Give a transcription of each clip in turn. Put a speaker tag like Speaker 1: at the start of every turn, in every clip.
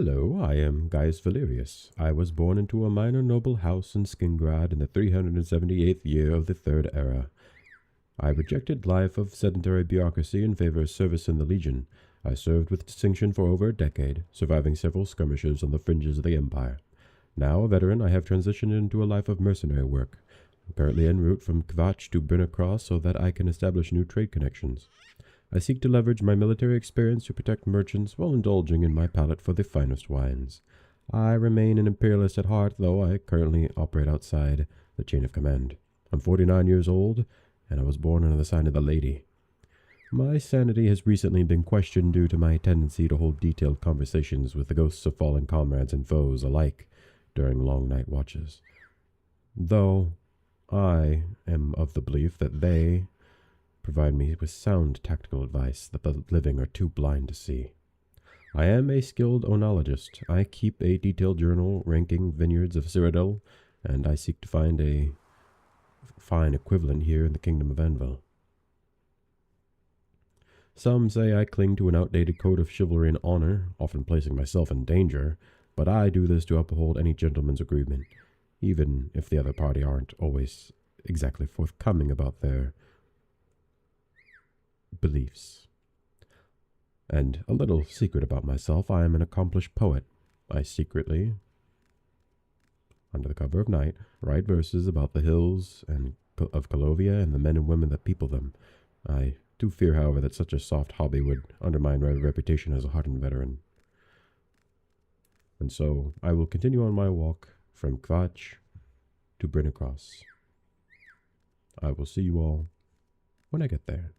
Speaker 1: Hello, I am Gaius Valerius. I was born into a minor noble house in Skingrad in the 378th year of the Third Era. I rejected life of sedentary bureaucracy in favor of service in the Legion. I served with distinction for over a decade, surviving several skirmishes on the fringes of the Empire. Now a veteran, I have transitioned into a life of mercenary work. I'm currently en route from Kvatch to Brunnercross so that I can establish new trade connections. I seek to leverage my military experience to protect merchants while indulging in my palate for the finest wines. I remain an imperialist at heart, though I currently operate outside the chain of command. I'm 49 years old, and I was born under the sign of the Lady. My sanity has recently been questioned due to my tendency to hold detailed conversations with the ghosts of fallen comrades and foes alike during long night watches. Though I am of the belief that they provide me with sound tactical advice that the living are too blind to see. I am a skilled oenologist. I keep a detailed journal ranking vineyards of Cyrodiil, and I seek to find a fine equivalent here in the Kingdom of Anvil. Some say I cling to an outdated code of chivalry and honor, often placing myself in danger, but I do this to uphold any gentleman's agreement, even if the other party aren't always exactly forthcoming about their beliefs. And a little secret about myself, I am an accomplished poet. I secretly, under the cover of night, write verses about the hills of Colovia and the men and women that people them. I do fear, however, that such a soft hobby would undermine my reputation as a hardened veteran. And so I will continue on my walk from Kvatch to Brunnercross. I will see you all when I get there.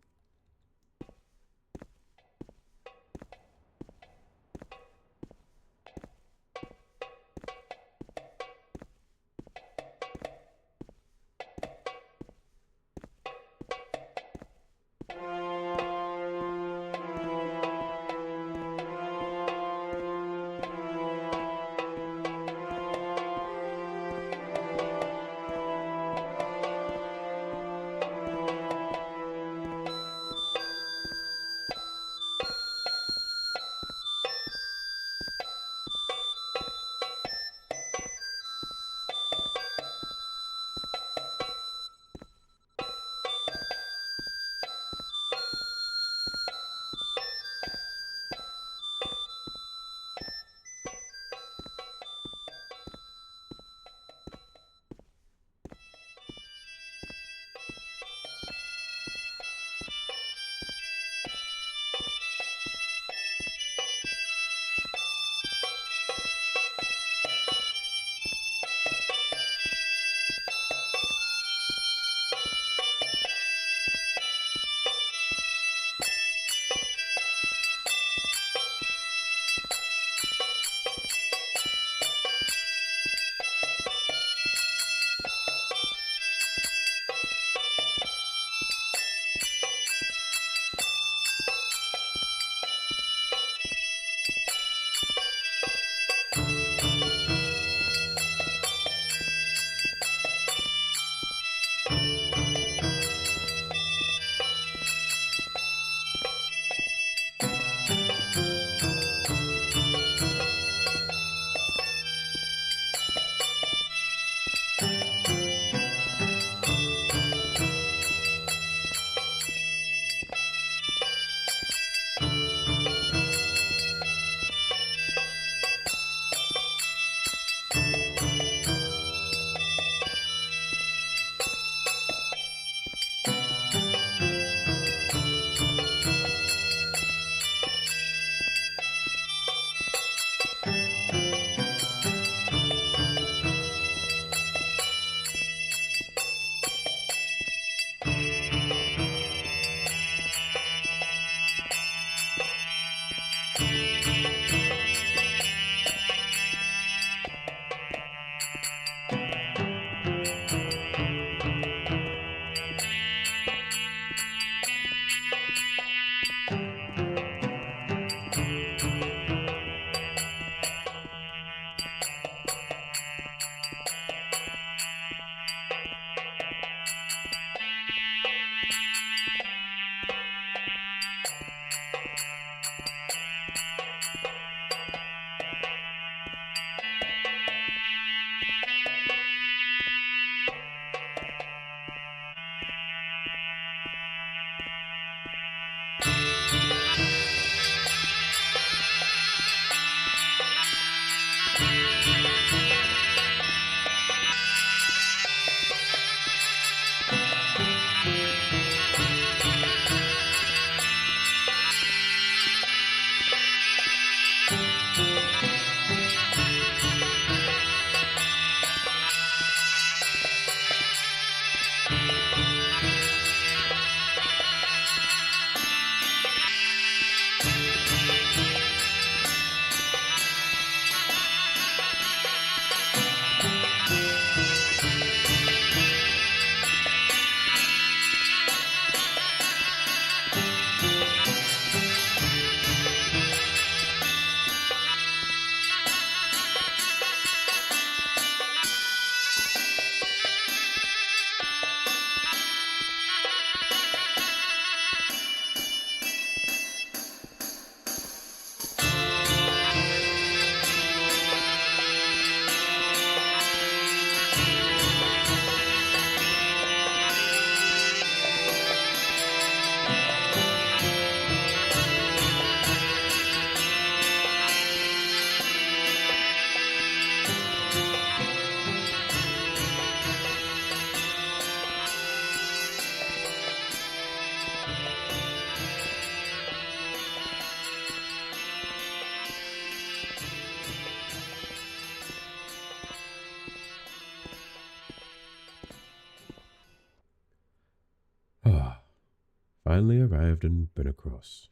Speaker 1: finally arrived in Benacross.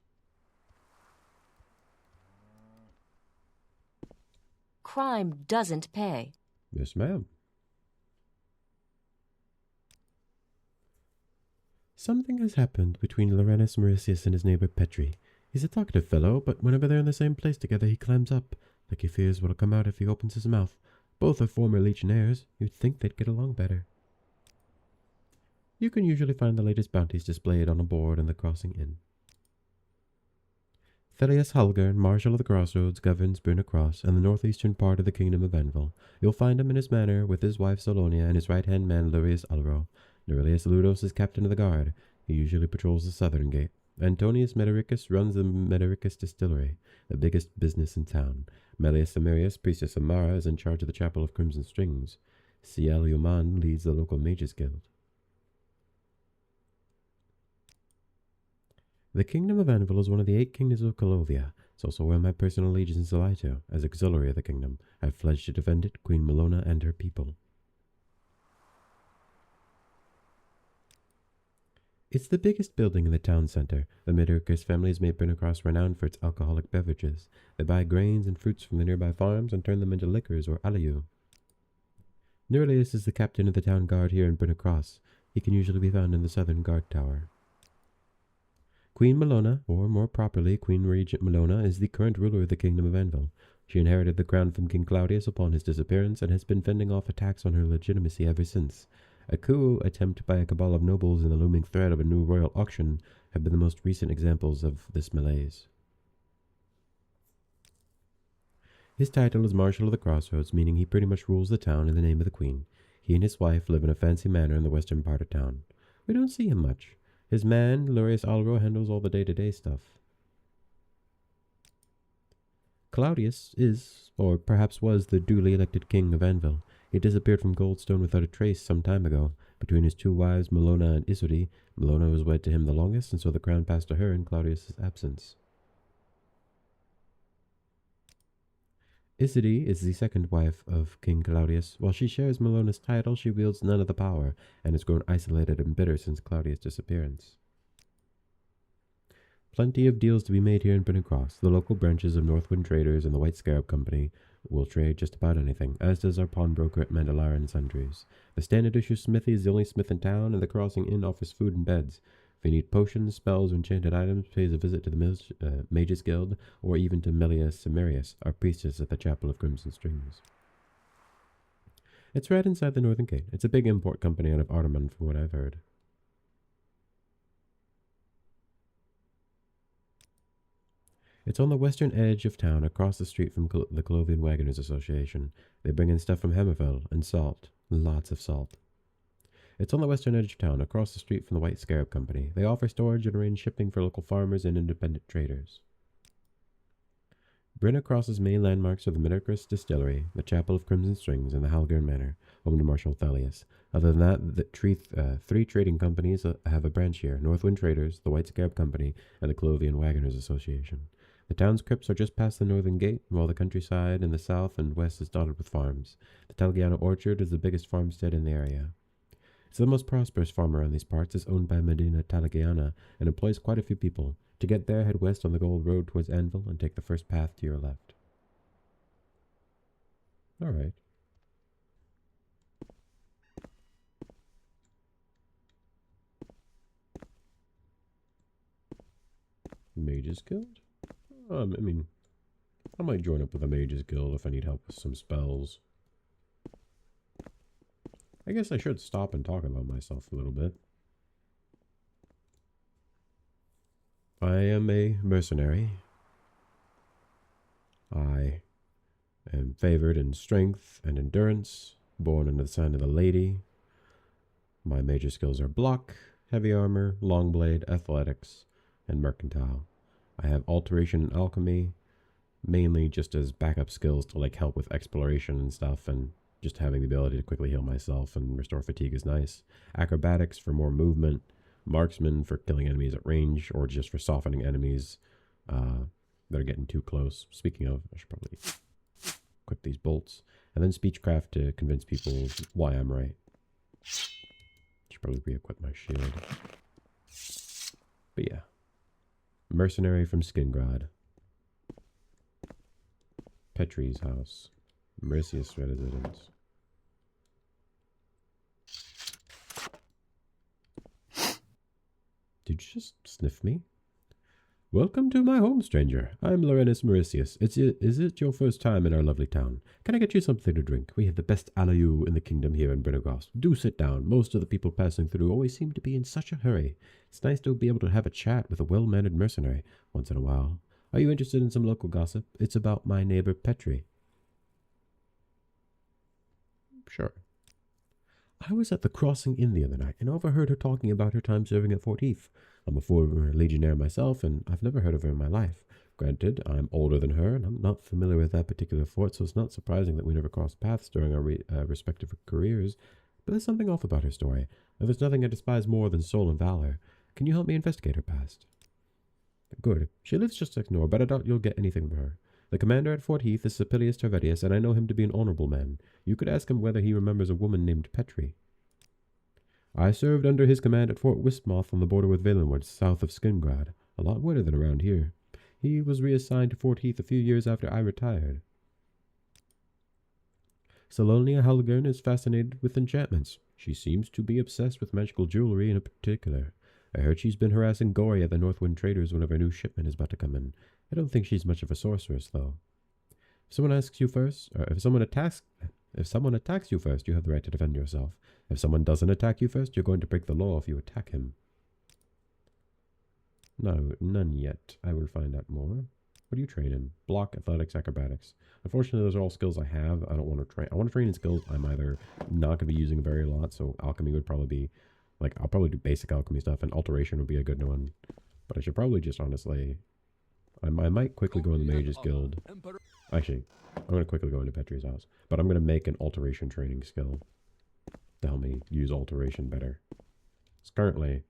Speaker 2: Crime doesn't pay.
Speaker 1: Yes, ma'am. Something has happened between Laurenus Mauritius and his neighbor Petri. He's a talkative fellow, but whenever they're in the same place together, he clams up, like he fears what'll come out if he opens his mouth. Both are former legionnaires. You'd think they'd get along better. You can usually find the latest bounties displayed on a board in the Crossing Inn. Thelius Halgern, Marshal of the Crossroads, governs Brunna Cross and the northeastern part of the Kingdom of Envil. You'll find him in his manor with his wife Solonia and his right-hand man Lurius Alro. Neurelius Ludos is captain of the guard. He usually patrols the southern gate. Antonius Metaricus runs the Metaricus distillery, the biggest business in town. Melius Samarius, priestess of Mara, is in charge of the Chapel of Crimson Strings. Ciel Human leads the local mages guild. The Kingdom of Anvil is one of the 8 kingdoms of Colovia. It's also where my personal allegiances lie to. As auxiliary of the kingdom, I have pledged to defend it, Queen Melona and her people. It's the biggest building in the town center. The Midurkers family has made Benacross renowned for its alcoholic beverages. They buy grains and fruits from the nearby farms and turn them into liquors or alayu. Neurelius is the captain of the town guard here in Benacross. He can usually be found in the southern guard tower. Queen Melona, or more properly, Queen Regent Melona, is the current ruler of the Kingdom of Envil. She inherited the crown from King Claudius upon his disappearance and has been fending off attacks on her legitimacy ever since. A coup attempt by a cabal of nobles and the looming threat of a new royal auction have been the most recent examples of this malaise. His title is Marshal of the Crossroads, meaning he pretty much rules the town in the name of the Queen. He and his wife live in a fancy manor in the western part of town. We don't see him much. His man, Lurius Alro, handles all the day-to-day stuff. Claudius is, or perhaps was, the duly elected king of Anvil. He disappeared from Goldstone without a trace some time ago. Between his 2 wives, Melona and Isodi, Melona was wed to him the longest, and so the crown passed to her in Claudius's absence. Isodi is the second wife of King Claudius. While she shares Melona's title, she wields none of the power, and has grown isolated and bitter since Claudius' disappearance. Plenty of deals to be made here in Benacross. The local branches of Northwind Traders and the White Scarab Company will trade just about anything, as does our pawnbroker at Mandalara and Sundries. The standard issue smithy is the only smith in town, and the Crossing Inn offers food and beds. If you need potions, spells, or enchanted items, pays a visit to the Mages Guild, or even to Melia Samarius, our priestess at the Chapel of Crimson Strings. It's right inside the Northern Gate. It's a big import company out of Ardaman, from what I've heard. It's on the western edge of town, across the street from the Colovian Wagoners Association. They bring in stuff from Hammerfell, and salt. Lots of salt. It's on the western edge of town, across the street from the White Scarab Company. They offer storage and arrange shipping for local farmers and independent traders. Brunna Cross's main landmarks are the Midurkers Distillery, the Chapel of Crimson Strings, and the Halgern Manor, home to Marshal Thelius. Other than that, the 3 trading companies have a branch here: Northwind Traders, the White Scarab Company, and the Colovian Wagoners Association. The town's crypts are just past the northern gate, while the countryside in the south and west is dotted with farms. The Talgiano Orchard is the biggest farmstead in the area. It's the most prosperous farm around these parts. It's owned by Medina Talagiana and employs quite a few people. To get there, head west on the Gold Road towards Anvil and take the first path to your left. All right. Mages Guild? I mean, I might join up with the Mages Guild if I need help with some spells. I guess I should stop and talk about myself a little bit. I am a mercenary. I am favored in strength and endurance, born under the sign of the Lady. My major skills are block, heavy armor, long blade, athletics, and mercantile. I have alteration and alchemy, mainly just as backup skills to like help with exploration and stuff, and just having the ability to quickly heal myself and restore fatigue is nice. Acrobatics for more movement, marksman for killing enemies at range, or just for softening enemies that are getting too close. Speaking of, I should probably equip these bolts. And then speechcraft to convince people why I'm right. Should probably re-equip my shield. But yeah. Mercenary from Skingrad. Petri's house. Mauritius residence. Did you just sniff me? Welcome to my home, stranger. I'm Laurenus Mauritius. Is it your first time in our lovely town? Can I get you something to drink? We have the best alayu in the kingdom here in Brennergast. Do sit down. Most of the people passing through always seem to be in such a hurry. It's nice to be able to have a chat with a well-mannered mercenary once in a while. Are you interested in some local gossip? It's about my neighbor Petri. Sure. I was at the Crossing Inn the other night and overheard her talking about her time serving at Fort Heath. I'm a former legionnaire myself, and I've never heard of her in my life. Granted, I'm older than her, and I'm not familiar with that particular fort, so it's not surprising that we never crossed paths during our respective careers. But there's something off about her story, and there's nothing I despise more than soul and valor. Can you help me investigate her past? Good. She lives just next door, but I doubt you'll get anything from her. The commander at Fort Heath is Supilius Tarvedius, and I know him to be an honorable man. You could ask him whether he remembers a woman named Petri. I served under his command at Fort Wistmoth on the border with Valenwood, south of Skingrad. A lot wetter than around here. He was reassigned to Fort Heath a few years after I retired. Salonia Halgern is fascinated with enchantments. She seems to be obsessed with magical jewelry in particular. I heard she's been harassing Gory at the Northwind Traders whenever a new shipment is about to come in. I don't think she's much of a sorceress, though. If someone attacks you first, you have the right to defend yourself. If someone doesn't attack you first, you're going to break the law if you attack him. No, none yet. I will find out more. What do you train in? Block, athletics, acrobatics. Unfortunately, those are all skills I have. I don't want to train. I want to train in skills I'm either not going to be using very a lot, so alchemy would probably be, like, I'll probably do basic alchemy stuff, and alteration would be a good one. But I should probably just honestly, I might quickly go in the Mage's Guild. Actually, I'm going to quickly go into Petri's house, but I'm going to make an alteration training skill to help me use alteration better. It's currently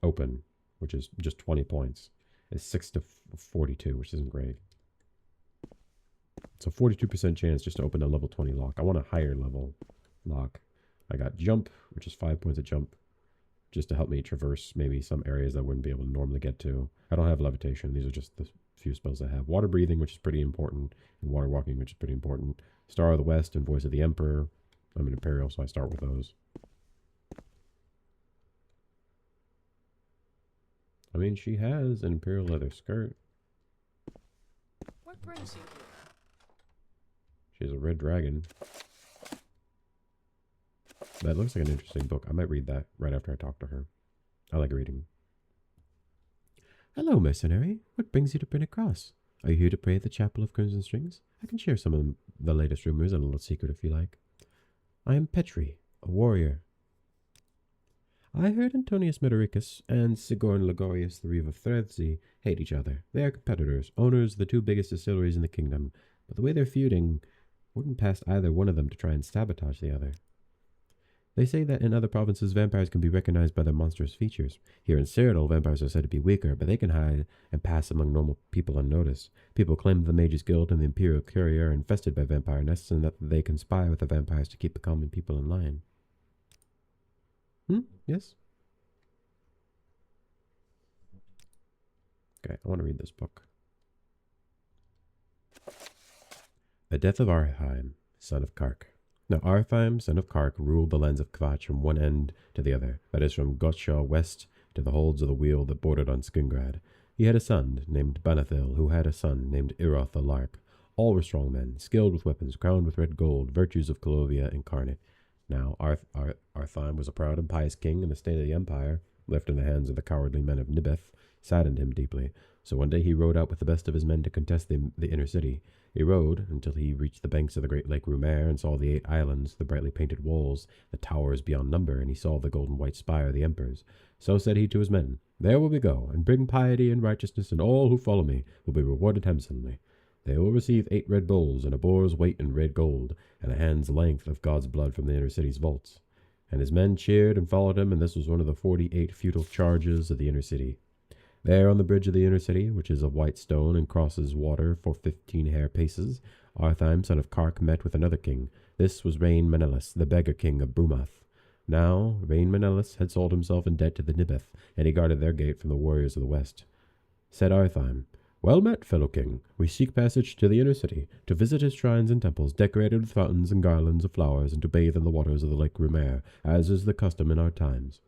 Speaker 1: open, which is just 20 points. It's 6 to 42, which isn't great. It's a 42% chance just to open a level 20 lock. I want a higher level lock. I got jump, which is 5 points of jump, just to help me traverse maybe some areas I wouldn't be able to normally get to. I don't have levitation. These are just the few spells I have. Water breathing, which is pretty important, and water walking, which is pretty important. Star of the West and Voice of the Emperor. I'm an Imperial, so I start with those. I mean, she has an Imperial leather skirt.
Speaker 3: What brings you here?
Speaker 1: She has a red dragon. That looks like an interesting book. I might read that right after I talk to her. I like reading. Hello, mercenary. What brings you to Bryn Cross? Are you here to pray at the Chapel of Crimson Strings? I can share some of the latest rumors and a little secret if you like. I am Petri, a warrior. I heard Antonius Medoricus and Sigorn Ligorius the Reeve of Threadsea hate each other. They are competitors, owners of the two biggest distilleries in the kingdom, but the way they're feuding wouldn't pass either one of them to try and sabotage the other. They say that in other provinces, vampires can be recognized by their monstrous features. Here in Cyrodiil, vampires are said to be weaker, but they can hide and pass among normal people unnoticed. People claim that the Mages Guild and the Imperial Courier are infested by vampire nests and that they conspire with the vampires to keep the common people in line. Yes? Okay, I want to read this book. The Death of Artheim, son of Kark. Now Artheim, son of Kark, ruled the lands of Kvatch from one end to the other, that is from Gottshall west to the holds of the Wheel that bordered on Skingrad. He had a son named Banathil, who had a son named Iroth the Lark. All were strong men, skilled with weapons, crowned with red gold, virtues of Colovia incarnate. Now Artheim was a proud and pious king, and the state of the empire, left in the hands of the cowardly men of Nibeth, saddened him deeply. So one day he rode out with the best of his men to contest the inner city. He rode until he reached the banks of the great lake Rumer and saw the 8 islands, the brightly painted walls, the towers beyond number, and he saw the golden white spire of the emperors. So said he to his men, There will we go, and bring piety and righteousness, and all who follow me will be rewarded handsomely. They will receive 8 red bowls, and a boar's weight in red gold, and a hand's length of God's blood from the inner city's vaults. And his men cheered and followed him, and this was one of the 48 futile charges of the inner city. There on the bridge of the inner city, which is of white stone and crosses water for 15 hair paces, Artheim, son of Kark, met with another king. This was Rain Menelaus, the beggar king of Brumath. Now, Rain Menelaus had sold himself in debt to the Nibeth, and he guarded their gate from the warriors of the west. Said Artheim, "Well met, fellow king. We seek passage to the inner city, to visit his shrines and temples, decorated with fountains and garlands of flowers, and to bathe in the waters of the lake Rumer, as is the custom in our times."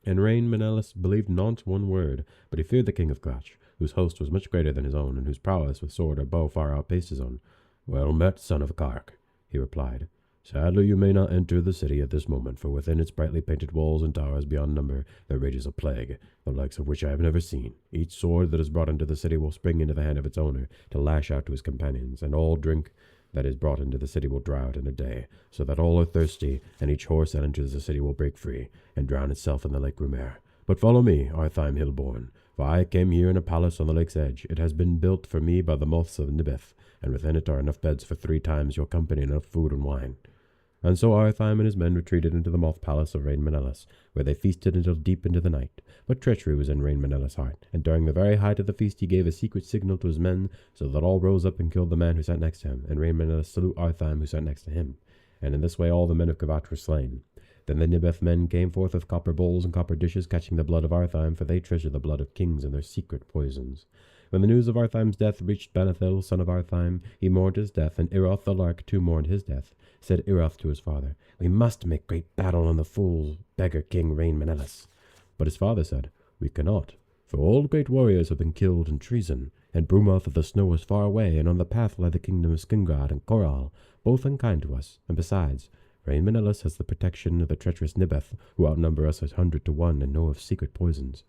Speaker 1: And Rain Menelaus believed not one word, but he feared the king of Kvatch, whose host was much greater than his own, and whose prowess with sword or bow far outpaced his own. "Well met, son of Kark," he replied. "Sadly you may not enter the city at this moment, for within its brightly painted walls and towers beyond number there rages a plague, the likes of which I have never seen. Each sword that is brought into the city will spring into the hand of its owner, to lash out to his companions, and all drink that is brought into the city will dry out in a day, so that all are thirsty, and each horse that enters the city will break free, and drown itself in the lake Rumer. But follow me, Artheim Hillborn, for I came here in a palace on the lake's edge. It has been built for me by the moths of the Nibeth, and within it are enough beds for 3 times your company, and enough food and wine." And so Artheim and his men retreated into the moth palace of Rain Menelaus, where they feasted until deep into the night. But treachery was in Rain Menelaus' heart, and during the very height of the feast he gave a secret signal to his men, so that all rose up and killed the man who sat next to him, and Rain Menelaus slew Artheim who sat next to him. And in this way all the men of Kvatch were slain. Then the Nibeth men came forth with copper bowls and copper dishes, catching the blood of Artheim, for they treasure the blood of kings and their secret poisons. When the news of Artheim's death reached Banethil, son of Artheim, he mourned his death, and Iroth the Lark too mourned his death. Said Iroth to his father, "We must make great battle on the fool beggar king Rain Menelaus." But his father said, "We cannot, for all great warriors have been killed in treason, and Brumoth of the Snow is far away, and on the path lie the kingdom of Skingrad and Coral, both unkind to us, and besides, Rain Menelaus has the protection of the treacherous Nibeth, who outnumber us 100 to 1 and know of secret poisons."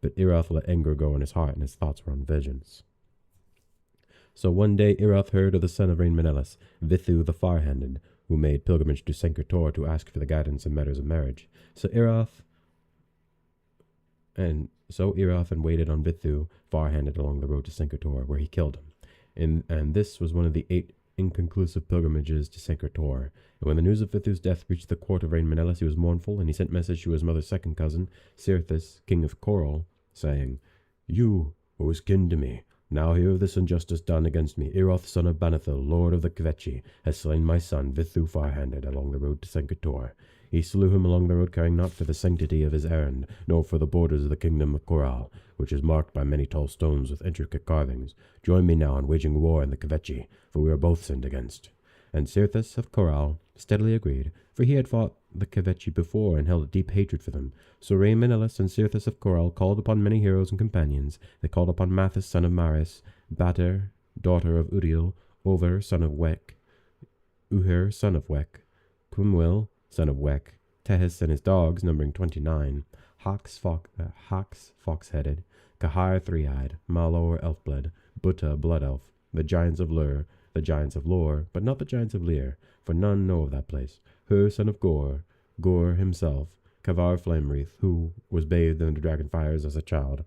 Speaker 1: But Iroth let anger go in his heart, and his thoughts were on vengeance. So one day Iroth heard of the son of Rain Menelaus, Vithu the Far-Handed, who made pilgrimage to Senkertor to ask for the guidance in matters of marriage. So Iroth and waited on Vithu, Far-Handed, along the road to Senkertor, where he killed him. And this was one of the 8 inconclusive pilgrimages to Senkertor. And when the news of Vithu's death reached the court of Rain Menelaus, he was mournful, and he sent message to his mother's second cousin, Cirthus, king of Coral, saying, "You, who is kin to me, now hear of this injustice done against me. Iroth, son of Banethil, lord of the Kvetchi, has slain my son, Vithu Far-Handed, along the road to Senkertor. He slew him along the road, caring not for the sanctity of his errand, nor for the borders of the kingdom of Coral, which is marked by many tall stones with intricate carvings. Join me now in waging war in the Kvetchi, for we are both sinned against." And Cirthus of Coral steadily agreed, for he had fought the Kvetchi before and held a deep hatred for them. So Rain Menelaus and Cirthus of Coral called upon many heroes and companions. They called upon Mathis, son of Maris, Bater, daughter of Uriel, Over, son of Wek, Uhir, son of Wek, Quimwil, son of Wek, Tehis and his dogs, numbering 29, Hax, fox-headed, Kahar, three-eyed, Malor, elf-blood, Buta, blood elf, the giants of Lur, the giants of Lor, but not the giants of Lear, for none know of that place, Hur, son of Gore, Gore himself, Kavar Flamewreath, who was bathed in the dragon fires as a child,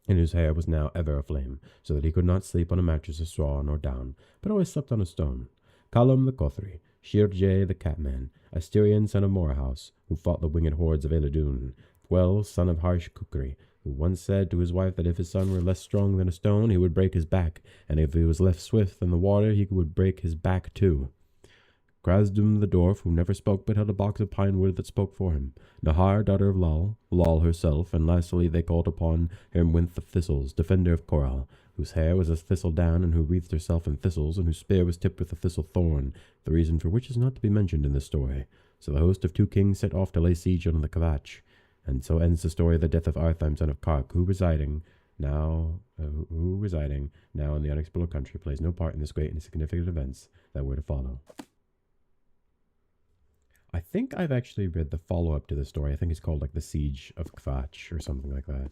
Speaker 1: and whose hair was now ever aflame, so that he could not sleep on a mattress of straw nor down, but always slept on a stone. Callum the Cothri, Shirjay the Catman, Asterion, son of Morahouse, who fought the winged hordes of Eladun, Well, son of Harsh Kukri, who once said to his wife that if his son were less strong than a stone, he would break his back, and if he was less swift than the water, he would break his back too. Krasdum the dwarf, who never spoke but held a box of pine wood that spoke for him, Nahar, daughter of Lal herself, and lastly they called upon Hermwinth the Thistles, defender of Coral, whose hair was as thistle down, and who wreathed herself in thistles, and whose spear was tipped with a thistle thorn, the reason for which is not to be mentioned in this story. So the host of 2 kings set off to lay siege on the Kvatch. And so ends the story of the death of Artheim, son of Kark, who residing now in the unexplored country, plays no part in this great and significant events that were to follow. I think I've actually read the follow-up to the story. I think it's called like The Siege of Kvatch or something like that.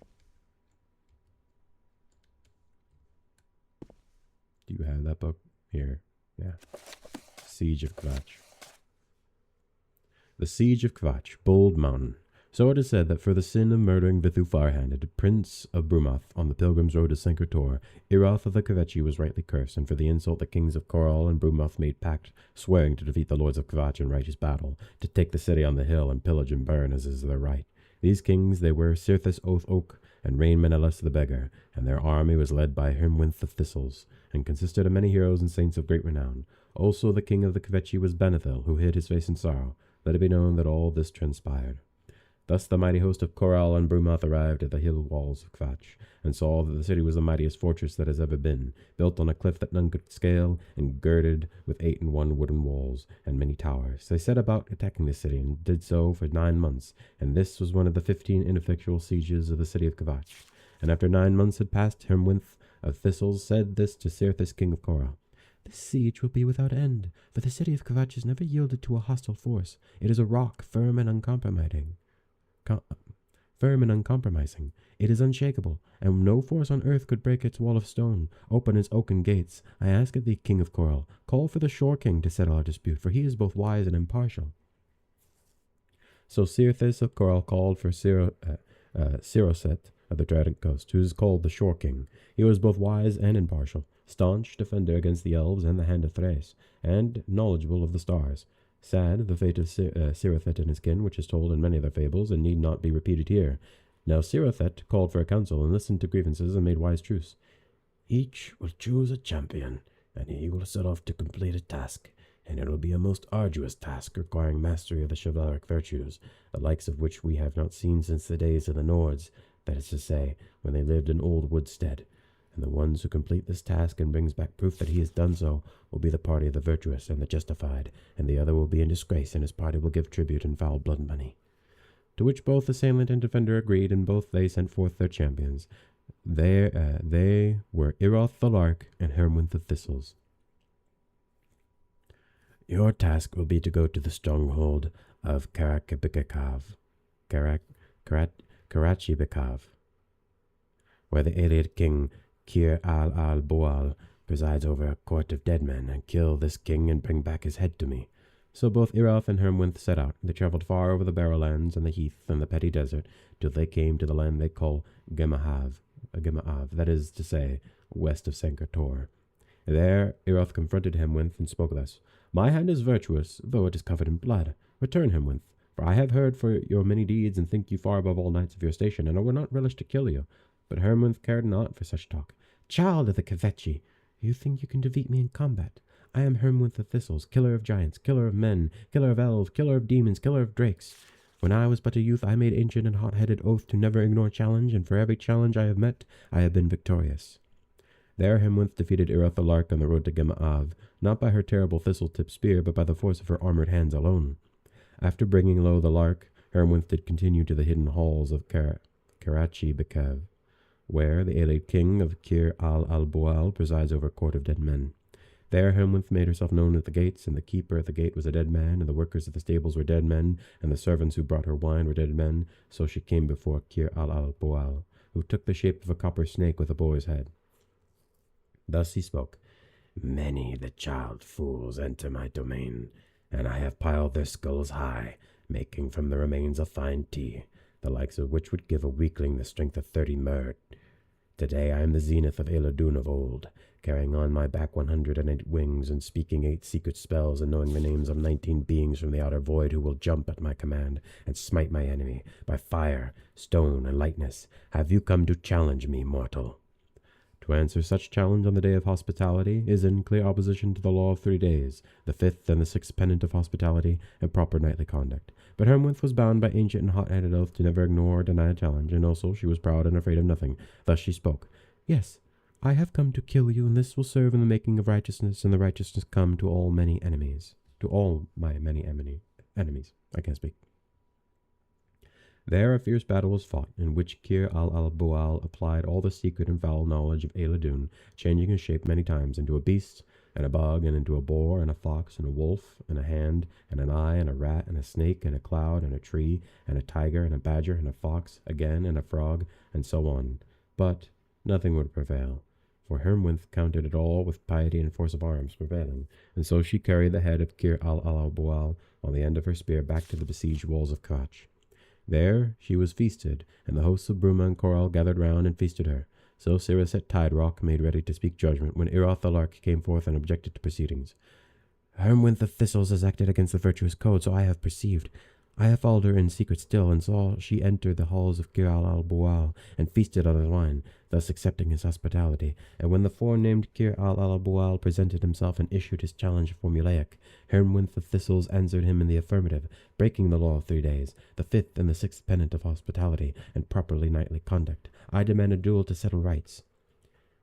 Speaker 1: Do you have that book? Here. Yeah. Siege of Kvatch. The Siege of Kvatch, Bold Mountain. So it is said that for the sin of murdering Vithu Far-Handed, prince of Brumoth, on the pilgrim's road to Senkertor, Iroth of the Kvetchi was rightly cursed, and for the insult the kings of Coral and Brumoth made pact, swearing to defeat the lords of Kvatch in righteous battle, to take the city on the hill and pillage and burn as is their right. These kings they were Cirthus Oath Oak and Rain Menelaus the Beggar, and their army was led by Hermwinth of Thistles, and consisted of many heroes and saints of great renown. Also the king of the Kvetchi was Banethil, who hid his face in sorrow. let it be known that all this transpired. Thus the mighty host of Coral and Brumoth arrived at the hill walls of Kvatch, and saw that the city was the mightiest fortress that has ever been, built on a cliff that none could scale, and girded with 8 and 1 wooden walls, and many towers. They set about attacking the city, and did so for 9 months, and this was one of the 15 ineffectual sieges of the city of Kvatch. And after 9 months had passed, Hermwinth of Thistles said this to Cirithus, king of Coral. This siege will be without end, for the city of Kvatch has never yielded to a hostile force. It is a rock, firm and uncompromising. It is unshakable, and no force on earth could break its wall of stone, open its oaken gates. I ask of thee, king of Coral, call for the shore king to settle our dispute, for he is both wise and impartial. So Cirithus of Coral called for Siroset of the Trident Coast, who is called the Shore King. He was both wise and impartial, staunch defender against the elves and the hand of Thrace, and knowledgeable of the stars. Sad, the fate of Sirathet and his kin, which is told in many other fables, and need not be repeated here. Now Sirathet called for a council, and listened to grievances, and made wise truce. Each will choose a champion, and he will set off to complete a task, and it will be a most arduous task, requiring mastery of the chivalric virtues, the likes of which we have not seen since the days of the Nords, that is to say, when they lived in old Woodstead. And the ones who complete this task and brings back proof that he has done so will be the party of the virtuous and the justified, and the other will be in disgrace, and his party will give tribute and foul blood money. To which both assailant and defender agreed, and both they sent forth their champions. They were Iroth the Lark and Hermwinth of Thistles. Your task will be to go to the stronghold of Karachibikav, where the Iliad king Kir al-Boal presides over a court of dead men, and kill this king and bring back his head to me. So both Iroth and Hermwinth set out. They travelled far over the Barrowlands and the heath and the petty desert, till they came to the land they call Gemaav, that is to say, west of Sankator. There Iroth confronted Hermwinth and spoke thus. My hand is virtuous, though it is covered in blood. Return, Hermwinth, for I have heard for your many deeds, and think you far above all knights of your station, and I would not relish to kill you. But Hermwinth cared not for such talk. Child of the Kvetchi, you think you can defeat me in combat? I am Hermwinth of Thistles, killer of giants, killer of men, killer of elves, killer of demons, killer of drakes. When I was but a youth, I made ancient and hot-headed oath to never ignore challenge, and for every challenge I have met, I have been victorious. There Hermwinth defeated Iroth the Lark on the road to Gemaav, not by her terrible thistle-tipped spear, but by the force of her armored hands alone. After bringing low the Lark, Hermwinth did continue to the hidden halls of Karachibikav, where the Iliad king of Kir al-Boal presides over a court of dead men. There Hermwinth made herself known at the gates, and the keeper at the gate was a dead man, and the workers at the stables were dead men, and the servants who brought her wine were dead men. So she came before Kir al-Boal, who took the shape of a copper snake with a boar's head. Thus he spoke. Many the child fools enter my domain, and I have piled their skulls high, making from the remains of fine tea, the likes of which would give a weakling the strength of 30 merd. Today I am the zenith of Eladun of old, carrying on my back 108 wings, and speaking 8 secret spells, and knowing the names of 19 beings from the outer void who will jump at my command, and smite my enemy, by fire, stone, and lightness. Have you come to challenge me, mortal? To answer such challenge on the day of hospitality is in clear opposition to the law of 3 days, the 5th and the 6th pennant of hospitality, and proper knightly conduct. But Hermwinth was bound by ancient and hot-headed oath to never ignore or deny a challenge, and also she was proud and afraid of nothing. Thus she spoke. Yes, I have come to kill you, and this will serve in the making of righteousness, and the righteousness come to all many enemies. To all my many enemies. I can't speak. There a fierce battle was fought, in which Kir al-Boal applied all the secret and foul knowledge of Eladun, changing his shape many times into a beast, and a bug, and into a boar, and a fox, and a wolf, and a hand, and an eye, and a rat, and a snake, and a cloud, and a tree, and a tiger, and a badger, and a fox, again, and a frog, and so on. But nothing would prevail, for Hermwinth counted it all with piety and force of arms prevailing, and so she carried the head of Kir al-Boal on the end of her spear back to the besieged walls of Kvatch. There she was feasted, and the hosts of Bruma and Coral gathered round and feasted her. So Cirrus at Tide Rock made ready to speak judgment, when Iroth the Lark came forth and objected to proceedings. Hermwinth of Thistles has acted against the virtuous code, so I have perceived. I have followed her in secret still, and saw she enter the halls of Kir al-Boal, and feasted on his wine, thus accepting his hospitality. And when the forenamed Kir al-Boal presented himself and issued his challenge formulaic, Hermwinth of Thistles answered him in the affirmative, breaking the law of 3 days, the 5th and the 6th pennant of hospitality, and properly knightly conduct. I demand a duel to settle rights.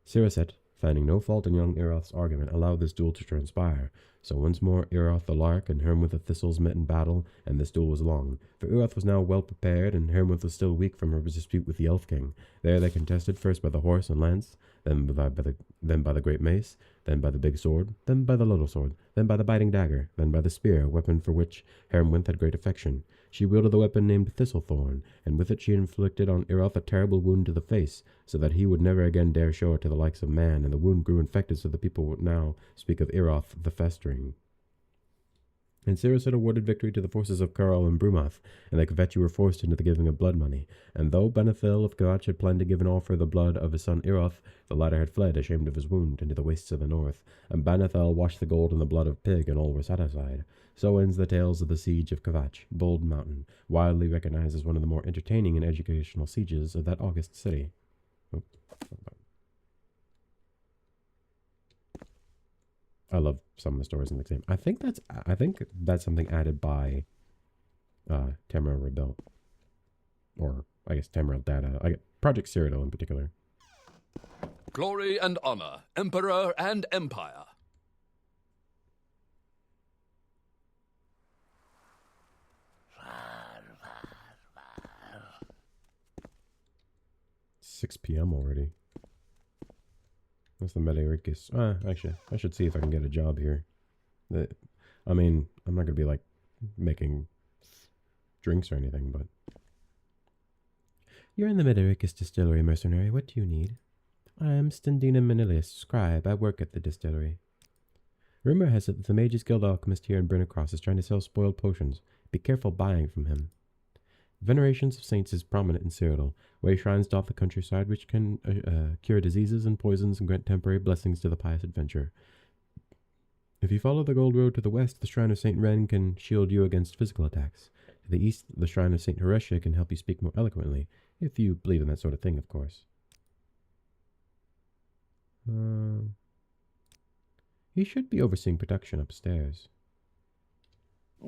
Speaker 1: Siraset, finding no fault in young Eroth's argument, allowed this duel to transpire. So once more Eroth the Lark and Hermwith of Thistles met in battle, and this duel was long. For Eroth was now well prepared, and Hermwith was still weak from her dispute with the Elf King. There they contested, first by the horse and lance, then by the great mace, then by the big sword, then by the little sword, then by the biting dagger, then by the spear, a weapon for which Hermwith had great affection. She wielded the weapon named Thistlethorn, and with it she inflicted on Eroth a terrible wound to the face, so that he would never again dare show it to the likes of man, and the wound grew infected, so that people would now speak of Eroth the Festering. And Siraset awarded victory to the forces of Carl and Brumath, and the Kvechi were forced into the giving of blood money. And though Benethil of Kavach had planned to give an offer the blood of his son Eroth, the latter had fled, ashamed of his wound, into the wastes of the north. And Benethil washed the gold in the blood of pig, and all were satisfied. So ends the tales of the siege of Kavach, Bold Mountain, widely recognized as one of the more entertaining and educational sieges of that august city. I love some of the stories in the game. I think that's something added by Tamriel Rebuilt, or I guess Tamriel Data. Project Cyrodiil in particular.
Speaker 3: Glory and honor, emperor and empire.
Speaker 1: $6 p.m. already. That's the Medaricus. Actually, I should see if I can get a job here. I mean, I'm not going to be, like, making drinks or anything, but... You're in the Medaricus distillery, mercenary. What do you need? I am Stendina Manilius, scribe. I work at the distillery. Rumor has it that the Mages Guild alchemist here in Brennicross is trying to sell spoiled potions. Be careful buying from him. Venerations of saints is prominent in Cyrodiil, where shrines dot the countryside which can cure diseases and poisons and grant temporary blessings to the pious adventurer. If you follow the Gold Road to the west, the shrine of St. Ren can shield you against physical attacks. To the east, the shrine of St. Horatia can help you speak more eloquently, if you believe in that sort of thing, of course. He should be overseeing production upstairs.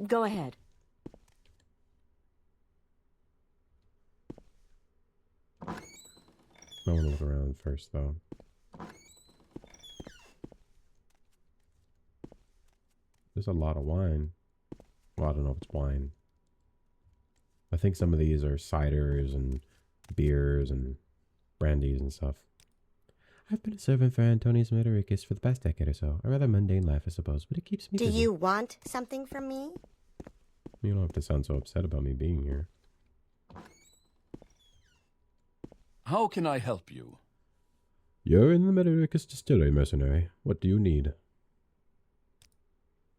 Speaker 2: Go ahead.
Speaker 1: I want to look around first, though. There's a lot of wine. Well, I don't know if it's wine. I think some of these are ciders and beers and brandies and stuff. I've been a servant for Antonius Medaricus for the past decade or so. A rather mundane life, I suppose, but it keeps me busy.
Speaker 4: Do you want something from me?
Speaker 1: You don't have to sound so upset about me being here.
Speaker 3: How can I help you?
Speaker 1: You're in the Medaricus distillery, mercenary. What do you need?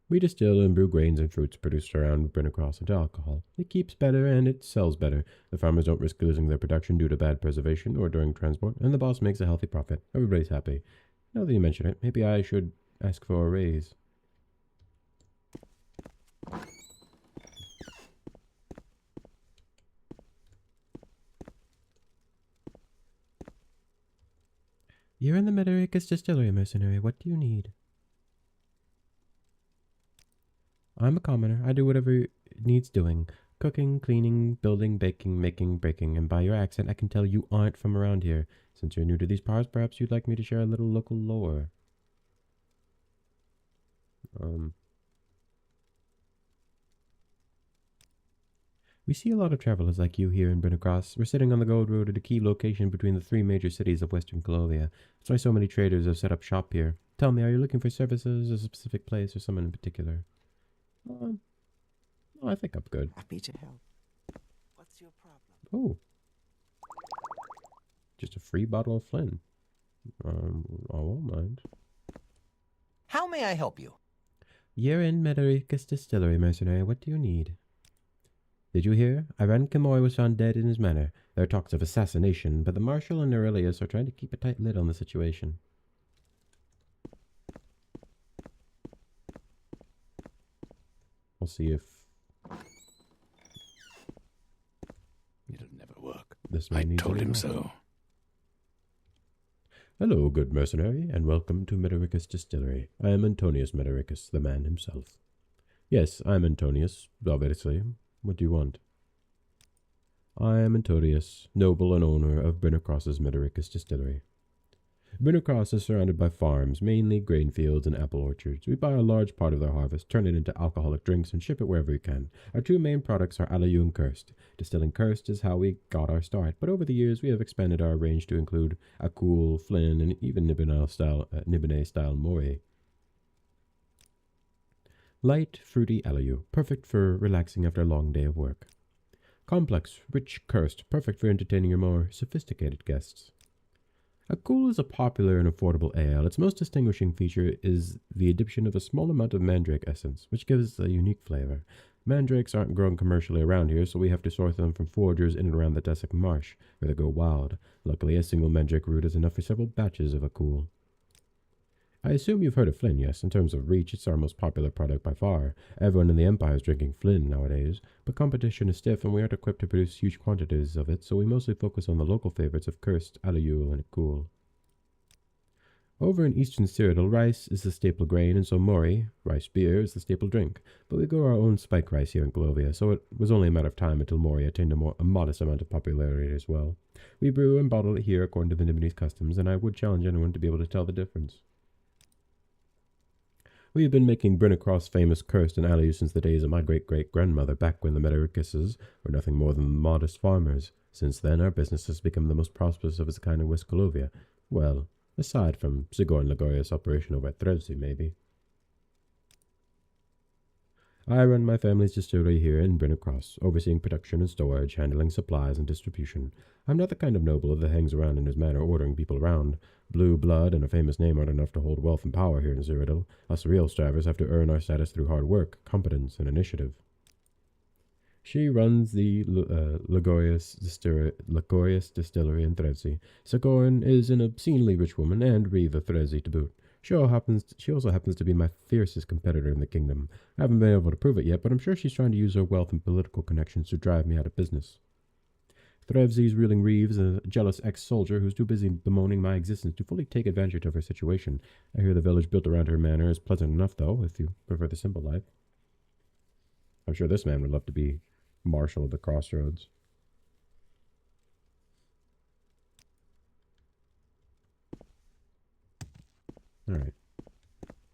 Speaker 1: We distill and brew grains and fruits produced around Brennicross into alcohol. It keeps better and it sells better. The farmers don't risk losing their production due to bad preservation or during transport, and the boss makes a healthy profit. Everybody's happy. Now that you mention it, maybe I should ask for a raise. You're in the Medaricus distillery, mercenary. What do you need? I'm a commoner. I do whatever needs doing. Cooking, cleaning, building, baking, making, breaking. And by your accent, I can tell you aren't from around here. Since you're new to these parts, perhaps you'd like me to share a little local lore. We see a lot of travelers like you here in Brennicross. We're sitting on the Gold Road at a key location between the 3 major cities of western Colovia. That's why so many traders have set up shop here. Tell me, are you looking for services, a specific place, or someone in particular? No, I think I'm good.
Speaker 5: Happy to help. What's your problem?
Speaker 1: Oh. Just a free bottle of Flynn. I won't mind.
Speaker 5: How may I help you?
Speaker 1: You're in Medaricus Distillery, mercenary. What do you need? Did you hear? Iran Kimoi was found dead in his manor. There are talks of assassination, but the Marshal and Aurelius are trying to keep a tight lid on the situation. We'll see if this
Speaker 3: I
Speaker 1: man needs
Speaker 3: told
Speaker 1: any
Speaker 3: him
Speaker 1: help.
Speaker 3: so.
Speaker 1: Hello, good mercenary, and welcome to Medaricus Distillery. I am Antonius Medaricus, the man himself. Yes, I am Antonius, obviously. What do you want? I am Antonius, noble and owner of Brinacross's Medaricus Distillery. Brinacross is surrounded by farms, mainly grain fields and apple orchards. We buy a large part of their harvest, turn it into alcoholic drinks, and ship it wherever we can. Our two main products are Alayu and Cursed. Distilling Cursed is how we got our start, but over the years we have expanded our range to include Akul, Flynn, and even Nibene-style Mori. Light, fruity Alayu, perfect for relaxing after a long day of work. Complex, rich Cursed, perfect for entertaining your more sophisticated guests. Akul is a popular and affordable ale. Its most distinguishing feature is the addition of a small amount of mandrake essence, which gives a unique flavor. Mandrakes aren't grown commercially around here, so we have to source them from foragers in and around the Desek Marsh, where they go wild. Luckily, a single mandrake root is enough for several batches of Akul. I assume you've heard of Flynn, yes. In terms of reach, it's our most popular product by far. Everyone in the Empire is drinking Flynn nowadays, but competition is stiff and we aren't equipped to produce huge quantities of it, so we mostly focus on the local favorites of Cursed, Alayu, and Akul. Over in eastern Cyrodiil, rice is the staple grain, and so Mori, rice beer, is the staple drink. But we grow our own spike rice here in Colovia, so it was only a matter of time until Mori attained a modest amount of popularity as well. We brew and bottle it here according to the Nibonese customs, and I would challenge anyone to be able to tell the difference. We have been making Brinacross famous Cursed and Alayu since the days of my great-great-grandmother, back when the Medaricuses were nothing more than modest farmers. Since then, our business has become the most prosperous of its kind in West Colovia. Well, aside from Sigorn Ligorius' operation over at Threvsy, maybe. I run my family's distillery here in Brinacross, overseeing production and storage, handling supplies and distribution. I'm not the kind of noble that hangs around in his manor ordering people around. Blue blood and a famous name aren't enough to hold wealth and power here in Cyrodiil. Us real strivers have to earn our status through hard work, competence, and initiative. She runs the Ligorius Distillery in Threvsy. Sigorn is an obscenely rich woman, and Riva Threvsy to boot. She also happens to be my fiercest competitor in the kingdom. I haven't been able to prove it yet, but I'm sure she's trying to use her wealth and political connections to drive me out of business. Threvsy's ruling Reeves is a jealous ex-soldier who's too busy bemoaning my existence to fully take advantage of her situation. I hear the village built around her manor is pleasant enough, though, if you prefer the simple life. I'm sure this man would love to be Marshal of the Crossroads. Alright.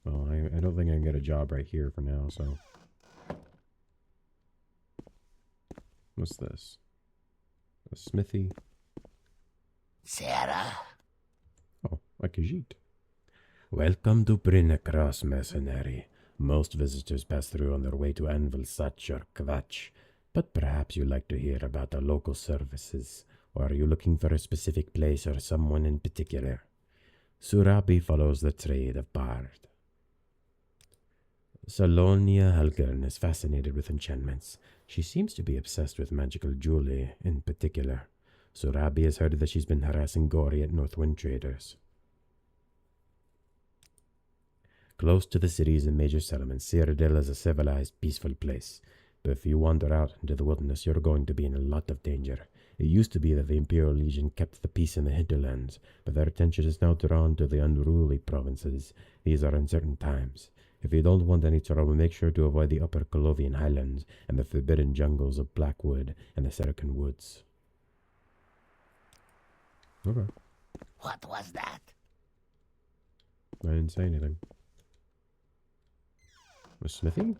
Speaker 1: Well, I don't think I can get a job right here for now, so... What's this? A smithy?
Speaker 5: Sarah?
Speaker 1: Oh, a Khajiit.
Speaker 6: Welcome to Brinacross, mercenary. Most visitors pass through on their way to Anvil Sach or Kvatch, but perhaps you'd like to hear about our local services, or are you looking for a specific place or someone in particular? Surabi follows the trade of bard. Salonia Helgern is fascinated with enchantments. She seems to be obsessed with magical jewelry in particular. Surabi has heard that she's been harassing Gori at Northwind traders. Close to the cities and major settlements, Cyrodiil is a civilized, peaceful place. But if you wander out into the wilderness, you're going to be in a lot of danger. It used to be that the Imperial Legion kept the peace in the hinterlands, but their attention is now drawn to the unruly provinces. These are uncertain times. If you don't want any trouble, make sure to avoid the upper Colovian highlands and the forbidden jungles of Blackwood and the Serican Woods.
Speaker 1: Okay.
Speaker 5: What was that?
Speaker 1: I didn't say anything. A smithy?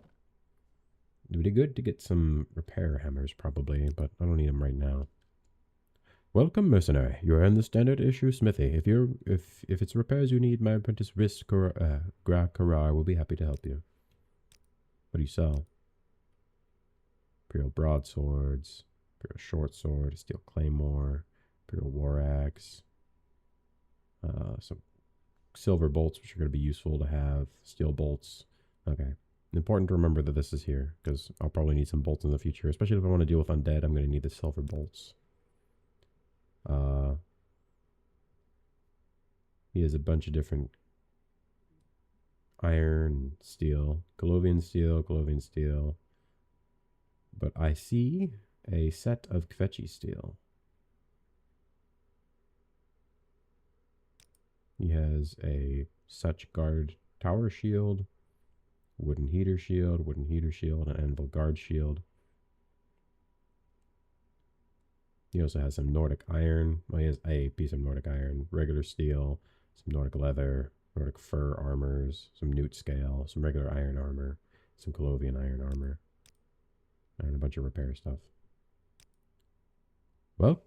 Speaker 1: It would be good to get some repair hammers, probably, but I don't need them right now. Welcome, mercenary. You are in the standard issue smithy. If it's repairs you need, my apprentice Risk Gra Karar will be happy to help you. What do you sell? Imperial broadswords, Imperial short sword, steel claymore, Imperial war axe, some silver bolts, which are going to be useful to have, steel bolts. Okay. Important to remember that this is here, because I'll probably need some bolts in the future, especially if I want to deal with undead. I'm going to need the silver bolts. He has a bunch of different iron, steel, Colovian steel. But I see a set of Kvetchi steel. He has a such guard tower shield, wooden heater shield, an anvil guard shield. He also has some Nordic iron. Well, he has a piece of Nordic iron, regular steel, some Nordic leather, Nordic fur armors, some newt scale, some regular iron armor, some Colovian iron armor, and a bunch of repair stuff. Well,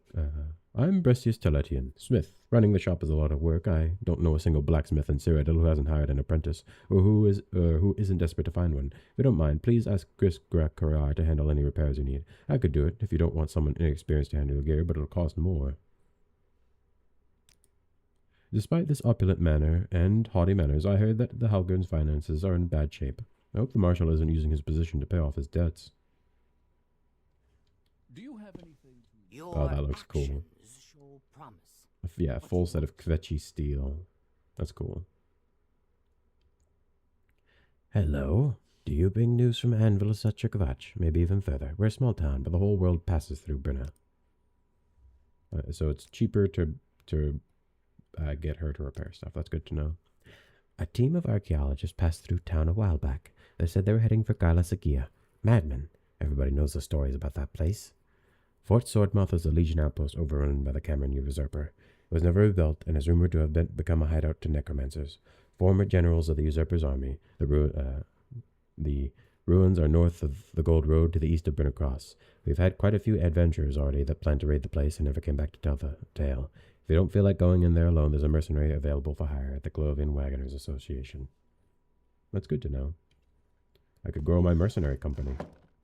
Speaker 1: I'm Bressius Teletian, smith. Running the shop is a lot of work. I don't know a single blacksmith in Cyrodiil who hasn't hired an apprentice, or who isn't desperate to find one. If you don't mind, please ask Chris Grakkarar to handle any repairs you need. I could do it if you don't want someone inexperienced to handle your gear, but it'll cost more. Despite this opulent manner and haughty manners, I heard that the Halgern's finances are in bad shape. I hope the Marshal isn't using his position to pay off his debts.
Speaker 3: Do you have anything to...
Speaker 1: Oh, that looks cool.
Speaker 5: Show promise.
Speaker 1: Yeah, full set of Kvechi steel. That's cool.
Speaker 6: Hello. Do you bring news from Anvil such a Kvach? Maybe even further. We're a small town, but the whole world passes through Brynna.
Speaker 1: So it's cheaper to get her to repair stuff. That's good to know.
Speaker 6: A team of archaeologists passed through town a while back. They said they were heading for Galasagia. Madmen. Everybody knows the stories about that place. Fort Swordmouth is a Legion outpost overrun by the Cameron usurper. It was never rebuilt and is rumored to have become a hideout to necromancers. Former generals of the usurper's army. The ruins are north of the Gold Road to the east of Brynna Cross. We've had quite a few adventurers already that planned to raid the place and never came back to tell the tale. If you don't feel like going in there alone, there's a mercenary available for hire at the Colovian Wagoners Association. That's good to know. I could grow my mercenary company.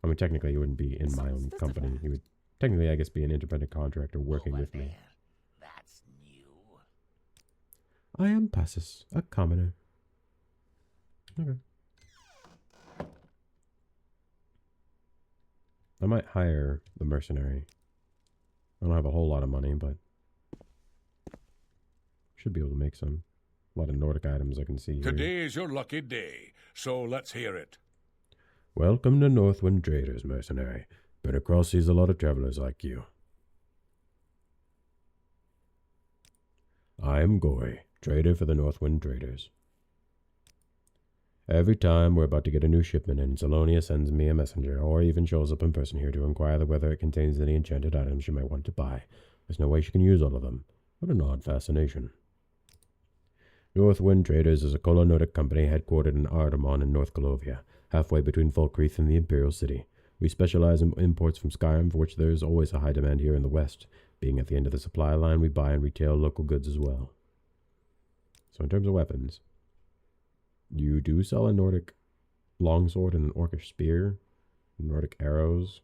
Speaker 6: I mean, technically, you wouldn't be in my own company. You would technically, I guess, be an independent contractor working with me.
Speaker 5: That's new.
Speaker 6: I am Passus, a commoner.
Speaker 1: Okay. I might hire the mercenary. I don't have a whole lot of money, but should be able to make some. A lot of Nordic items I can see here.
Speaker 7: Today is your lucky day, so let's hear it.
Speaker 6: Welcome to Northwind Traders, mercenary. Brynna Cross sees a lot of travelers like you. I am Gory, trader for the Northwind Traders. Every time we're about to get a new shipment in, Salonia sends me a messenger, or even shows up in person here to inquire whether it contains any enchanted items she might want to buy. There's no way she can use all of them. What an odd fascination. Northwind Traders is a Colo-Nordic company headquartered in Ardamon in North Colovia, halfway between Falkreath and the Imperial City. We specialize in imports from Skyrim, for which there is always a high demand here in the West. Being at the end of the supply line, we buy and retail local goods as well. So in terms of weapons, you do sell a Nordic longsword and an orcish spear, Nordic arrows.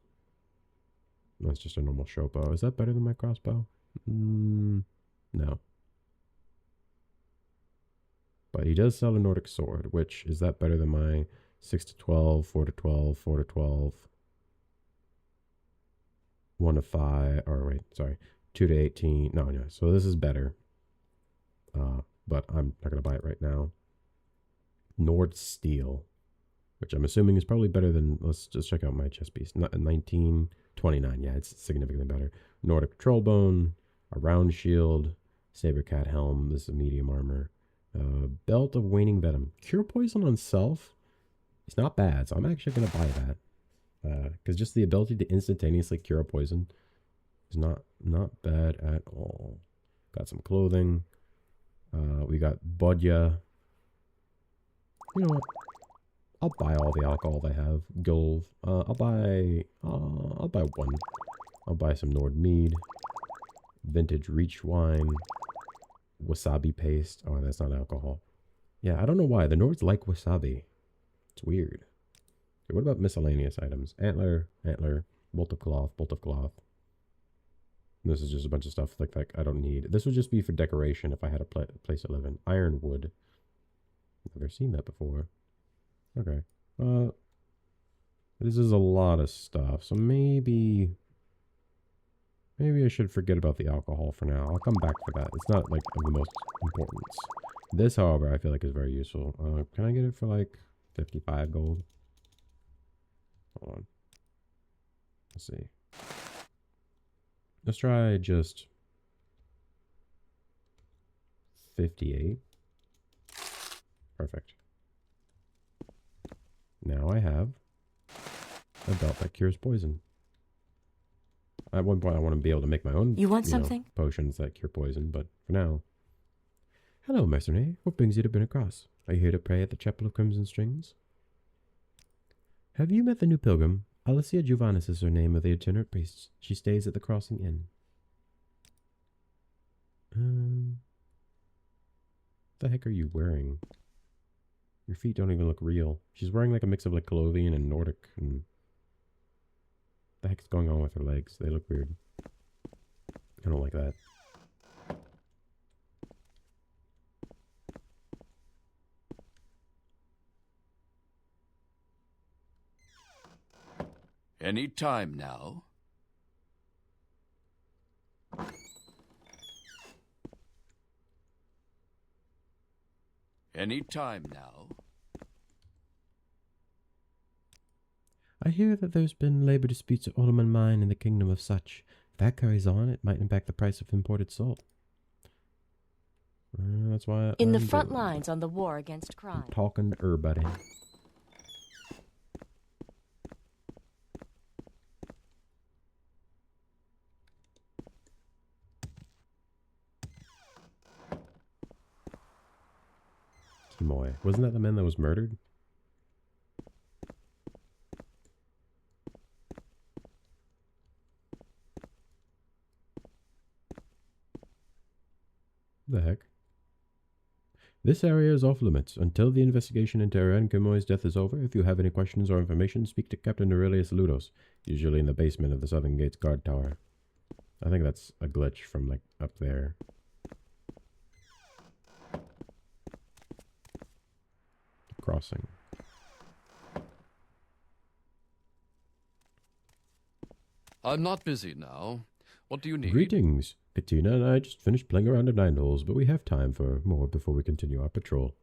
Speaker 6: That's just a normal showbow. Is that better than my crossbow? No. But he does sell a Nordic sword, which, is that better than my 6 to 12, 4 to 12, 4 to 12, 1 to 5, or wait, sorry, 2 to 18. No. So this is better. But I'm not going to buy it right now. Nord Steel, which I'm assuming is probably better than, let's just check out my chest piece. 1929, yeah, it's significantly better. Nordic Trollbone, a round shield, Saber Cat helm, this is medium armor. Belt of Waning Venom. Cure poison on self? It's not bad, so I'm actually going to buy that. Because just the ability to instantaneously cure poison is not bad at all. Got some clothing. We got Bodya. You know what? I'll buy all the alcohol they have. Gulv. I'll buy one. I'll buy some Nord Mead. Vintage Reach Wine. Wasabi paste. Oh, that's not alcohol. Yeah, I don't know why. The Nords like wasabi. It's weird. Okay, what about miscellaneous items? Antler, bolt of cloth. This is just a bunch of stuff like I don't need. This would just be for decoration if I had a place to live in. Ironwood. Never seen that before. Okay. This is a lot of stuff, so maybe I should forget about the alcohol for now. I'll come back for that. It's not like of the most importance. This, however, I feel like is very useful. Can I get it for like 55 gold? Hold on. Let's see. Let's try just
Speaker 1: 58. Perfect. Now I have a belt that cures poison. At one point, I want to be able to make my own,
Speaker 2: You want something?
Speaker 1: potions that cure poison, but for now. Hello, mercenary. What brings you to Bryn Cross? Are you here to pray at the Chapel of Crimson Strings? Have you met the new pilgrim? Alicia Juvanis is her name of the itinerant priests. She stays at the Crossing Inn. What the heck are you wearing? Your feet don't even look real. She's wearing like a mix of like Colovian and Nordic. And what the heck is going on with her legs? They look weird. I don't like that.
Speaker 3: Any time now. Any time now.
Speaker 1: I hear that there's been labor disputes at Alderman Mine in the Kingdom of Such. If that carries on, it might impact the price of imported salt. That's why
Speaker 2: In the
Speaker 1: I'm
Speaker 2: front
Speaker 1: doing-
Speaker 2: lines on the war against crime.
Speaker 1: I'm talking to everybody. Kimoy. Wasn't that the man that was murdered? The heck? This area is off limits. Until the investigation into Aaron Kimoy's death is over, if you have any questions or information, speak to Captain Aurelius Ludos, usually in the basement of the Southern Gates guard tower. I think that's a glitch from, like, up there. Crossing.
Speaker 3: I'm not busy now. What do you need?
Speaker 1: Greetings. Katina and I just finished playing around at Nine Holes, but we have time for more before we continue our patrol.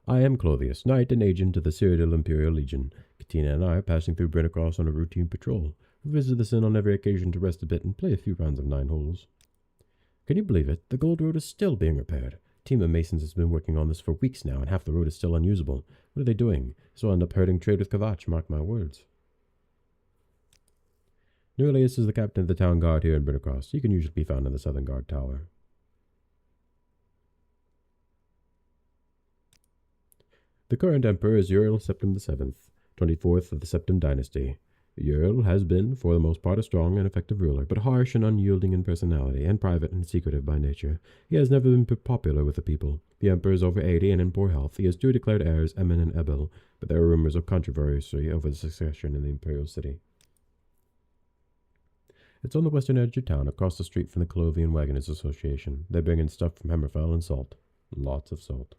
Speaker 1: I am Clothius, knight and agent of the Cyrodiil Imperial Legion. Katina and I are passing through Bryn Cross on a routine patrol. We visit this inn on every occasion to rest a bit and play a few rounds of Nine Holes. Can you believe it? The Gold Road is still being repaired. A team of masons has been working on this for weeks now, and half the road is still unusable. What are they doing? So I'll end up hurting trade with Kavach, mark my words. Aurelius is the captain of the town guard here in Bryn Cross. He can usually be found in the Southern Guard Tower. The current emperor is Uriel Septim VII, 24th of the Septim dynasty. Uriel has been, for the most part, a strong and effective ruler, but harsh and unyielding in personality, and private and secretive by nature. He has never been popular with the people. The emperor is over 80 and in poor health. He has 2 declared heirs, Emin and Ebel, but there are rumors of controversy over the succession in the imperial city. It's on the western edge of town, across the street from the Colovian Wagoners Association. They bring in stuff from Hammerfell and salt. Lots of salt.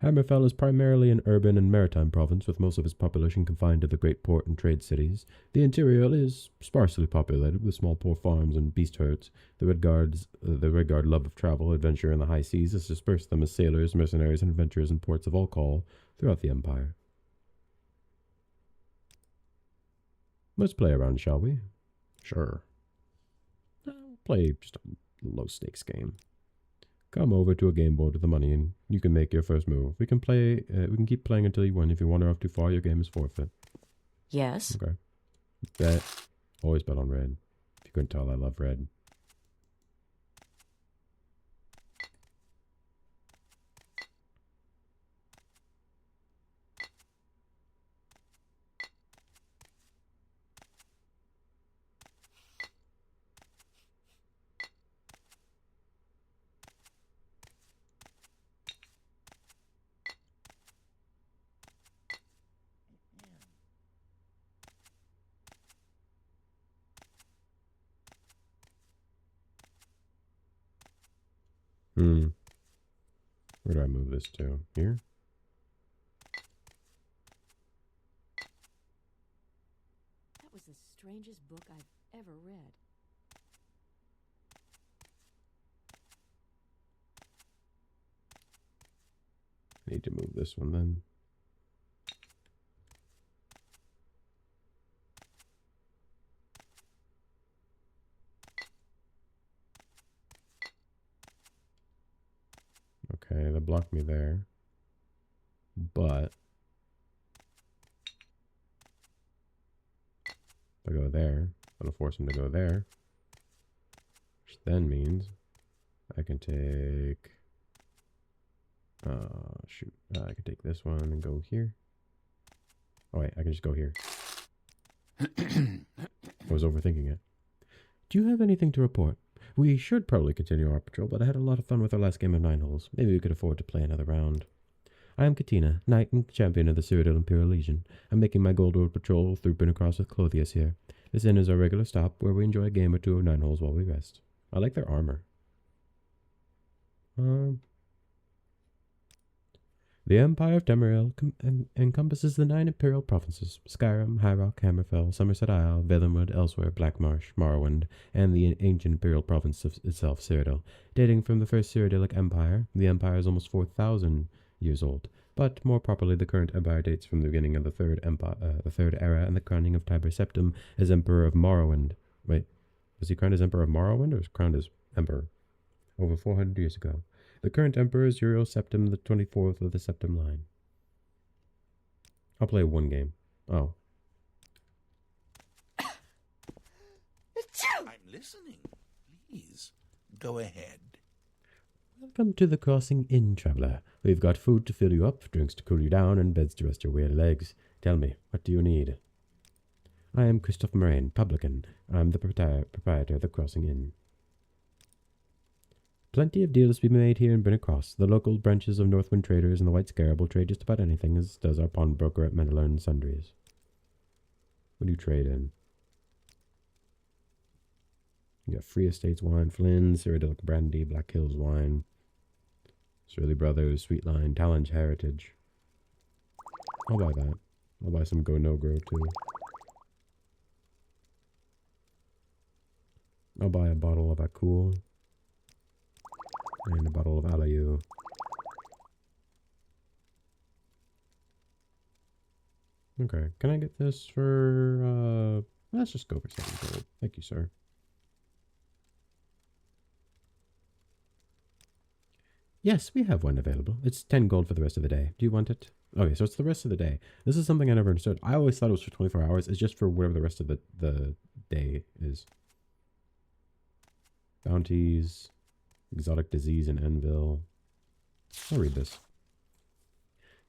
Speaker 1: Hammerfell is primarily an urban and maritime province, with most of its population confined to the great port and trade cities. The interior is sparsely populated, with small poor farms and beast herds. The Red Guard love of travel, adventure, and the high seas has dispersed them as sailors, mercenaries, and adventurers in ports of all call throughout the empire. Let's play around, shall we? Sure. Play just a low-stakes game. Come over to a game board with the money, and you can make your first move. We can play. We can keep playing until you win. If you wander off too far, your game is forfeit.
Speaker 2: Yes.
Speaker 1: Okay. Bet. Always bet on red. If you couldn't tell, I love red. Where do I move this to? Here?
Speaker 2: That was the strangest book I've ever read.
Speaker 1: I need to move this one then. Okay, that blocked me there. But if I go there, that'll force him to go there. Which then means I can take... shoot. I can take this one and go here. Oh wait, I can just go here. I was overthinking it. Do you have anything to report? We should probably continue our patrol, but I had a lot of fun with our last game of 9 holes. Maybe we could afford to play another round. I am Katina, knight and champion of the Cyrodiil Imperial Legion. I'm making my Gold Road patrol through Brynacross with Clothius here. This inn is our regular stop, where we enjoy a game or two of 9 holes while we rest. I like their armor. The Empire of Tamriel encompasses the 9 imperial provinces: Skyrim, High Rock, Hammerfell, Somerset Isle, Valenwood, Elsewhere, Blackmarsh, Morrowind, and the ancient imperial province of itself, Cyrodiil. Dating from the first Cyrodiilic Empire, the empire is almost 4,000 years old, but more properly the current empire dates from the beginning of the Third Era and the crowning of Tiber Septim as Emperor of Morrowind. Wait, was he crowned as Emperor of Morrowind or was crowned as Emperor? Over 400 years ago. The current emperor is Uriel Septim, the 24th of the Septim line. I'll play one game. Oh.
Speaker 7: I'm listening. Please, go ahead.
Speaker 1: Welcome to the Crossing Inn, traveler. We've got food to fill you up, drinks to cool you down, and beds to rest your weary legs. Tell me, what do you need? I am Christoph Moraine, publican. I'm the proprietor of the Crossing Inn. Plenty of deals to be made here in Brynacross. The local branches of Northwind Traders and the White Scarab will trade just about anything, as does our pawnbroker at Menelor and Sundries. What do you trade in? You got Free Estates wine, Flynn, Cyrodiilic brandy, Black Hills wine, Surly Brothers, Sweet Line, Talon's Heritage. I'll buy that. I'll buy some Go No Grow too. I'll buy a bottle of Akul. And a bottle of Alayu. Okay, can I get this for, let's just go for 7 gold. Thank you, sir. Yes, we have one available. It's 10 gold for the rest of the day. Do you want it? Okay, so it's the rest of the day. This is something I never understood. I always thought it was for 24 hours. It's just for whatever the rest of the day is. Bounties. Exotic disease in Enville. I'll read this.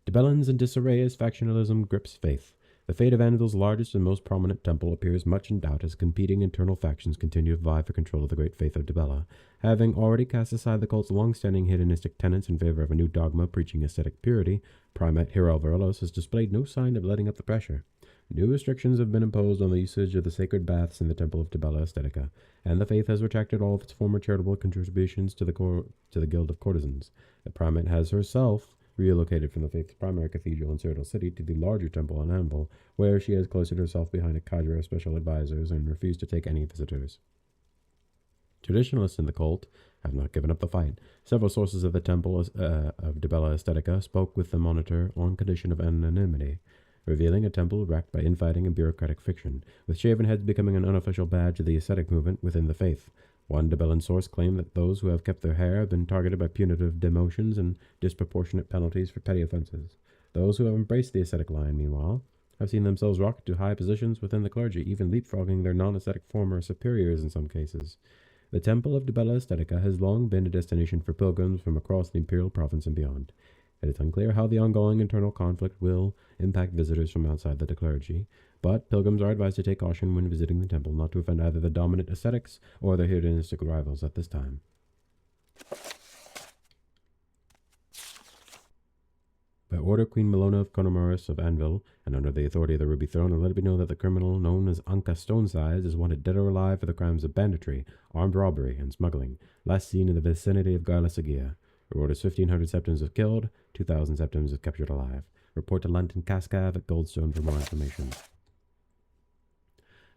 Speaker 1: Debellins and disarray as factionalism grips faith. The fate of Anvil's largest and most prominent temple appears much in doubt as competing internal factions continue to vie for control of the great faith of Dibella. Having already cast aside the cult's long-standing hedonistic tenets in favor of a new dogma preaching ascetic purity, Primate Hero Verolos has displayed no sign of letting up the pressure. New restrictions have been imposed on the usage of the sacred baths in the Temple of Dibella Aesthetica, and the faith has retracted all of its former charitable contributions to the Guild of Courtesans. The Primate has herself relocated from the faith's primary cathedral in Cyrodiil City to the larger temple on Anvil, where she has cloistered herself behind a cadre of special advisors and refused to take any visitors. Traditionalists in the cult have not given up the fight. Several sources of the Temple of Dibella Aesthetica spoke with the Monitor on condition of anonymity, revealing a temple racked by infighting and bureaucratic fiction, with shaven heads becoming an unofficial badge of the ascetic movement within the faith. One Dibellan source claimed that those who have kept their hair have been targeted by punitive demotions and disproportionate penalties for petty offenses. Those who have embraced the ascetic line, meanwhile, have seen themselves rocked to high positions within the clergy, even leapfrogging their non-ascetic former superiors in some cases. The Temple of Dibella Aesthetica has long been a destination for pilgrims from across the imperial province and beyond. It is unclear how the ongoing internal conflict will impact visitors from outside the clergy, but pilgrims are advised to take caution when visiting the temple, not to offend either the dominant ascetics or their hedonistic rivals at this time. By order Queen Melona of Conomaris of Anvil, and under the authority of the Ruby Throne, let it be known that the criminal known as Anka Stonesize is wanted dead or alive for the crimes of banditry, armed robbery, and smuggling, last seen in the vicinity of Gaius. Reward is 1,500 septims if killed, 2,000 septims if captured alive. Report to London Cascav at Goldstone for more information.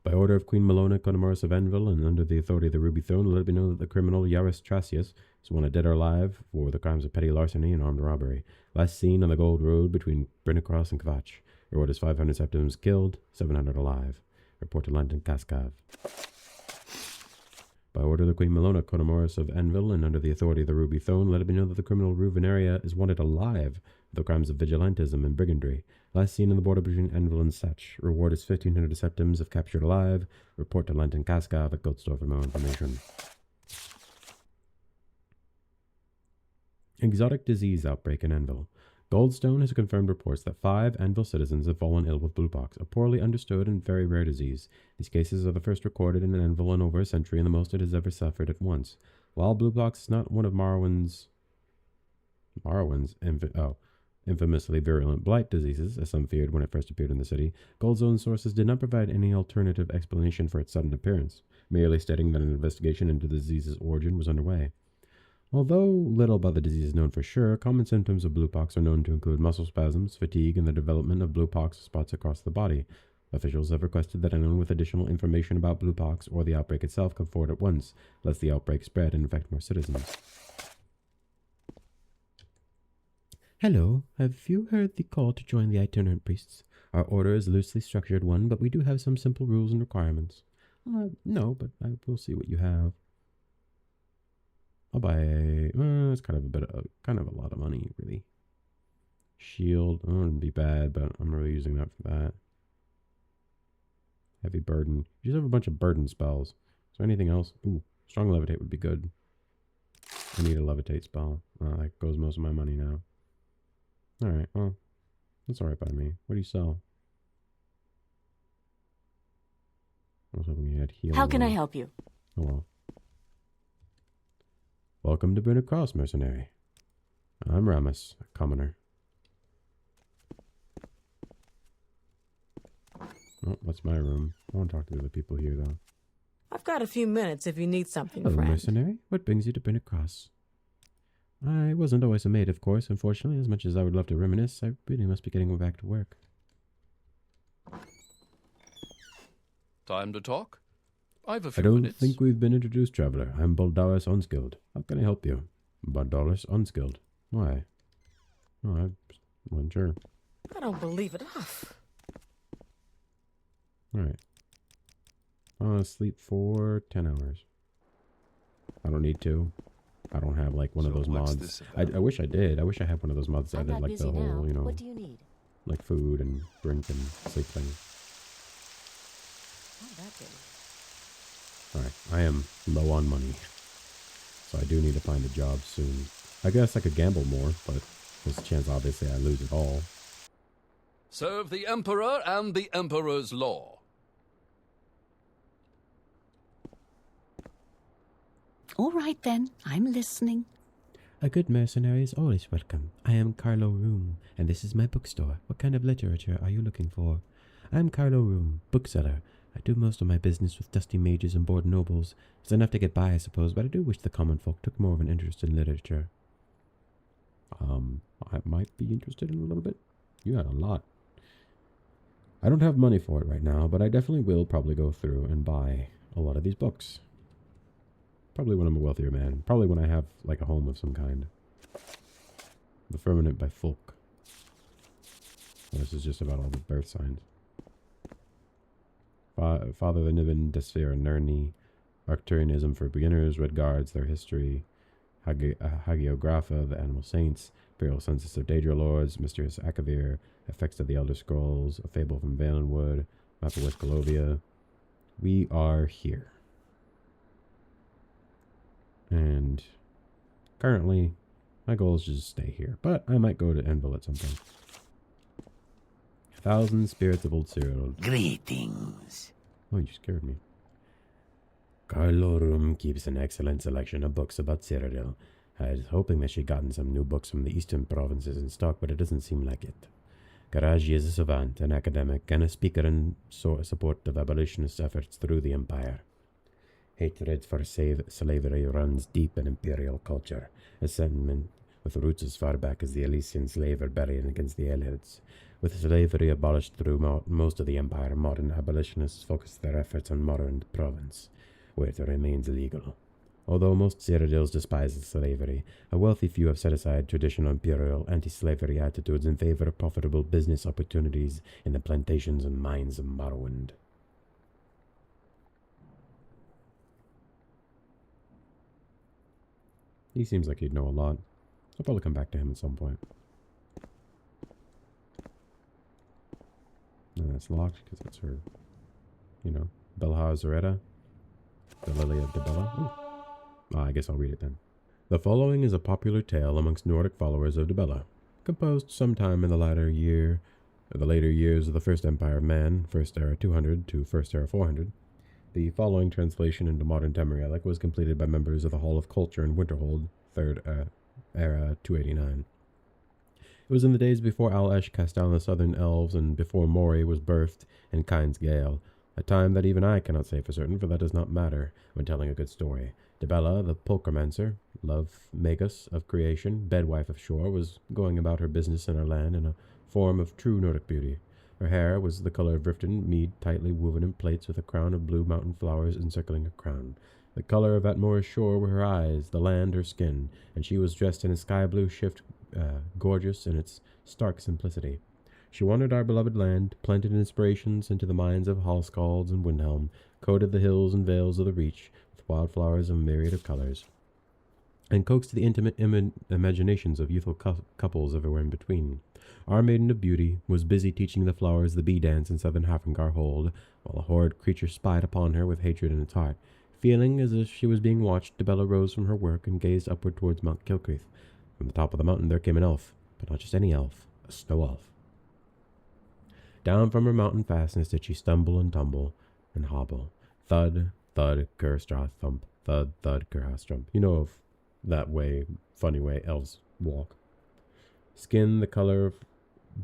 Speaker 1: By order of Queen Melona Conomaris of Enville, and under the authority of the Ruby Throne, let it be known that the criminal Yaris Trasius is wanted dead or alive for the crimes of petty larceny and armed robbery, last seen on the Gold Road between Brynacross and Kvatch. Reward is 500 septims killed, 700 alive. Report to London Cascav. By order of the Queen Melona Conomoris of Enville, and under the authority of the Ruby Throne, let it be known that the criminal Ruvenaria is wanted alive for the crimes of vigilantism and brigandry. Last seen on the border between Enville and Setch. Reward is 1,500 septims if captured alive. Report to Lenton Cascav at Goldstore for more information. Exotic disease outbreak in Enville. Goldstone has confirmed reports that 5 Enville citizens have fallen ill with bluepox, a poorly understood and very rare disease. These cases are the first recorded in Enville in over a century and the most it has ever suffered at once. While bluepox is not one of Marwyn's infamously virulent blight diseases, as some feared when it first appeared in the city, Goldstone sources did not provide any alternative explanation for its sudden appearance, merely stating that an investigation into the disease's origin was underway. Although little about the disease is known for sure, common symptoms of bluepox are known to include muscle spasms, fatigue, and the development of bluepox spots across the body. Officials have requested that anyone with additional information about bluepox or the outbreak itself come forward at once, lest the outbreak spread and infect more citizens. Hello, have you heard the call to join the itinerant priests? Our order is a loosely structured one, but we do have some simple rules and requirements. No, but I will see what you have. I'll buy it's kind of a lot of money, really. Shield, wouldn't be bad, but I'm really using that for that. Heavy burden. You just have a bunch of burden spells. Is there anything else? Ooh, strong levitate would be good. I need a levitate spell. That goes most of my money now. Alright, well, that's alright by me. What do you sell? I was hoping you had healing.
Speaker 2: How can I help you?
Speaker 1: Oh well. Welcome to Brunner Cross, mercenary. I'm Ramus, a commoner. Oh, that's my room. I want to talk to the other people here, though.
Speaker 2: I've got a few minutes if you need something,
Speaker 1: Hello,
Speaker 2: friend.
Speaker 1: mercenary. What brings you to Brunner Cross? I wasn't always a maid, of course. Unfortunately, as much as I would love to reminisce, I really must be getting back to work.
Speaker 3: Time to talk? I've a few
Speaker 1: I don't
Speaker 3: minutes.
Speaker 1: think we've been introduced, traveler. I'm Baldaris Unskilled. How can I help you? Baldaris Unskilled. Why? Oh, I wasn't sure.
Speaker 2: I don't believe it.
Speaker 1: Alright. I want to sleep for 10 hours. I don't need to. I don't have like one of those
Speaker 3: what's
Speaker 1: mods.
Speaker 3: this
Speaker 1: I
Speaker 3: about?
Speaker 1: wish I did. I wish I had one of those mods that
Speaker 2: I'm
Speaker 1: did
Speaker 2: not
Speaker 1: like
Speaker 2: busy
Speaker 1: the whole,
Speaker 2: now.
Speaker 1: you know,
Speaker 2: What do you need?
Speaker 1: like food and drink and sleep thing.
Speaker 2: Not that big.
Speaker 1: Alright, I am low on money. So I do need to find a job soon. I guess I could gamble more, but there's a chance obviously I lose it all.
Speaker 3: Serve the Emperor and the Emperor's law.
Speaker 8: All right then, I'm listening.
Speaker 1: A good mercenary is always welcome. I am Carlo Room, and this is my bookstore. What kind of literature are you looking for? I am Carlo Room, bookseller. I do most of my business with dusty mages and bored nobles. It's enough to get by, I suppose, but I do wish the common folk took more of an interest in literature. I might be interested in a little bit. You got a lot. I don't have money for it right now, but I definitely will probably go through and buy a lot of these books. Probably when I'm a wealthier man. Probably when I have, like, a home of some kind. The Firmament by Folk. Well, this is just about all the birth signs. Father the Niven, Desfair and Nerni. Arcturianism for Beginners, Red Guards, Their History. Hagiographa, The Animal Saints. Imperial Census of Daedra Lords. Mysterious Akavir. Effects of the Elder Scrolls. A Fable from Valenwood. Map of West Colovia. We are here. And currently, my goal is to just stay here. But I might go to Enville at some point. 1,000 Spirits of Old Cyril.
Speaker 5: Greetings.
Speaker 1: Oh, you scared me. Carlo Room keeps an excellent selection of books about Cyrodiil. I was hoping that she'd gotten some new books from the eastern provinces in stock, but it doesn't seem like it. Karaji is a savant, an academic, and a speaker in support of abolitionist efforts through the empire. Hatred for slavery runs deep in imperial culture, a sentiment with roots as far back as the Elysian slave rebellion against the Elids. With slavery abolished through most of the empire, modern abolitionists focus their efforts on modern province, where it remains illegal. Although most Cyrodiils despise slavery, a wealthy few have set aside traditional imperial anti-slavery attitudes in favor of profitable business opportunities in the plantations and mines of Morrowind. He seems like he'd know a lot. I'll probably come back to him at some point. And that's locked because it's her, Bella Zaretta, the Lily of Dibella. I guess I'll read it then. The following is a popular tale amongst Nordic followers of Dibella, composed sometime in the later years of the First Empire of Man, First Era 200 to First Era 400. The following translation into modern Tamrielic was completed by members of the Hall of Culture in Winterhold, Third Era 289. It was in the days before Al-Esh cast down the southern elves and before Mori was birthed and Kyne's Gale, a time that even I cannot say for certain, for that does not matter when telling a good story. Dibella, the Pulchromancer, love magus of creation, bedwife of shore, was going about her business in our land in a form of true Nordic beauty. Her hair was the color of Riften mead, tightly woven in plaits with a crown of blue mountain flowers encircling her crown. The color of Atmora's shore were her eyes, the land her skin, and she was dressed in a sky-blue shift, gorgeous in its stark simplicity. She wandered our beloved land, planted inspirations into the minds of Hallskalds and Windhelm, coated the hills and vales of the Reach with wildflowers of a myriad of colors, and coaxed the intimate imaginations of youthful couples everywhere in between. Our maiden of beauty was busy teaching the flowers the bee dance in southern Hafengar hold, while a horrid creature spied upon her with hatred in its heart. Feeling as if she was being watched, Dibella rose from her work and gazed upward towards Mount Kilcreath. From the top of the mountain there came an elf, but not just any elf, a snow elf. Down from her mountain fastness did she stumble and tumble and hobble. Thud, thud, gur-straw, thump, thud, thud, gur-ha-strump. You know of that way, funny way elves walk. Skin the color of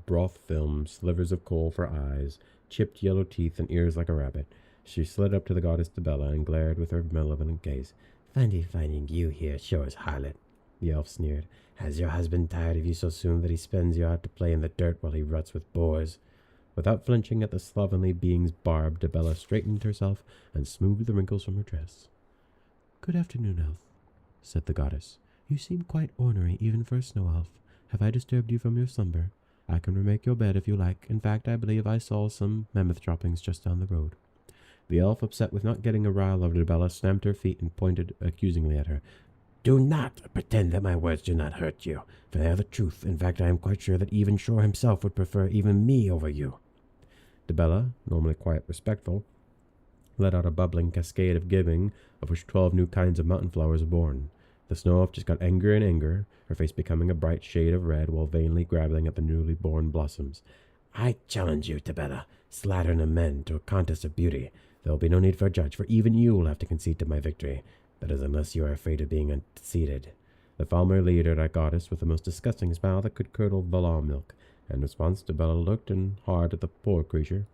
Speaker 1: broth film, slivers of coal for eyes, chipped yellow teeth and ears like a rabbit. She slid up to the goddess Dibella and glared with her malevolent gaze. "Fancy finding you here, sure as harlot," the elf sneered. "Has your husband tired of you so soon that he spends you out to play in the dirt while he ruts with boars?" Without flinching at the slovenly being's barb, Dibella straightened herself and smoothed the wrinkles from her dress. "Good afternoon, elf," said the goddess. "You seem quite ornery, even for a snow elf. Have I disturbed you from your slumber? I can remake your bed if you like. In fact, I believe I saw some mammoth droppings just down the road." The elf, upset with not getting a rile of Dibella, stamped her feet and pointed accusingly at her. "Do not pretend that my words do not hurt you, for they are the truth. In fact, I am quite sure that even Shore himself would prefer even me over you." Dibella, normally quite respectful, let out a bubbling cascade of giving, of which 12 new kinds of mountain flowers were born. The snow elf just got angrier and angrier, her face becoming a bright shade of red while vainly grabbing at the newly born blossoms. "I challenge you, Dibella, slattern of men, to a contest of beauty. There will be no need for a judge, for even you will have to concede to my victory. That is, unless you are afraid of being unseated." The Falmer leered at our goddess with the most disgusting smile that could curdle Valar milk. In response, Dibella looked and hard at the poor creature.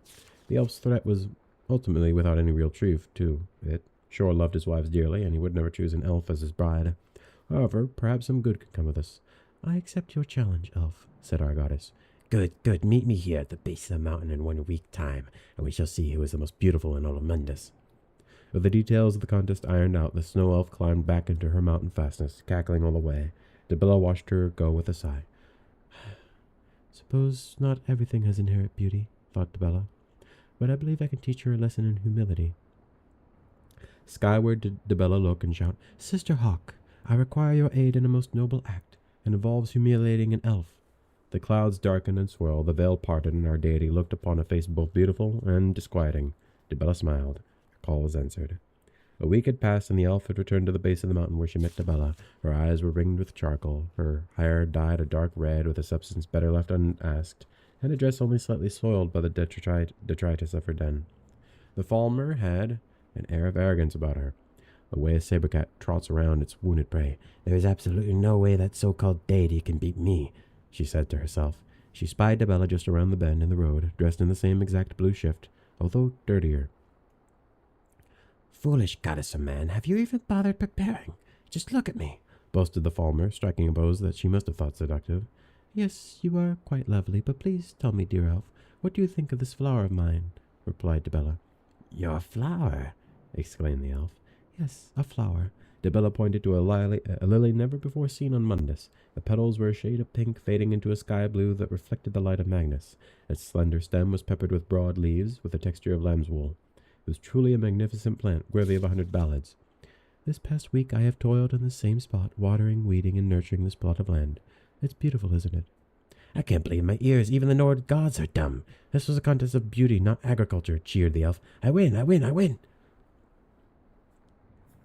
Speaker 1: The elf's threat was ultimately without any real truth to it. Shore loved his wives dearly, and he would never choose an elf as his bride. However, perhaps some good could come of this. "I accept your challenge, elf," said our goddess. Good, good. Meet me here at the base of the mountain in 1 week time, and we shall see who is the most beautiful in all of Mundus." With the details of the contest ironed out, the snow elf climbed back into her mountain fastness, cackling all the way. Dibella watched her go with a sigh. "Suppose not everything has inherent beauty," thought Dibella, "but I believe I can teach her a lesson in humility." Skyward did Dibella look and shout, "Sister Hawk, I require your aid in a most noble act. It involves humiliating an elf." The clouds darkened and swirled, the veil parted, and our deity looked upon a face both beautiful and disquieting. Dibella smiled. Her call was answered. A week had passed, and the elf had returned to the base of the mountain where she met Dibella. Her eyes were ringed with charcoal, her hair dyed a dark red with a substance better left unasked, and a dress only slightly soiled by the detritus of her den. The Falmer had an air of arrogance about her, the way a saber cat trots around its wounded prey. "There is absolutely no way that so-called deity can beat me," she said to herself. She spied Dibella just around the bend in the road, dressed in the same exact blue shift, although dirtier. "Foolish goddess of man, have you even bothered preparing? Just look at me," boasted the Falmer, striking a pose that she must have thought seductive. "Yes, you are quite lovely, but please tell me, dear elf, what do you think of this flower of mine?" replied Dibella. "Your flower?" exclaimed the elf. "Yes, a flower." Dibella pointed to a lily never before seen on Mundus. The petals were a shade of pink, fading into a sky blue that reflected the light of Magnus. Its slender stem was peppered with broad leaves, with the texture of lamb's wool. It was truly a magnificent plant, worthy of 100 ballads.
Speaker 6: This past week I have toiled in the same spot, watering, weeding, and nurturing this plot of land. It's beautiful, isn't it? I can't believe my ears. Even the Nord gods are dumb. This was a contest of beauty, not agriculture, cheered the elf. I win, I win, I win.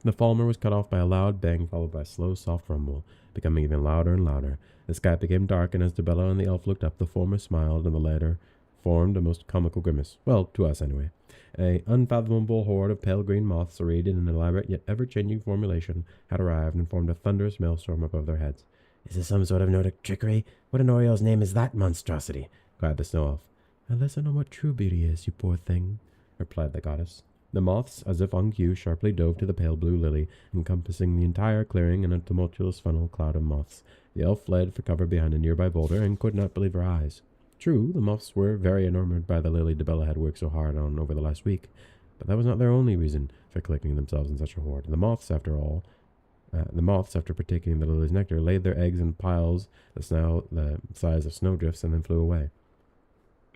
Speaker 6: The falmer was cut off by a loud bang, followed by a slow, soft rumble, becoming even louder and louder. The sky became dark, and as Debella and the elf looked up, the former smiled, and the latter formed a most comical grimace. Well, to us, anyway. A unfathomable horde of pale green moths, arrayed in an elaborate yet ever-changing formulation, had arrived and formed a thunderous maelstrom above their heads. Is this some sort of Nordic trickery? What in Oriel's name is that monstrosity? Cried the snow elf. A lesson on what true beauty is, you poor thing, replied the goddess. The moths, as if on cue, sharply dove to the pale blue lily, encompassing the entire clearing in a tumultuous funnel cloud of moths. The elf fled for cover behind a nearby boulder and could not believe her eyes. True, the moths were very enamored by the lily Debella had worked so hard on over the last week, but that was not their only reason for collecting themselves in such a horde. The moths, after partaking of the lily's nectar, laid their eggs in piles the size of snowdrifts and then flew away.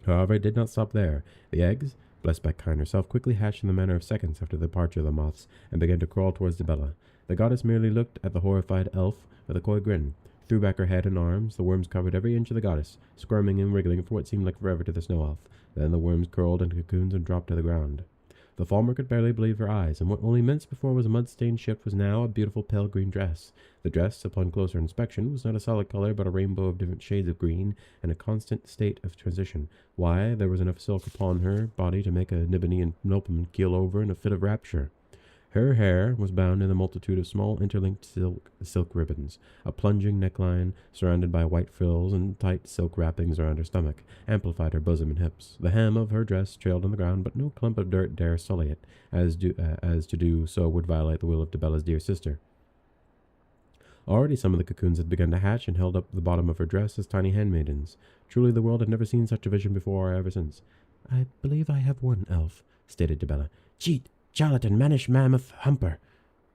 Speaker 6: However, it did not stop there. The eggs, blessed by Kind herself, quickly hatched in the matter of seconds after the departure of the moths, and began to crawl towards Debella. The goddess merely looked at the horrified elf with a coy grin, threw back her head and arms. The worms covered every inch of the goddess, squirming and wriggling for what seemed like forever to the snow elf. Then the worms curled into cocoons and dropped to the ground. The farmer could barely believe her eyes, and what only minutes before was a mud-stained ship was now a beautiful pale green dress. The dress, upon closer inspection, was not a solid color, but a rainbow of different shades of green, and a constant state of transition. Why, there was enough silk upon her body to make a Nibelungian nobleman keel over in a fit of rapture. Her hair was bound in a multitude of small interlinked silk ribbons. A plunging neckline, surrounded by white frills and tight silk wrappings around her stomach, amplified her bosom and hips. The hem of her dress trailed on the ground, but no clump of dirt dare sully it, as to do so would violate the will of Debella's dear sister. Already some of the cocoons had begun to hatch and held up the bottom of her dress as tiny handmaidens. Truly the world had never seen such a vision before or ever since. I believe I have one, elf, stated Debella. Cheat! Charlatan, mannish mammoth humper,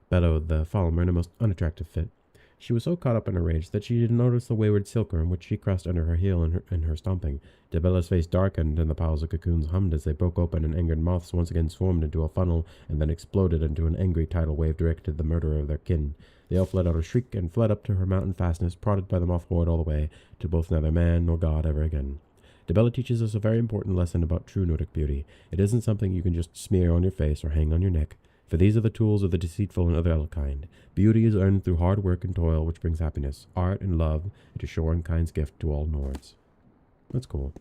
Speaker 6: bellowed the falmer in a most unattractive fit. She was so caught up in her rage that she didn't notice the wayward silkworm which she crossed under her heel in her stomping. Debella's face darkened, and the piles of cocoons hummed as they broke open, and angered moths once again swarmed into a funnel, and then exploded into an angry tidal wave directed at the murderer of their kin. The elf let out a shriek and fled up to her mountain fastness, prodded by the moth horde all the way, to both neither man nor god ever again. Debella teaches us a very important lesson about true Nordic beauty. It isn't something you can just smear on your face or hang on your neck, for these are the tools of the deceitful and other kind. Beauty is earned through hard work and toil, which brings happiness. Art and love, it is Shore and Kind's gift to all Nords. That's cool.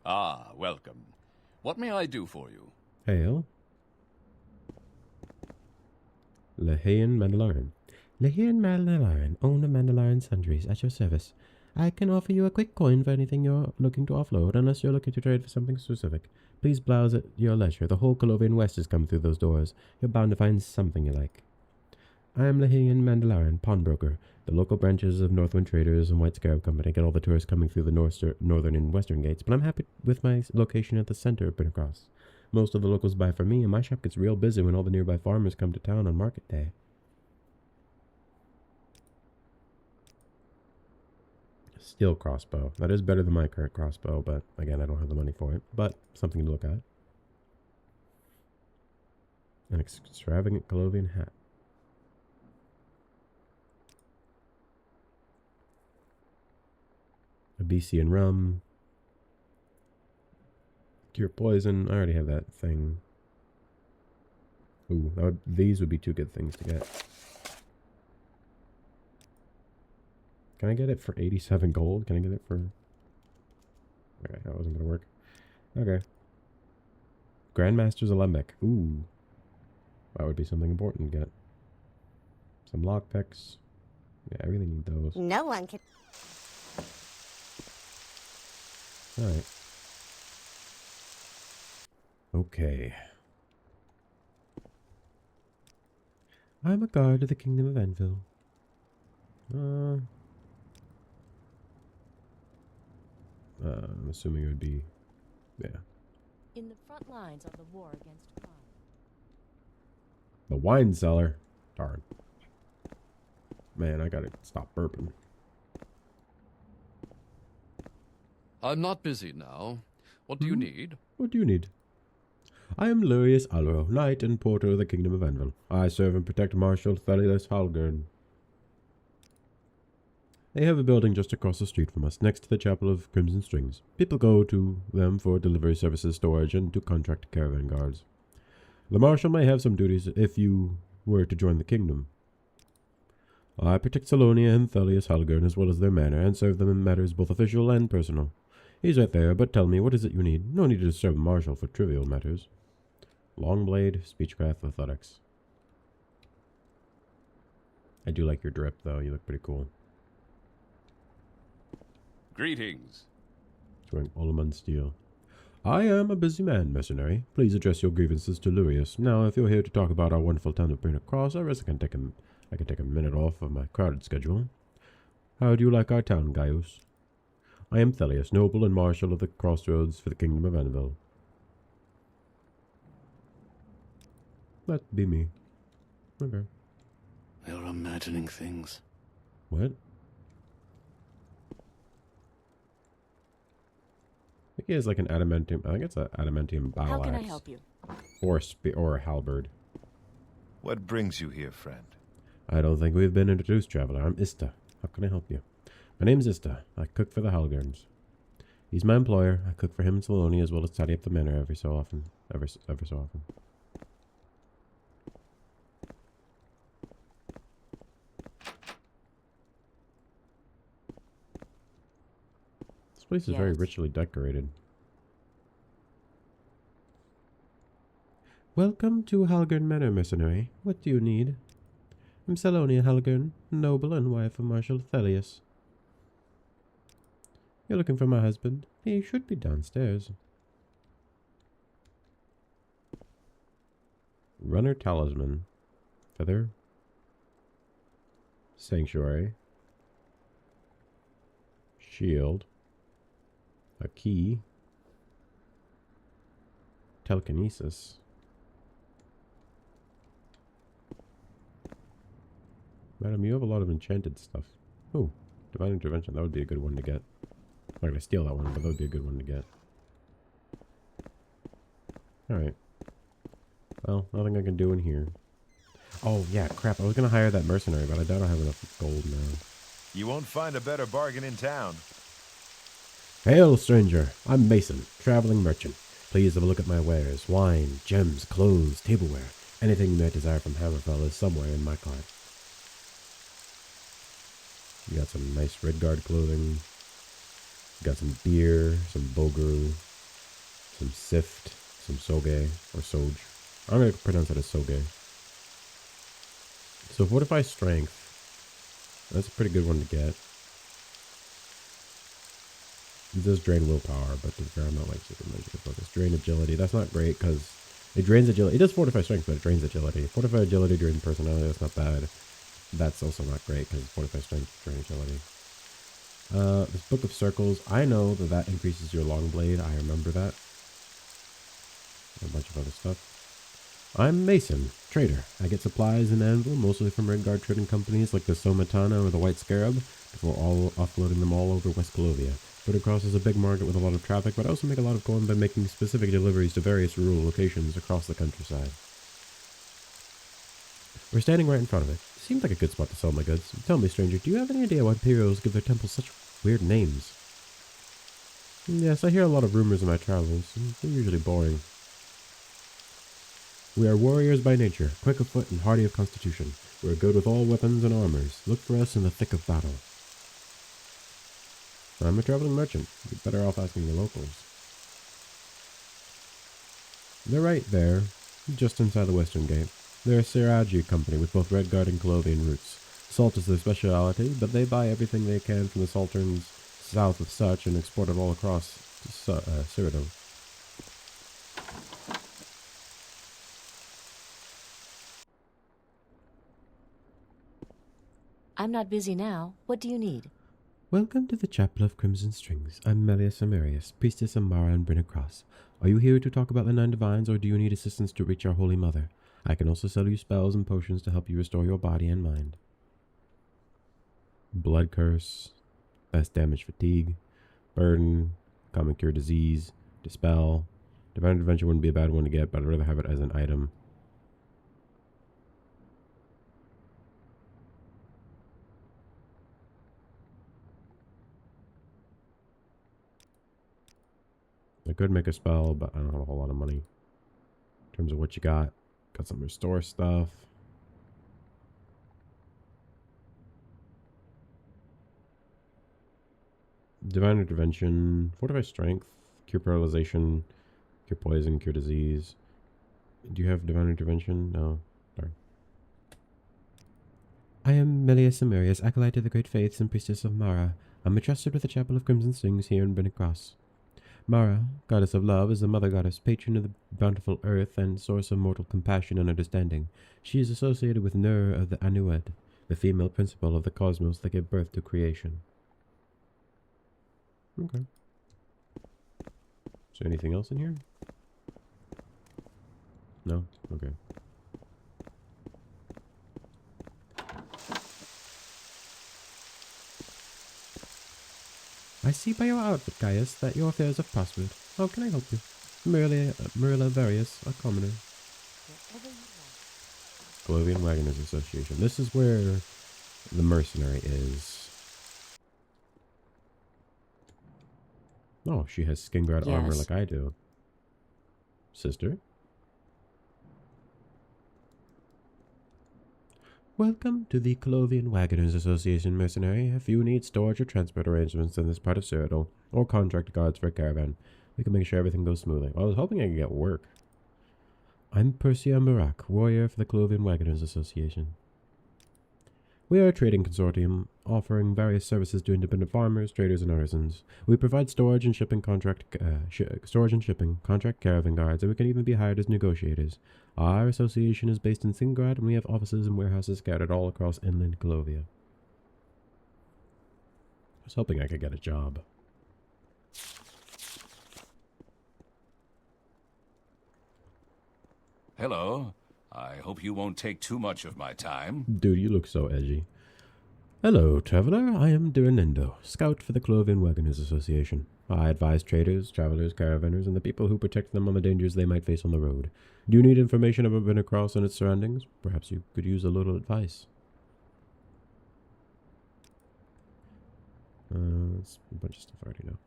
Speaker 3: Ah, welcome. What may I do for you?
Speaker 6: Hail. Lehayan Mandalorian. Lehayan Mandalorian, owner Mandalorian Sundries, at your service. I can offer you a quick coin for anything you're looking to offload, unless you're looking to trade for something specific. Please browse at your leisure. The whole Colovian West has come through those doors. You're bound to find something you like. I am Lehayan Mandalorian, pawnbroker. The local branches of Northwind Traders and White Scarab Company get all the tourists coming through the northern and western gates, but I'm happy with my location at the center of Pentecost. Most of the locals buy from me, and my shop gets real busy when all the nearby farmers come to town on market day. Steel crossbow. That is better than my current crossbow, but again, I don't have the money for it. But something to look at. An extravagant Colovian hat. A BC and rum. Cure poison. I already have that thing. Ooh, these would be two good things to get. Can I get it for 87 gold? Can I get it for... Okay, that wasn't going to work. Okay. Grandmaster's Alembic. Ooh. That would be something important to get. Some lockpicks. Yeah, I really need those.
Speaker 4: No one can...
Speaker 6: Alright. Okay. I'm a guard of the Kingdom of Anvil. I'm assuming it would be... Yeah.
Speaker 2: In the front lines of the war against crime.
Speaker 6: The wine cellar. Darn. Man, I gotta stop burping.
Speaker 3: I'm not busy now. What do you need?
Speaker 1: What do you need? I am Valerius Alro, knight and porter of the Kingdom of Anvil. I serve and protect Marshal Thalius Halgern. They have a building just across the street from us, next to the Chapel of Crimson Strings. People go to them for delivery services, storage, and to contract caravan guards. The Marshal may have some duties if you were to join the kingdom. I protect Salonia and Thalius Halgern as well as their manor, and serve them in matters both official and personal. He's right there, but tell me, what is it you need? No need to disturb the Marshal for trivial matters. Longblade, Speechcraft, Athletics. I do like your drip, though. You look pretty cool.
Speaker 3: Greetings.
Speaker 1: He's wearing Olaman steel. I am a busy man, mercenary. Please address your grievances to Valerius. Now, if you're here to talk about our wonderful town of Brina Cross, I can take a minute off of my crowded schedule. How do you like our town, Gaius? I am Thalius, noble and marshal of the crossroads for the Kingdom of Anvil. That'd be me. Okay.
Speaker 9: You're imagining things.
Speaker 1: What? I think he has like an adamantium. I think it's an adamantium battle
Speaker 2: How can I
Speaker 1: axe.
Speaker 2: help you?
Speaker 1: Or a halberd.
Speaker 10: What brings you here, friend?
Speaker 1: I don't think we've been introduced, traveler. I'm Ista. How can I help you? My name's Ista. I cook for the Halgerns. He's my employer. I cook for him in Salonia as well as tidy up the manor every so often. Ever so often. This place is very
Speaker 2: Yes.
Speaker 1: richly decorated. Welcome to Halgern Manor, mercenary. What do you need? I'm Salonia Halgern, noble and wife of Marshal Thalius. You're looking for my husband. He should be downstairs. Runner Talisman. Feather. Sanctuary. Shield. A key. Telekinesis. Madam, you have a lot of enchanted stuff. Oh, Divine Intervention. That would be a good one to get. I'm not going to steal that one, but that would be a good one to get. Alright. Well, nothing I can do in here. Oh, yeah, crap. I was going to hire that mercenary, but I doubt I have enough gold now.
Speaker 10: You won't find a better bargain in town.
Speaker 1: Hail, stranger. I'm Mason, traveling merchant. Please have a look at my wares. Wine, gems, clothes, tableware. Anything you may desire from Hammerfell is somewhere in my cart. You got some nice Redguard clothing. You got some beer, some Bogru, some Sift, some Soge, or Soj. I'm going to pronounce it as Soge. So Fortify Strength. That's a pretty good one to get. It does drain willpower, but to be fair, I'm not like super magical focus. Drain agility. That's not great because it drains agility. It does fortify strength, but it drains agility. Fortify agility, drain personality. That's not bad. That's also not great because fortify strength, drain agility. This Book of Circles. I know that increases your long blade. I remember that. A bunch of other stuff. I'm Mason, trader. I get supplies in Anvil, mostly from Redguard trading companies like the Somatana or the White Scarab, before offloading them all over West Colovia. Cross is a big market with a lot of traffic, but I also make a lot of coin by making specific deliveries to various rural locations across the countryside. We're standing right in front of it. Seems like a good spot to sell my goods. Tell me, stranger, do you have any idea why Imperials give their temples such weird names? Yes, I hear a lot of rumors in my travels. They're usually boring. We are warriors by nature, quick of foot and hardy of constitution. We are good with all weapons and armors. Look for us in the thick of battle. I'm a traveling merchant. You're better off asking the locals. They're right there, just inside the western gate. They're a Siraji company with both Redguard and Colovian roots. Salt is their speciality, but they buy everything they can from the Salterns south of such and export it all across Cyrodiil.
Speaker 2: I'm not busy now. What do you need?
Speaker 1: Welcome to the Chapel of Crimson Strings. I'm Melius Amarius, priestess of Mara and Brina Cross. Are you here to talk about the Nine Divines, or do you need assistance to reach our Holy Mother? I can also sell you spells and potions to help you restore your body and mind. Blood Curse, Fast Damage Fatigue, Burden, Common Cure Disease, Dispel. Divine Intervention wouldn't be a bad one to get, but I'd rather have it as an item. I could make a spell, but I don't have a whole lot of money. In terms of what you got. Got some restore stuff. Divine Intervention, Fortify Strength, Cure Paralyzation, Cure Poison, Cure Disease. Do you have Divine Intervention? No. Sorry. I am Melius Amarius, acolyte of the Great Faiths and priestess of Mara. I'm entrusted with the Chapel of Crimson Stings here in Bennett Cross. Mara, goddess of love, is the mother goddess, patron of the bountiful earth, and source of mortal compassion and understanding. She is associated with Nur of the Anued, the female principle of the cosmos that gave birth to creation. Okay. Is there anything else in here? No? Okay. I see by your outfit, Gaius, that your affairs have prospered. How can I help you? Marilla Valerius, a commoner. Colovian Wagoners Association. This is where the mercenary is. Oh, she has skin guard armor like I do. Sister? Welcome to the Colovia Wagoners Association, mercenary. If you need storage or transport arrangements in this part of Cyrodiil, or contract guards for a caravan, we can make sure everything goes smoothly. Well, I was hoping I could get work. I'm Persia Marak, warrior for the Colovia Wagoners Association. We are a trading consortium offering various services to independent farmers, traders, and artisans. We provide storage and shipping contract caravan guards, and we can even be hired as negotiators. Our association is based in Singrad, and we have offices and warehouses scattered all across inland Colovia. I was hoping I could get a job.
Speaker 3: Hello. I hope you won't take too much of my time.
Speaker 1: Dude, you look so edgy. Hello, traveler. I am Duranindo, scout for the Colovia Wagoners Association. I advise traders, travelers, caravanners, and the people who protect them on the dangers they might face on the road. Do you need information about Bennett Cross and its surroundings? Perhaps you could use a little advice. It's a bunch of stuff I already know.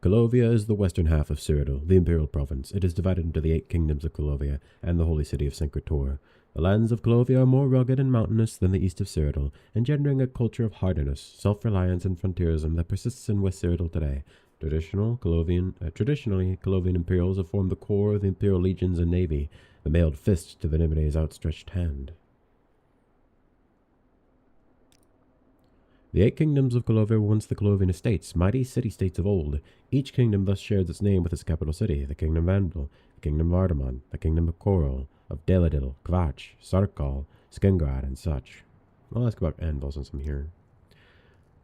Speaker 1: Colovia is the western half of Cyrodiil, the imperial province. It is divided into the 8 kingdoms of Colovia and the holy city of Syncretor. The lands of Colovia are more rugged and mountainous than the east of Cyrodiil, engendering a culture of hardiness, self-reliance, and frontierism that persists in West Cyrodiil today. Traditionally, Colovian Imperials have formed the core of the Imperial legions and navy, the mailed fist to the Nimide's outstretched hand. The 8 kingdoms of Colovia were once the Colovian estates, mighty city-states of old. Each kingdom thus shares its name with its capital city, the Kingdom of Anvil, the Kingdom of Ardamon, the Kingdom of Coral, of Deladil, Kvach, Sarkal, Skengrad, and such. I'll ask about Anvil since I'm here.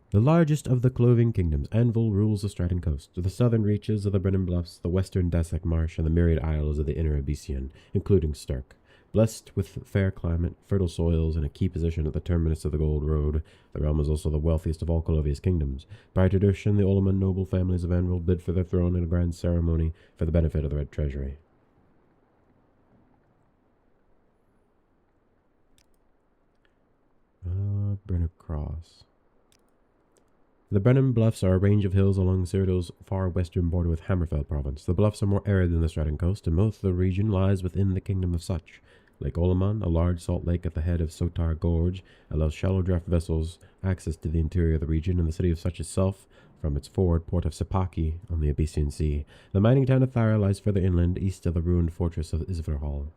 Speaker 1: The largest of the Colovian kingdoms, Anvil rules the Stratton coast, the southern reaches of the Brennan Bluffs, the western Dasak Marsh, and the myriad isles of the inner Abyssian, including Sturk. Blessed with fair climate, fertile soils, and a key position at the terminus of the Gold Road, the realm is also the wealthiest of all Colovia's kingdoms. By tradition, the Olaman noble families of Anvil bid for their throne in a grand ceremony for the benefit of the Red Treasury. Brennan Cross. The Brennan Bluffs are a range of hills along Cyrodiil's far western border with Hammerfell province. The bluffs are more arid than the Stratton coast, and most of the region lies within the Kingdom of Such. Lake Olaman, a large salt lake at the head of Sotar Gorge, allows shallow draft vessels access to the interior of the region, and the city of Such itself from its forward port of Sapaki on the Abyssian Sea. The mining town of Thyra lies further inland, east of the ruined fortress of Isverhall.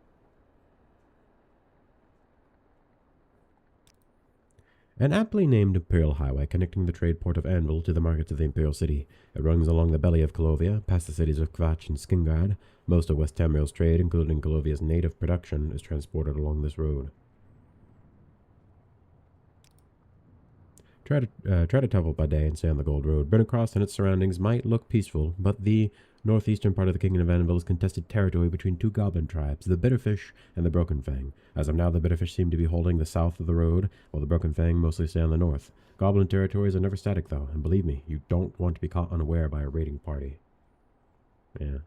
Speaker 1: An aptly named imperial highway connecting the trade port of Anvil to the markets of the imperial city. It runs along the belly of Colovia, past the cities of Kvach and Skingrad. Most of West Tamriel's trade, including Colovia's native production, is transported along this road. Try to travel by day and stay on the Gold Road. Brennan Cross and its surroundings might look peaceful, but the northeastern part of the Kingdom of Anvil is contested territory between 2 goblin tribes, the Bitterfish and the Broken Fang. As of now, the Bitterfish seem to be holding the south of the road, while the Broken Fang mostly stay on the north. Goblin territories are never static, though, and believe me, you don't want to be caught unaware by a raiding party. Yeah.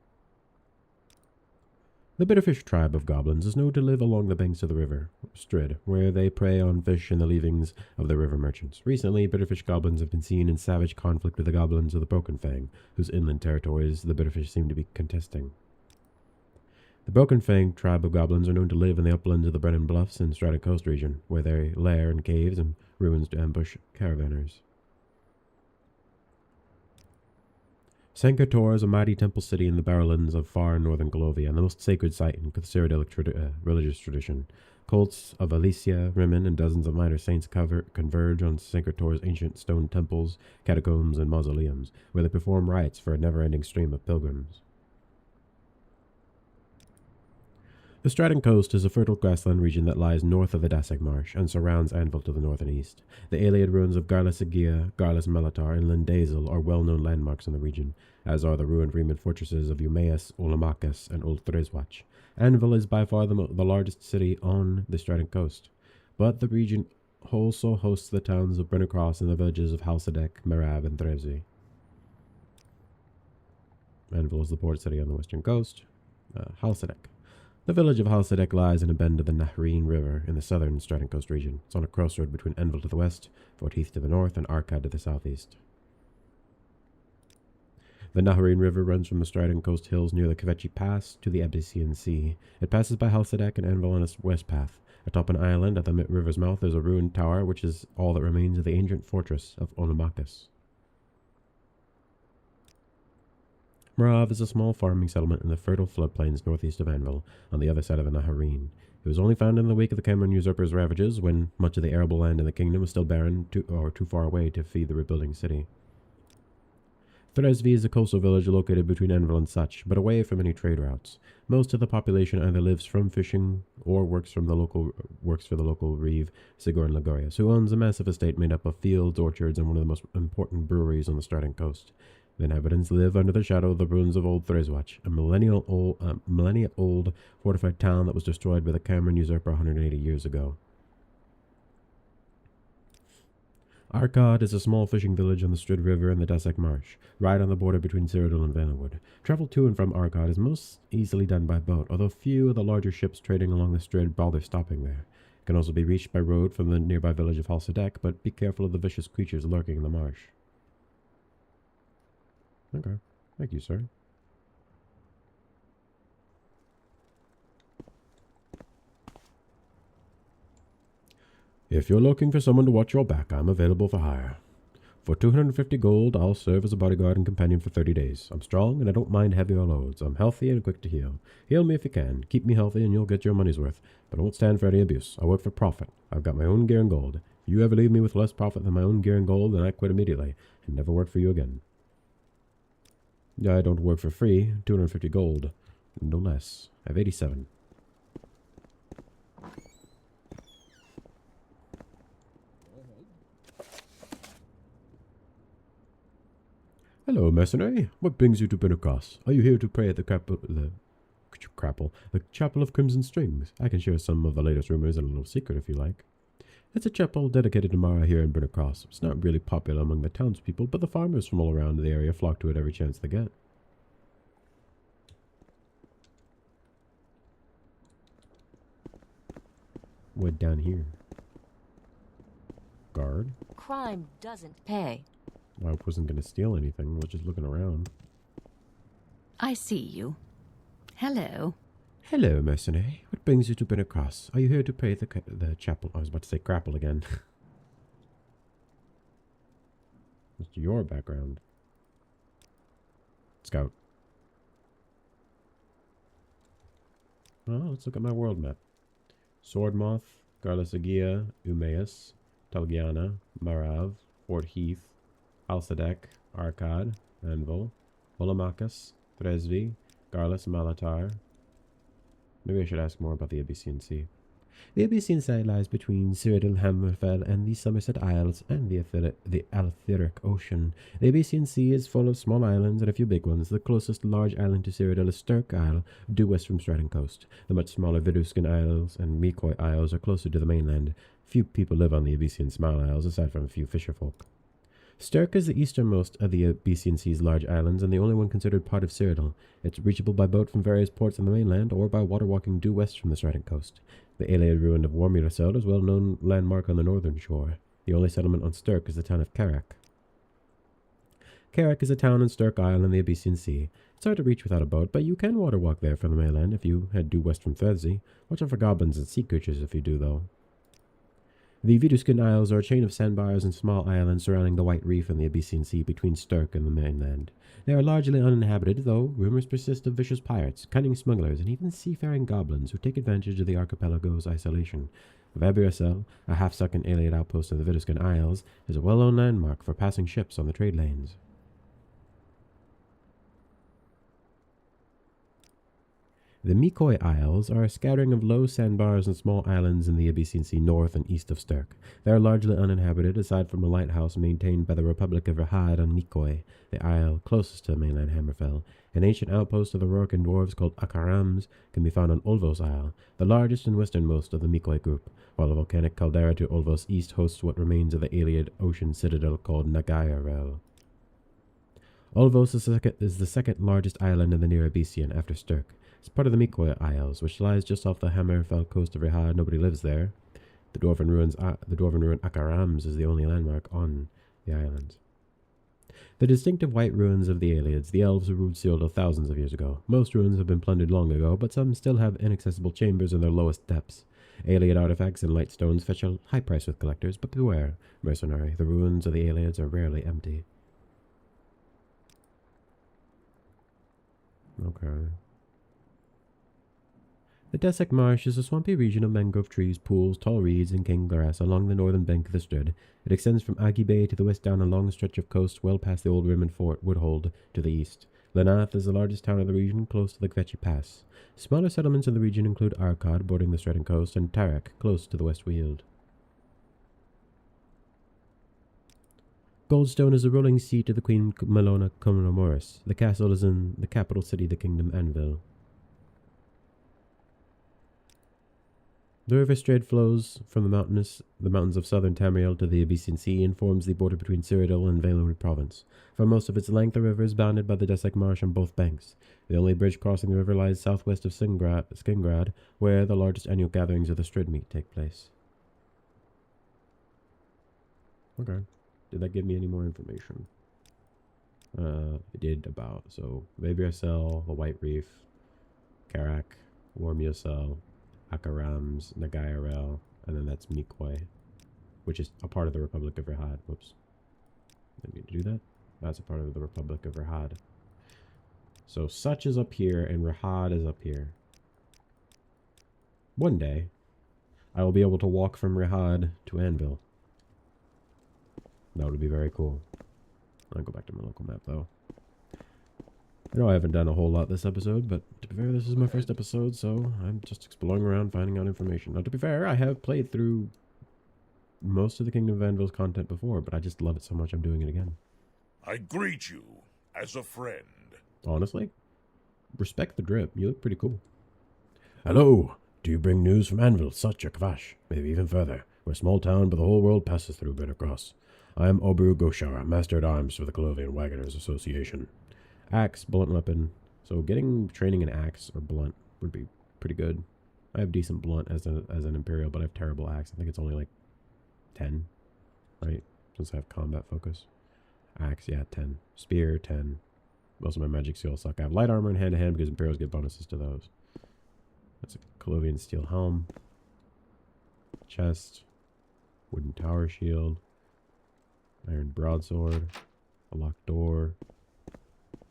Speaker 1: The bitterfish tribe of goblins is known to live along the banks of the river Strid, where they prey on fish and the leavings of the river merchants. Recently, bitterfish goblins have been seen in savage conflict with the goblins of the Broken Fang, whose inland territories the bitterfish seem to be contesting. The Broken Fang tribe of goblins are known to live in the uplands of the Brennan Bluffs and Stratton Coast region, where they lair in caves and ruins to ambush caravanners. Sankator is a mighty temple city in the barrowlands of far northern Colovia, and the most sacred site in Cyrodiilic religious tradition. Cults of Alicia, Rimmon, and dozens of minor saints converge on Sankator's ancient stone temples, catacombs, and mausoleums, where they perform rites for a never-ending stream of pilgrims. The Stratton Coast is a fertile grassland region that lies north of the Dasek Marsh and surrounds Anvil to the north and east. The Iliad ruins of Garlas Agia, Garlas Melatar, and Lindazel are well-known landmarks in the region, as are the ruined Riemann fortresses of Eumaeus, Olomachus, and Old Threzwach. Anvil is by far the largest city on the Stratton Coast, but the region also hosts the towns of Brennercross and the villages of Halsadek, Merav, and Threvzy. Anvil is the port city on the western coast. Halsadek. The village of Halsadek lies in a bend of the Nahreen River in the southern Stratton Coast region. It's on a crossroad between Envil to the west, Fort Heath to the north, and Arkad to the southeast. The Nahreen River runs from the Stratton Coast hills near the Kvechi Pass to the Abyssinian Sea. It passes by Halsadek and Anvil on its west path. Atop an island at the river's mouth is a ruined tower, which is all that remains of the ancient fortress of Olomachus. Merav is a small farming settlement in the fertile floodplains northeast of Anvil, on the other side of the Nahareen. It was only found in the wake of the Cameron usurper's ravages, when much of the arable land in the kingdom was still barren or too far away to feed the rebuilding city. Threzvy is a coastal village located between Anvil and Such, but away from any trade routes. Most of the population either lives from fishing or works for the local reeve, Sigurd Lagorius, who owns a massive estate made up of fields, orchards, and one of the most important breweries on the Stratton Coast. The inhabitants live under the shadow of the ruins of Old Threzwach, a millennia-old fortified town that was destroyed by the Cameron usurper 180 years ago. Arkad is a small fishing village on the Strid River and the Dasek Marsh, right on the border between Cyrodiil and Vannewood. Travel to and from Arkad is most easily done by boat, although few of the larger ships trading along the Strid bother stopping there. It can also be reached by road from the nearby village of Halsadek, but be careful of the vicious creatures lurking in the marsh. Okay. Thank you, sir. If you're looking for someone to watch your back, I'm available for hire. For 250 gold, I'll serve as a bodyguard and companion for 30 days. I'm strong and I don't mind heavier loads. I'm healthy and quick to heal. Heal me if you can. Keep me healthy and you'll get your money's worth. But I won't stand for any abuse. I work for profit. I've got my own gear and gold. If you ever leave me with less profit than my own gear and gold, then I quit immediately and never work for you again. I don't work for free. 250 gold. No less. I have 87. Hello, mercenary. What brings you to Brennercross? Are you here to pray at the Chapel of Crimson Strings? I can share some of the latest rumors and a little secret if you like. It's a chapel dedicated to Mara here in Brennercross. It's not really popular among the townspeople, but the farmers from all around the area flock to it every chance they get. What down here? Guard?
Speaker 2: Crime doesn't pay.
Speaker 1: I wasn't going to steal anything. I was just looking around.
Speaker 8: I see you. Hello.
Speaker 1: Hello, mercenary. What brings you to Brennercross? Are you here to pray at the chapel? I was about to say grapple again. What's your background? Scout. Oh, let's look at my world map. Swordmoth, Garlas Agia, Eumaeus, Talgiana, Marav, Fort Heath, Halsadek, Arkad, Anvil, Olomachus, Threzvy, Garlas Malatar. Maybe I should ask more about the Abyssinian Sea. The Abyssinian Sea lies between Cyrodiil, Hammerfell, and the Somerset Isles and the Altheric Ocean. The Abyssinian Sea is full of small islands and a few big ones. The closest large island to Cyrodiil is Sturk Isle, due west from Stratton Coast. The much smaller Viduskin Isles and Mikoy Isles are closer to the mainland. Few people live on the Abyssinian Small Isles, aside from a few fisherfolk.
Speaker 6: Stirk is the easternmost of the Abyssian Sea's large islands and the only one considered part of Cyrodiil. It's reachable by boat from various ports on the mainland or by water walking due west from the Strident coast. The Iliad ruin of Warmurasel is a well-known landmark on the northern shore. The only settlement on Stirk is the town of Karak. Karak is a town in Stirk Isle in the Abyssian Sea. It's hard to reach without a boat, but you can water walk there from the mainland if you head due west from Thredsey. Watch out for goblins and sea creatures if you do, though. The Viduskin Isles are a chain of sandbars and small islands surrounding the White Reef in the Abyssian Sea between Stirk and the mainland. They are largely uninhabited, though rumors persist of vicious pirates, cunning smugglers, and even seafaring goblins who take advantage of the archipelago's isolation. Valerius, a half-sunken Iliad outpost of the Viduskin Isles, is a well-known landmark for passing ships on the trade lanes. The Mikoi Isles are a scattering of low sandbars and small islands in the Abyssian Sea north and east of Stirk. They are largely uninhabited, aside from a lighthouse maintained by the Republic of Rahad on Mikoi, the isle closest to the mainland Hammerfell. An ancient outpost of the Rorquin dwarves called Akarams can be found on Olvos Isle, the largest and westernmost of the Mikoi group, while the volcanic caldera to Olvos east hosts what remains of the Iliad ocean citadel called Nagayarel. Olvos is the second largest island in the Near Abyssian after Stirk. It's part of the Mikoi Isles, which lies just off the Hammerfell coast of Rahad. Nobody lives there. The dwarven ruin Akarams is the only landmark on the islands. The distinctive white ruins of the Iliads, the elves who ruled Cyrodiil thousands of years ago. Most ruins have been plundered long ago, but some still have inaccessible chambers in their lowest depths. Iliad artifacts and light stones fetch a high price with collectors, but beware, mercenary, the ruins of the Iliads are rarely empty. Okay. The Desek Marsh is a swampy region of mangrove trees, pools, tall reeds, and cane grass along the northern bank of the Strid. It extends from Agi Bay to the west down a long stretch of coast well past the old Rimmen Fort Woodhold to the east. Lenath is the largest town of the region, close to the Kvechi Pass. Smaller settlements in the region include Arkad, bordering the Strident coast, and Tarak, close to the West Weald. Goldstone is the ruling seat of the Queen Melona Comonomoris. The castle is in the capital city of the kingdom, Anvil. The river Strade flows from the mountains of southern Tamriel to the Abyssian Sea and forms the border between Cyrodiil and Valenwood province. For most of its length, the river is bounded by the Desek Marsh on both banks. The only bridge crossing the river lies southwest of Skingrad, where the largest annual gatherings of the Strid meet take place. Okay. Did that give me any more information? It did about. So, Vabriasel, the White Reef, Karak, Warmurasel, Akarams, Nagayarel, and then that's Mikoi, which is a part of the Republic of Rahad. Whoops. Didn't mean to do that. That's a part of the Republic of Rahad. So Such is up here, and Rahad is up here. One day, I will be able to walk from Rahad to Anvil. That would be very cool. I'll go back to my local map, though. I know I haven't done a whole lot this episode, but to be fair, this is my first episode, so I'm just exploring around, finding out information. Now, to be fair, I have played through most of the Kingdom of Anvil's content before, but I just love it so much I'm doing it again.
Speaker 7: I greet you as a friend.
Speaker 6: Honestly, respect the drip. You look pretty cool.
Speaker 11: Hello. Do you bring news from Anvil, Such, or Kvash? Maybe even further. We're a small town, but the whole world passes through Bittercross. I am Obru Goshara, Master-at-Arms for the Colovia Wagoners Association.
Speaker 6: Axe, blunt weapon. So getting training in axe or blunt would be pretty good. I have decent blunt as an Imperial, but I have terrible axe. I think it's only like 10, right? Since I have combat focus. Axe, yeah, 10. Spear, 10. Most of my magic skills suck. I have light armor and hand-to-hand because Imperials get bonuses to those. That's a Colovian steel helm. Chest. Wooden tower shield. Iron broadsword. A locked door.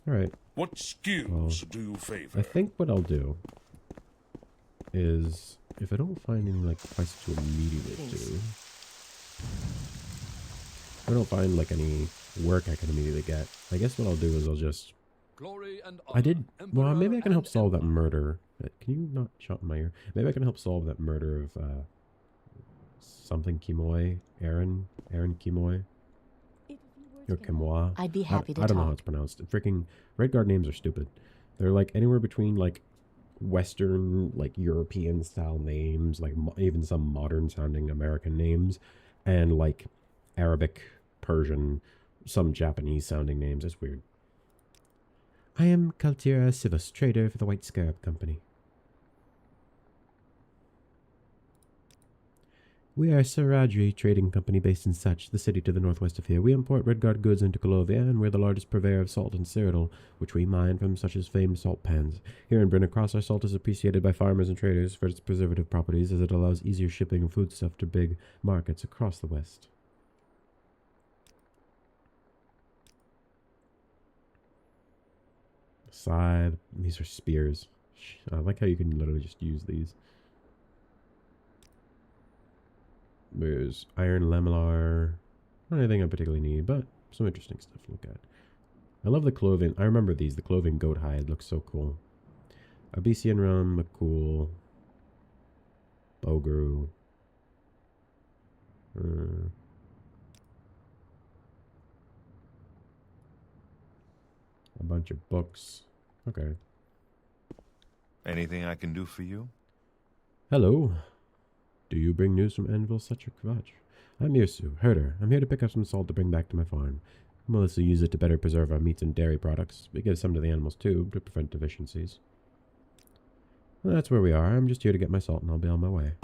Speaker 6: Alright.
Speaker 7: What skills do you favor?
Speaker 6: I think what I'll do is, if I don't find any like quests to immediately do, if I don't find like any work I can immediately get, I guess what I'll do is I'll just...
Speaker 3: Glory and
Speaker 6: I did... Well,
Speaker 3: Emperor
Speaker 6: maybe I can help
Speaker 3: and
Speaker 6: solve that
Speaker 3: Emperor.
Speaker 6: murder. Can you not shout in my ear? Maybe I can help solve that murder of something Kimoy. Aaron Kimoy. Or Kimoy.
Speaker 2: I'd be happy to
Speaker 6: I don't know how
Speaker 2: talk.
Speaker 6: it's pronounced. Freaking Redguard names are stupid. They're like anywhere between like Western, like European style names, like even some modern sounding American names, and like Arabic, Persian, some Japanese-sounding names. It's weird. I am Kaltira Sivas, trader for the White Scarab Company. We are a Saradri trading company based in Such, the city to the northwest of here. We import Redguard goods into Colovia, and we're the largest purveyor of salt and cyrodiil, which we mine from Such's famed salt pans. Here in Brennercross, our salt is appreciated by farmers and traders for its preservative properties, as it allows easier shipping of foodstuff to big markets across the west. Scythe. These are spears. I like how you can literally just use these. There's iron lamellar. Not anything I particularly need, but some interesting stuff to look at. I love the clothing. I remember these. The clothing goat hide looks so cool. Abyssian rum, cool. Bogru. A bunch of books. Okay.
Speaker 10: Anything I can do for you?
Speaker 6: Hello. Do you bring news from Anvil such a Kvatch? I'm Mirsu, herder. I'm here to pick up some salt to bring back to my farm. We'll also use it to better preserve our meats and dairy products. We give some to the animals too, to prevent deficiencies. Well, that's where we are. I'm just here to get my salt and I'll be on my way.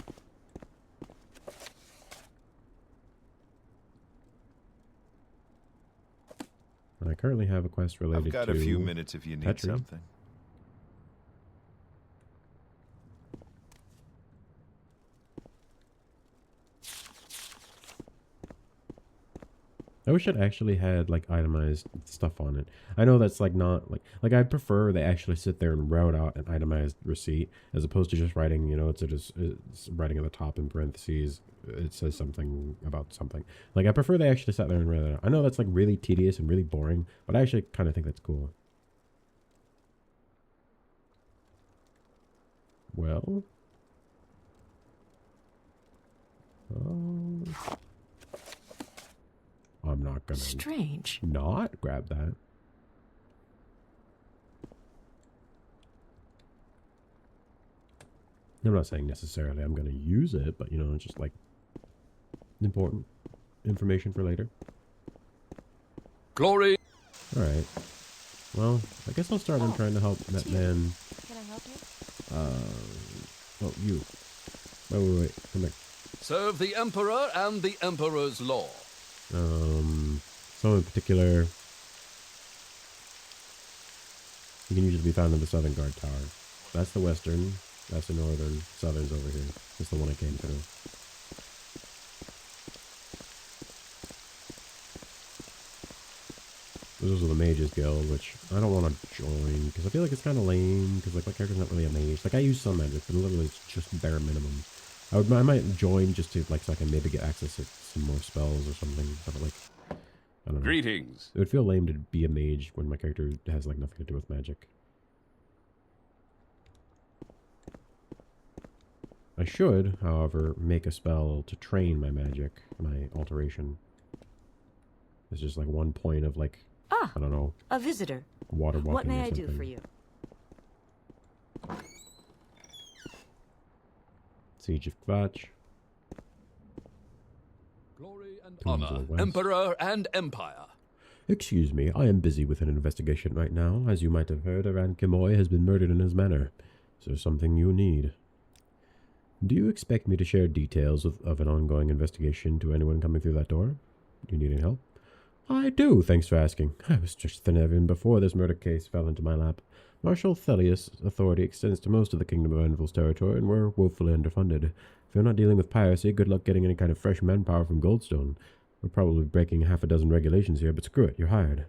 Speaker 6: I currently have a quest related to...
Speaker 10: I've got a few minutes if you need something.
Speaker 6: I wish it actually had like itemized stuff on it. I know that's like not like I prefer they actually sit there and route out an itemized receipt as opposed to just writing, you know, it's writing at the top in parentheses. It says something about something. Like I prefer they actually sat there and read it out. I know that's like really tedious and really boring, but I actually kind of think that's cool. Well. I'm not gonna...
Speaker 2: Strange.
Speaker 6: Not grab that. I'm not saying necessarily I'm gonna use it, but you know, it's just like important information for later.
Speaker 3: Glory.
Speaker 6: Alright. Well, I guess I'll start on trying to help that man.
Speaker 4: Can I help you?
Speaker 6: Oh, you. Wait. Come back.
Speaker 3: Serve the Emperor and the Emperor's law.
Speaker 6: Some in particular, you can usually be found in the Southern Guard Tower. That's the Western, that's the Northern, Southern's over here. That's the one I came through. This is the Mages Guild, which I don't want to join, because I feel like it's kind of lame, because like my character's not really a mage. Like I use some magic, but literally it's just bare minimum. I might join just to like so I can maybe get access to some more spells or something. But like, I don't know.
Speaker 3: Greetings.
Speaker 6: It would feel lame to be a mage when my character has like nothing to do with magic. I should, however, make a spell to train my magic, my alteration. It's just like one point of like, I don't know.
Speaker 2: A visitor.
Speaker 6: Water walking.
Speaker 2: What may
Speaker 6: or
Speaker 2: I do
Speaker 6: something.
Speaker 2: for you?
Speaker 6: Siege of Kvatch.
Speaker 3: Glory and
Speaker 6: Tombs of the
Speaker 3: honor,
Speaker 6: West.
Speaker 3: Emperor and Empire.
Speaker 6: Excuse me, I am busy with an investigation right now. As you might have heard, Aran Kimoy has been murdered in his manor. Is there something you need? Do you expect me to share details of an ongoing investigation to anyone coming through that door? Do you need any help? I do, thanks for asking. I was just thin even before this murder case fell into my lap. Marshal Thelius' authority extends to most of the Kingdom of Anvil's territory, and we're woefully underfunded. If you're not dealing with piracy, good luck getting any kind of fresh manpower from Goldstone. We're probably breaking half a dozen regulations here, but screw it, you're hired.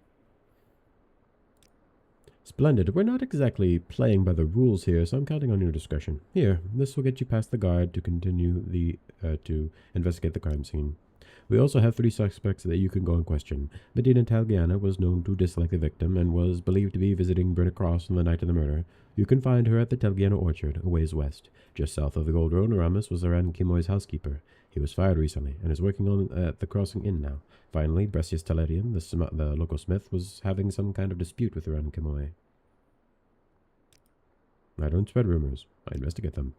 Speaker 6: Splendid. We're not exactly playing by the rules here, so I'm counting on your discretion. Here, this will get you past the guard to continue to investigate the crime scene. We also have 3 suspects that you can go and question. Medina Talgiana was known to dislike the victim and was believed to be visiting Brenner Cross on the night of the murder. You can find her at the Talgiana Orchard, a ways west. Just south of the Gold Road, Aramis was Aran Kimoy's housekeeper. He was fired recently and is working on at the Crossing Inn now. Finally, Bressius Talerian, the local smith, was having some kind of dispute with Aran Kimoy. I don't spread rumors. I investigate them.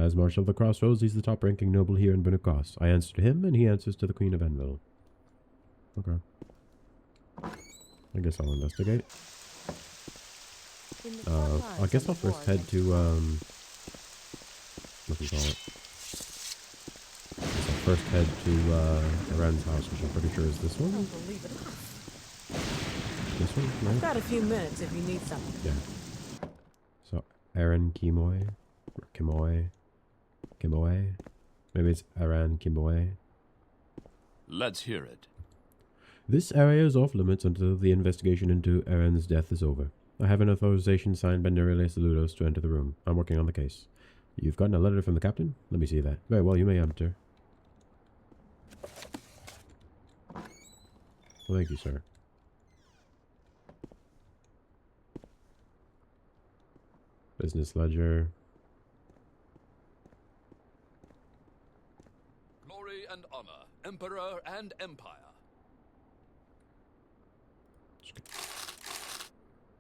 Speaker 1: As Marshal of the Crossroads, he's the top-ranking noble here in Brunacross. I answer to him, and he answers to the Queen of Enville. Okay. I guess I'll investigate. I guess I'll first head to, what do you call it? I guess I'll first head to, Aren's house, which I'm pretty sure is this one.
Speaker 2: Don't believe it.
Speaker 1: This one, right?
Speaker 2: I've got a few minutes if you need something.
Speaker 1: Yeah. So, Aaron Kimoy? Or Kimoy? Kimoy? Maybe it's Aaron Kimoy.
Speaker 3: Let's hear it.
Speaker 1: This area is off limits until the investigation into Aaron's death is over. I have an authorization signed by Nerelia Saludos to enter the room. I'm working on the case. You've gotten a letter from the captain? Let me see that. Very well, you may enter. Well, thank you, sir. Business ledger.
Speaker 3: Glory and honor, emperor and empire.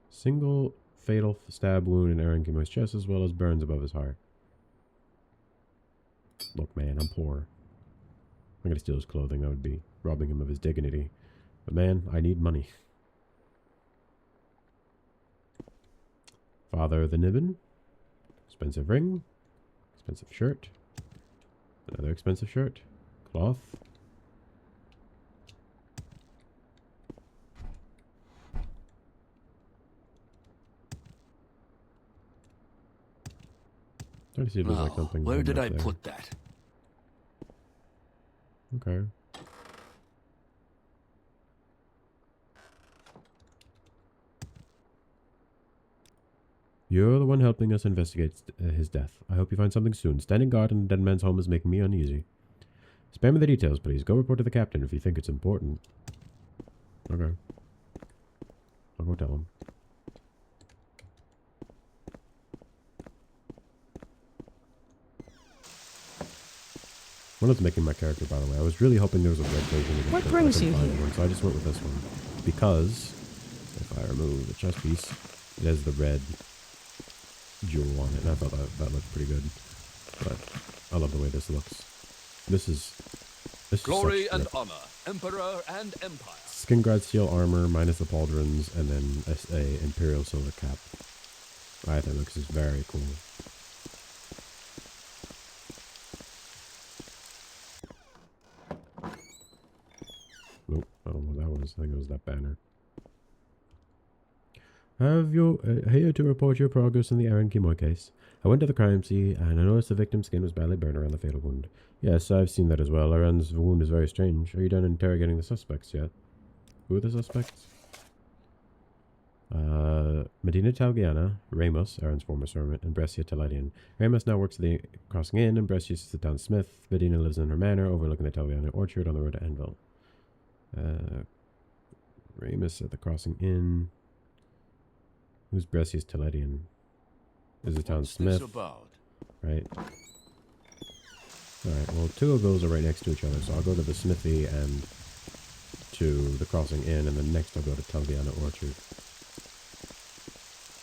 Speaker 1: Single fatal stab wound in Aaron Kimoy's chest, as well as burns above his heart. Look, man, I'm poor. I'm gonna steal his clothing. That would be robbing him of his dignity. But man, I need money. Father the Nibbin. Expensive ring. Expensive shirt. Another expensive shirt. Cloth. Trying to see if there's like something.
Speaker 3: Where did I
Speaker 1: there.
Speaker 3: put that?
Speaker 1: Okay. You're the one helping us investigate his death. I hope you find something soon. Standing guard in the dead man's home is making me uneasy. Spare me the details, please. Go report to the captain if you think it's important. Okay. I'll go tell him. When I was making my character, by the way, I was really hoping there was a red version of the
Speaker 2: What
Speaker 1: shirt.
Speaker 2: brings
Speaker 1: I couldn't
Speaker 2: you
Speaker 1: find
Speaker 2: here?
Speaker 1: one, so I just went with this one. Because, if I remove the chest piece, it has the red jewel on it, and I thought that looked pretty good. But I love the way this looks. This is
Speaker 3: Glory and
Speaker 1: such
Speaker 3: honor, emperor and empire.
Speaker 1: Skingrad steel armor minus the pauldrons, and then a imperial silver cap. I think it looks just very cool. Nope, I don't know what that was. I think it was that banner. Have you here to report your progress in the Aaron Kimoy case? I went to the crime scene and I noticed the victim's skin was badly burned around the fatal wound. Yes, I've seen that as well. Aaron's wound is very strange. Are you done interrogating the suspects yet? Who are the suspects? Medina Talgiana, Ramos, Aaron's former servant, and Brescia Teledian. Ramos now works at the Crossing Inn, and Brescia is the town smith. Medina lives in her manor, overlooking the Talgiana orchard on the road to Enville. Ramos at the Crossing Inn. Who's Brescia's Teledian? Is the town smith. Right. Alright, well, two of those are right next to each other, so I'll go to the smithy and to the Crossing Inn, and then next I'll go to Talviana Orchard.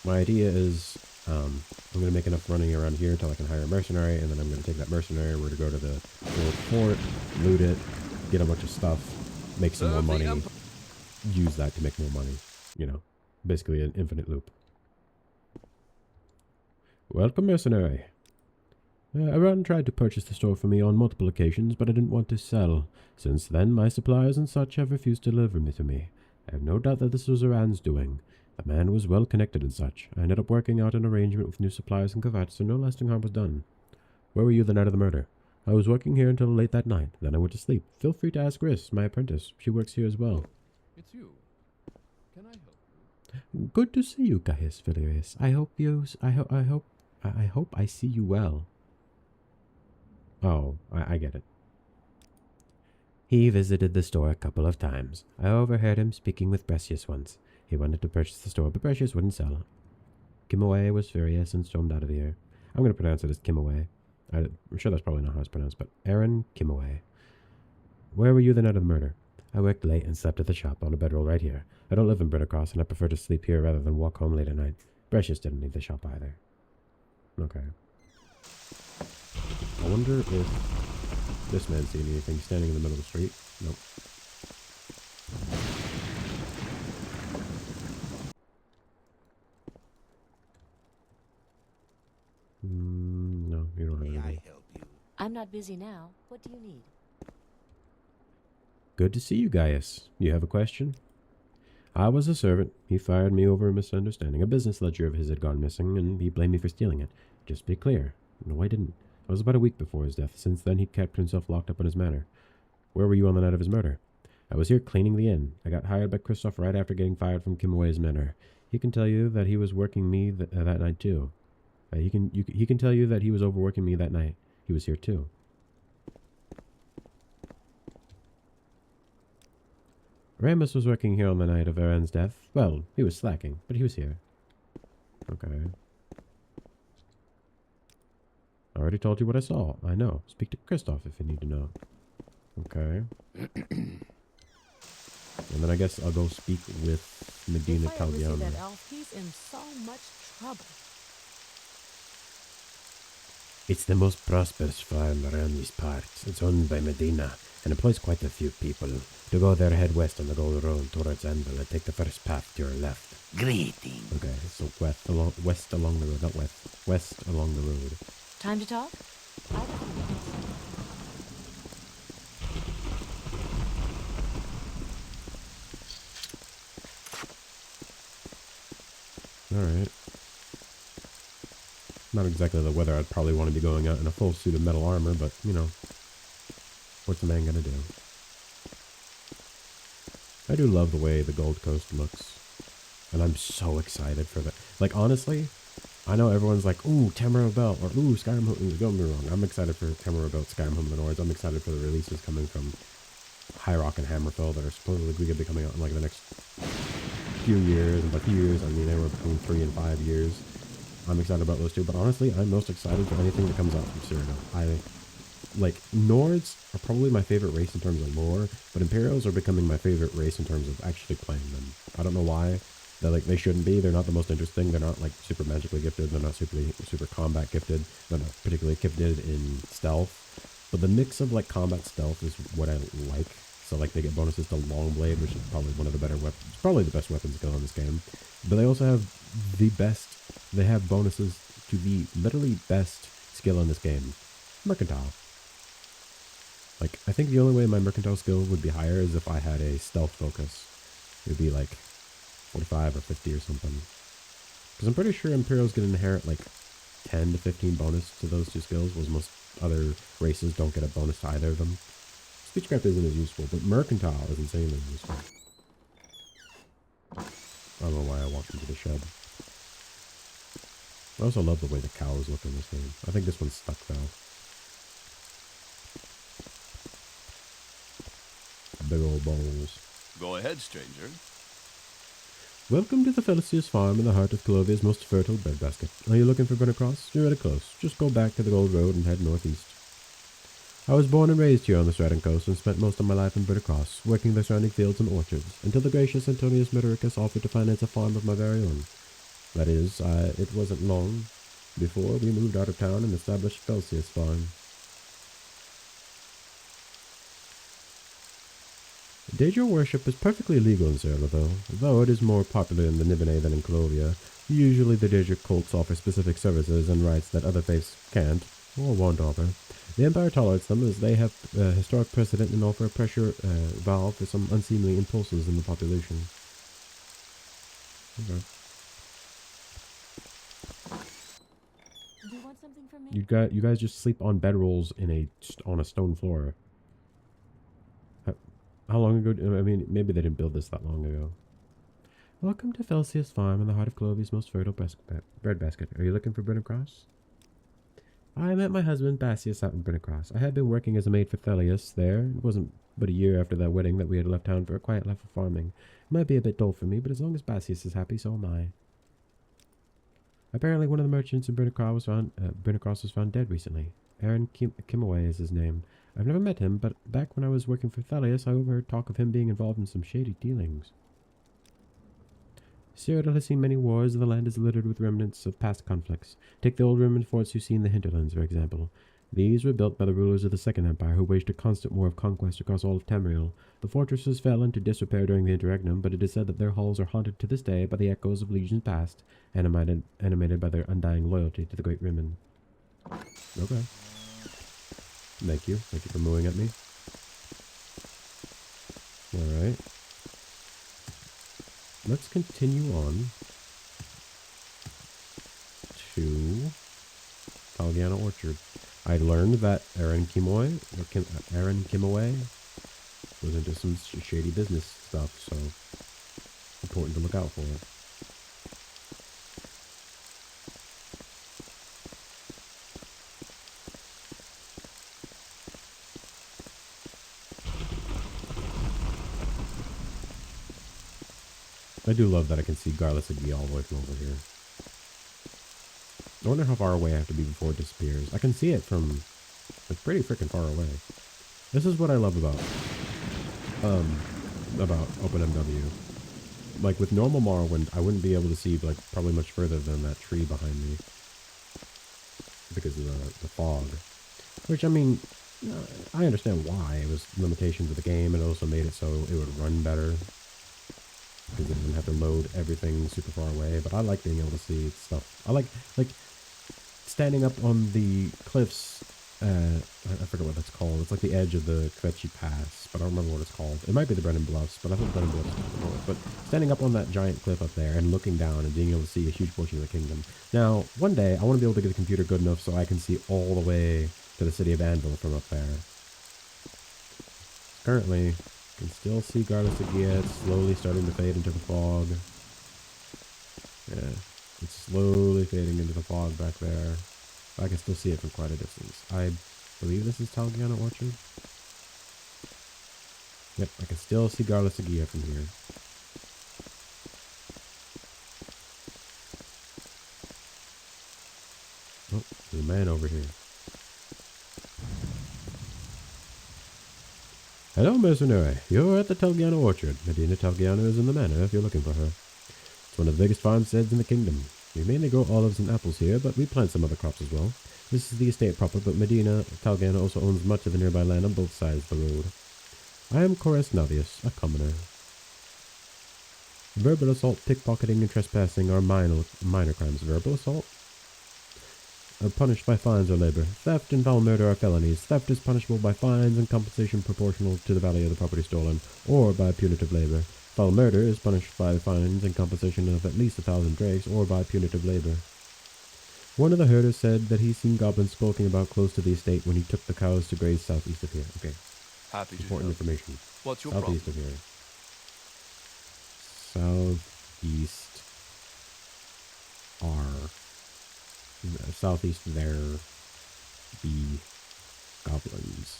Speaker 1: My idea is, I'm going to make enough running around here until I can hire a mercenary, and then I'm going to take that mercenary, we're to go to the old fort, loot it, get a bunch of stuff, make some more money, use that to make more money. You know, basically an infinite loop. Welcome, mercenary. Aaron tried to purchase the store for me on multiple occasions, but I didn't want to sell. Since then, my suppliers and such have refused to deliver me to me. I have no doubt that this was Aaron's doing. The man was well connected and such. I ended up working out an arrangement with new suppliers and Kavat, so no lasting harm was done. Where were you the night of the murder? I was working here until late that night. Then I went to sleep. Feel free to ask Gris, my apprentice. She works here as well.
Speaker 3: It's you. Can I help you?
Speaker 1: Good to see you, Gaius Valerius. I hope I see you well. Oh, I get it. He visited the store a couple of times. I overheard him speaking with Brescius once. He wanted to purchase the store, but Brescius wouldn't sell. Kimoy was furious and stormed out of here. I'm going to pronounce it as Kimoy. I'm sure that's probably not how it's pronounced, but Aaron Kimoy. Where were you the night of the murder? I worked late and slept at the shop on a bedroll right here. I don't live in Brunacross, and I prefer to sleep here rather than walk home late at night. Brescius didn't leave the shop either. Okay. I wonder if this man's seeing anything standing in the middle of the street. Nope. No, you don't have
Speaker 7: May I
Speaker 1: anything.
Speaker 7: help you?
Speaker 2: I'm not busy now. What do you need?
Speaker 1: Good to see you, Gaius. You have a question? I was a servant. He fired me over a misunderstanding. A business ledger of his had gone missing, and he blamed me for stealing it. Just to be clear. No, I didn't. I was about a week before his death. Since then, he kept himself locked up in his manor. Where were you on the night of his murder? I was here cleaning the inn. I got hired by Christoph right after getting fired from Kimaway's manor. He can tell you that he was working me that night, too. He can tell you that he was overworking me that night. He was here, too. Ramus was working here on the night of Aaron's death. Well, he was slacking, but he was here. Okay. I already told you what I saw. I know. Speak to Christoph if you need to know. Okay. And then I guess I'll go speak with Medina
Speaker 2: If I ever see
Speaker 1: Calviano.
Speaker 2: that elf, he's in so much trouble.
Speaker 6: It's the most prosperous farm around these parts. It's owned by Medina and employs quite a few people. To go there, head west on the Gold Road towards Anvil and take the first path to your left.
Speaker 5: Greeting.
Speaker 1: Okay, so west along the road, not west. West along the road.
Speaker 2: Time to talk? I have a few minutes.
Speaker 1: Alright. Not exactly the weather I'd probably want to be going out in a full suit of metal armor, but, you know, what's a man gonna do? I do love the way the Gold Coast looks. And I'm so excited for that. Like, honestly, I know everyone's like, ooh, Tamara Belt, or ooh, Skyrim Home. Don't get me wrong. I'm excited for Tamara Belt, Skyrim Home of the Nords. I'm excited for the releases coming from High Rock and Hammerfell that are supposedly going to be coming out in like the next few years. And by few years, I mean anywhere between 3 and 5 years. I'm excited about those two. But honestly, I'm most excited for anything that comes out from Cyrano. Like, Nords are probably my favorite race in terms of lore, but Imperials are becoming my favorite race in terms of actually playing them. I don't know why. They shouldn't be. They're not the most interesting. They're not, like, super magically gifted. They're not super combat gifted. They're not particularly gifted in stealth. But the mix of, like, combat stealth is what I like. So, like, they get bonuses to Longblade, which is probably one of the better weapons. Probably the best weapon skill in this game. But they also have the best. They have bonuses to the literally best skill in this game. Mercantile. Like, I think the only way my mercantile skill would be higher is if I had a stealth focus. It would be like 45 or 50 or something. Because I'm pretty sure Imperials can inherit like 10 to 15 bonus to those two skills, whereas most other races don't get a bonus to either of them. Speechcraft isn't as useful, but mercantile is insanely useful. I don't know why I walked into the shed. I also love the way the cows look in this game. I think this one's stuck though. Big old balls.
Speaker 3: Go ahead, stranger.
Speaker 1: Welcome to the Felicius farm in the heart of Colovia's most fertile breadbasket. Are you looking for Brennicross? You're really close. Just go back to the Gold Road and head northeast. I was born and raised here on the Stratton coast and spent most of my life in Brennicross, working the surrounding fields and orchards, until the gracious Antonius Medoricus offered to finance a farm of my very own. That is, it wasn't long before we moved out of town and established Felicius farm. Daedra worship is perfectly legal in Serla, though it is more popular in the Nibene than in Colovia. Usually the Daedra cults offer specific services and rites that other faiths can't, or won't offer. The Empire tolerates them as they have historic precedent and offer a pressure valve for some unseemly impulses in the population. Okay.
Speaker 2: Do you want something from me?
Speaker 1: You guys just sleep on bedrolls on a stone floor. How long ago? I mean, maybe they didn't build this that long ago. Welcome to Felicius Farm in the heart of Colovia's most fertile breadbasket. Are you looking for Brennicross? I met my husband Bassius out in Brennicross. I had been working as a maid for Thelius there. It wasn't but a year after that wedding that we had left town for a quiet life of farming. It might be a bit dull for me, but as long as Bassius is happy, so am I. Apparently, one of the merchants in Brennicross was found dead recently. Aaron Kimaway is his name. I've never met him, but back when I was working for Thelius, I overheard talk of him being involved in some shady dealings. Cyrodiil has seen many wars, and the land is littered with remnants of past conflicts. Take the old Roman forts you see in the hinterlands, for example.
Speaker 6: These were built by the rulers of the Second Empire, who waged a constant war of conquest across all of Tamriel. The fortresses fell into disrepair during the interregnum, but it is said that their halls are haunted to this day by the echoes of legions past, animated by their undying loyalty to the Great Rimmon. Okay. Thank you. Thank you for mooing at me. Alright. Let's continue on to Talgiana Orchard. I learned that Aaron Kimoi was into some shady business stuff, so important to look out for it. I do love that I can see Garlus Agi all the way from over here. I wonder how far away I have to be before it disappears. I can see it from like pretty freaking far away. This is what I love about OpenMW. Like with normal Morrowind, I wouldn't be able to see like probably much further than that tree behind me because of the fog. Which I mean, I understand why. It was limitations of the game, and it also made it so it would run better because it didn't have to load everything super far away. But I like being able to see stuff. I like standing up on the cliffs. I forget what that's called. It's like the edge of the Kvetchi Pass, but I don't remember what it's called. It might be the Brennan Bluffs, but I think Brennan Bluffs is before it. But standing up on that giant cliff up there and looking down and being able to see a huge portion of the kingdom. Now, one day, I want to be able to get the computer good enough so I can see all the way to the city of Anvil from up there. Currently, you can still see Garlus Agi. It's slowly starting to fade into the fog. Yeah, it's slowly fading into the fog back there. I can still see it from quite a distance. I believe this is Talgiana Orchard. Yep, I can still see Garlus Agi from here. Oh, there's a man over here. Hello, mercenary. You're at the Talgiana Orchard. Medina Talgiana is in the manor if you're looking for her. It's one of the biggest farmsteads in the kingdom. We mainly grow olives and apples here, but we plant some other crops as well. This is the estate proper, but Medina Talgiana also owns much of the nearby land on both sides of the road. I am Chorus Navius, a commoner. Verbal assault, pickpocketing, and trespassing are minor crimes. Verbal assault are punished by fines or labor. Theft and foul murder are felonies. Theft is punishable by fines and compensation proportional to the value of the property stolen, or by punitive labor. Foul murder is punished by fines and compensation of at least 1,000 drakes, or by punitive labor. One of the herders said that he's seen goblins skulking about close to the estate when he took the cows to graze southeast of here. Okay.
Speaker 3: Happy to
Speaker 6: Important
Speaker 3: help.
Speaker 6: information.
Speaker 3: What's your
Speaker 6: Southeast
Speaker 3: problem?
Speaker 6: of here. Southeast are... Southeast there be goblins.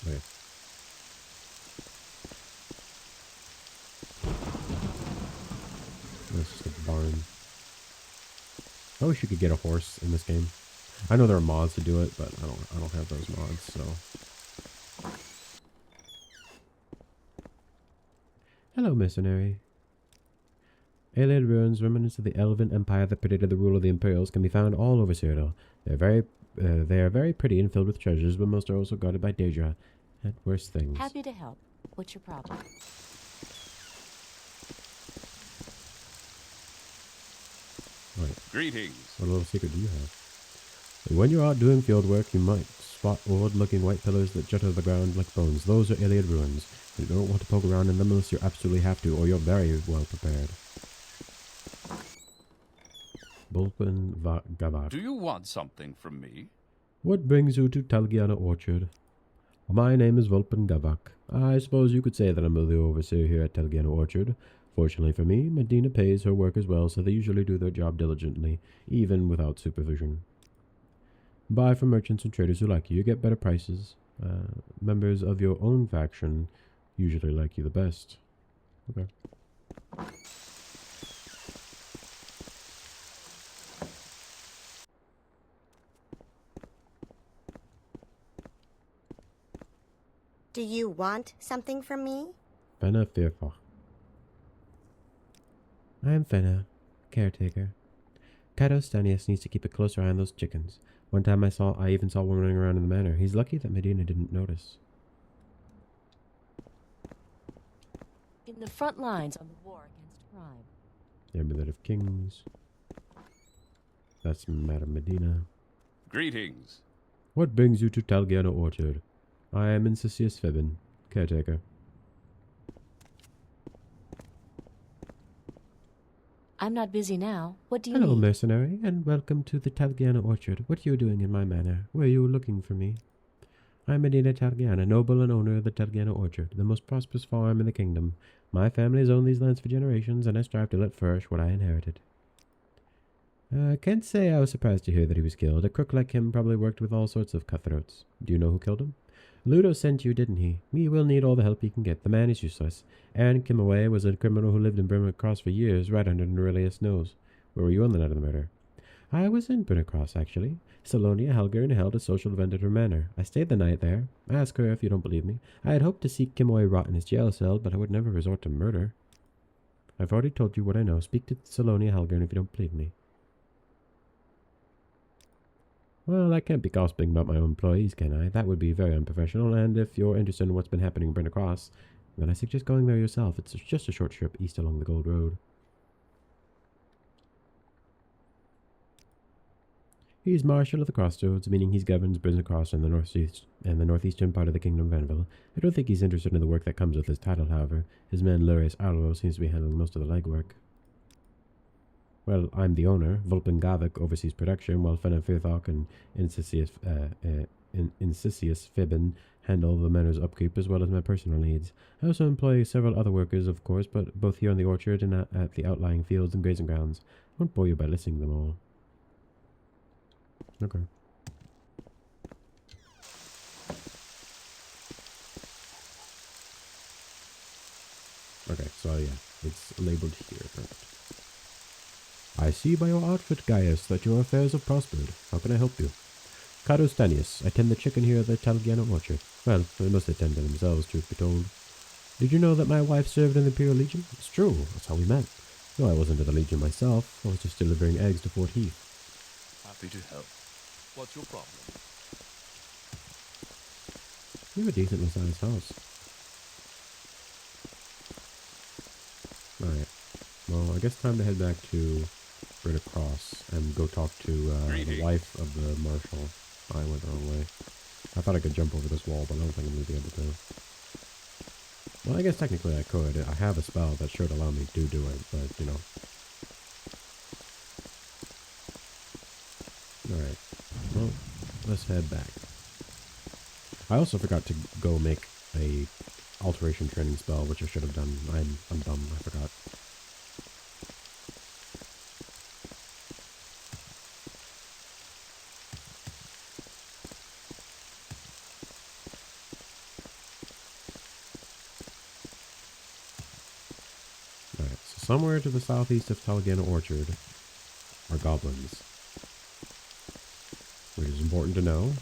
Speaker 6: Okay. That's just a barn. I wish you could get a horse in this game. I know there are mods to do it, but I don't have those mods, so. Hello, mercenary. Alien ruins, remnants of the Elven Empire that predated the rule of the Imperials, can be found all over Cyrodiil. They are very pretty and filled with treasures, but most are also guarded by Daedra and worse things.
Speaker 2: Happy to help. What's your problem?
Speaker 6: Right.
Speaker 3: Greetings.
Speaker 6: What little secret do you have? When you're out doing field work, you might spot odd-looking white pillars that jut out of the ground like bones. Those are Iliad ruins. You don't want to poke around in them unless you absolutely have to, or you're very well prepared. Bulpin Gavak.
Speaker 3: Do you want something from me?
Speaker 6: What brings you to Talgiana Orchard? My name is Vulpin Gavak. I suppose you could say that I'm the overseer here at Talgiana Orchard. Fortunately for me, Medina pays her workers well, so they usually do their job diligently, even without supervision. Buy from merchants and traders who like you. You get better prices. Members of your own faction usually like you the best. Okay.
Speaker 4: Do you want something from me?
Speaker 6: Fenna Fearfach. I am Fenna, caretaker. Gaius needs to keep a closer eye on those chickens. One time I even saw one running around in the manor. He's lucky that Medina didn't notice.
Speaker 2: In the front lines on the war against crime.
Speaker 6: Amulet of Kings. That's Madame Medina.
Speaker 3: Greetings.
Speaker 6: What brings you to Talgiano Orchard? I am Incisius Fibin, caretaker.
Speaker 2: I'm not busy now. What do you
Speaker 6: Hello,
Speaker 2: need?
Speaker 6: mercenary, and welcome to the Talgiano Orchard. What are you doing in my manor? Were you looking for me? I'm Medina Talgiana, noble and owner of the Talgiano Orchard, the most prosperous farm in the kingdom. My family has owned these lands for generations, and I strive to let flourish what I inherited. I can't say I was surprised to hear that he was killed. A crook like him probably worked with all sorts of cutthroats. Do you know who killed him? Ludo sent you, didn't he? We will need all the help he can get. The man is useless. Aaron Kimaway was a criminal who lived in Brimmer Cross for years, right under Aurelius' nose. Where were you on the night of the murder? I was in Brimmer Cross, actually. Salonia Helgern held a social event at her manor. I stayed the night there. Ask her if you don't believe me. I had hoped to see Kimaway rot in his jail cell, but I would never resort to murder. I've already told you what I know. Speak to Salonia Helgern if you don't believe me. Well, I can't be gossiping about my own employees, can I? That would be very unprofessional, and if you're interested in what's been happening in Brenner Cross, then I suggest going there yourself. It's just a short trip east along the Gold Road. He's Marshal of the Crossroads, meaning he governs Brenner Cross and the northeastern part of the Kingdom of Vanville. I don't think he's interested in the work that comes with his title, however. His man Lurius Arlo seems to be handling most of the legwork. Well, I'm the owner. Vulpin Gavik oversees production, while Fenna Firthok and Incisius Fibin handle the manor's upkeep as well as my personal needs. I also employ several other workers, of course, but both here in the orchard and at the outlying fields and grazing grounds. I won't bore you by listing them all. Okay. Okay, so yeah, it's labeled here. Perfect. I see by your outfit, Gaius, that your affairs have prospered. How can I help you? Caro Stanius, I tend the chicken here at the Talgiano Orchard. Well, they mostly tend to themselves, truth be told. Did you know that my wife served in the Imperial Legion? It's true, that's how we met. No, I wasn't in the Legion myself. I was just delivering eggs to Fort Heath.
Speaker 3: Happy to help. What's your problem?
Speaker 6: You have a decently sized house. Alright. Well, I guess time to head back to Britta Cross and go talk to the wife of the Marshal. I went the wrong way. I thought I could jump over this wall, but I don't think I'm going to be able to. Well, I guess technically I could. I have a spell that should allow me to do it, but, you know. Alright. Well, let's head back. I also forgot to go make a alteration training spell, which I should have done. I'm dumb. I forgot. Alright, so somewhere to the southeast of Talgiano Orchard are goblins. Which is important to know,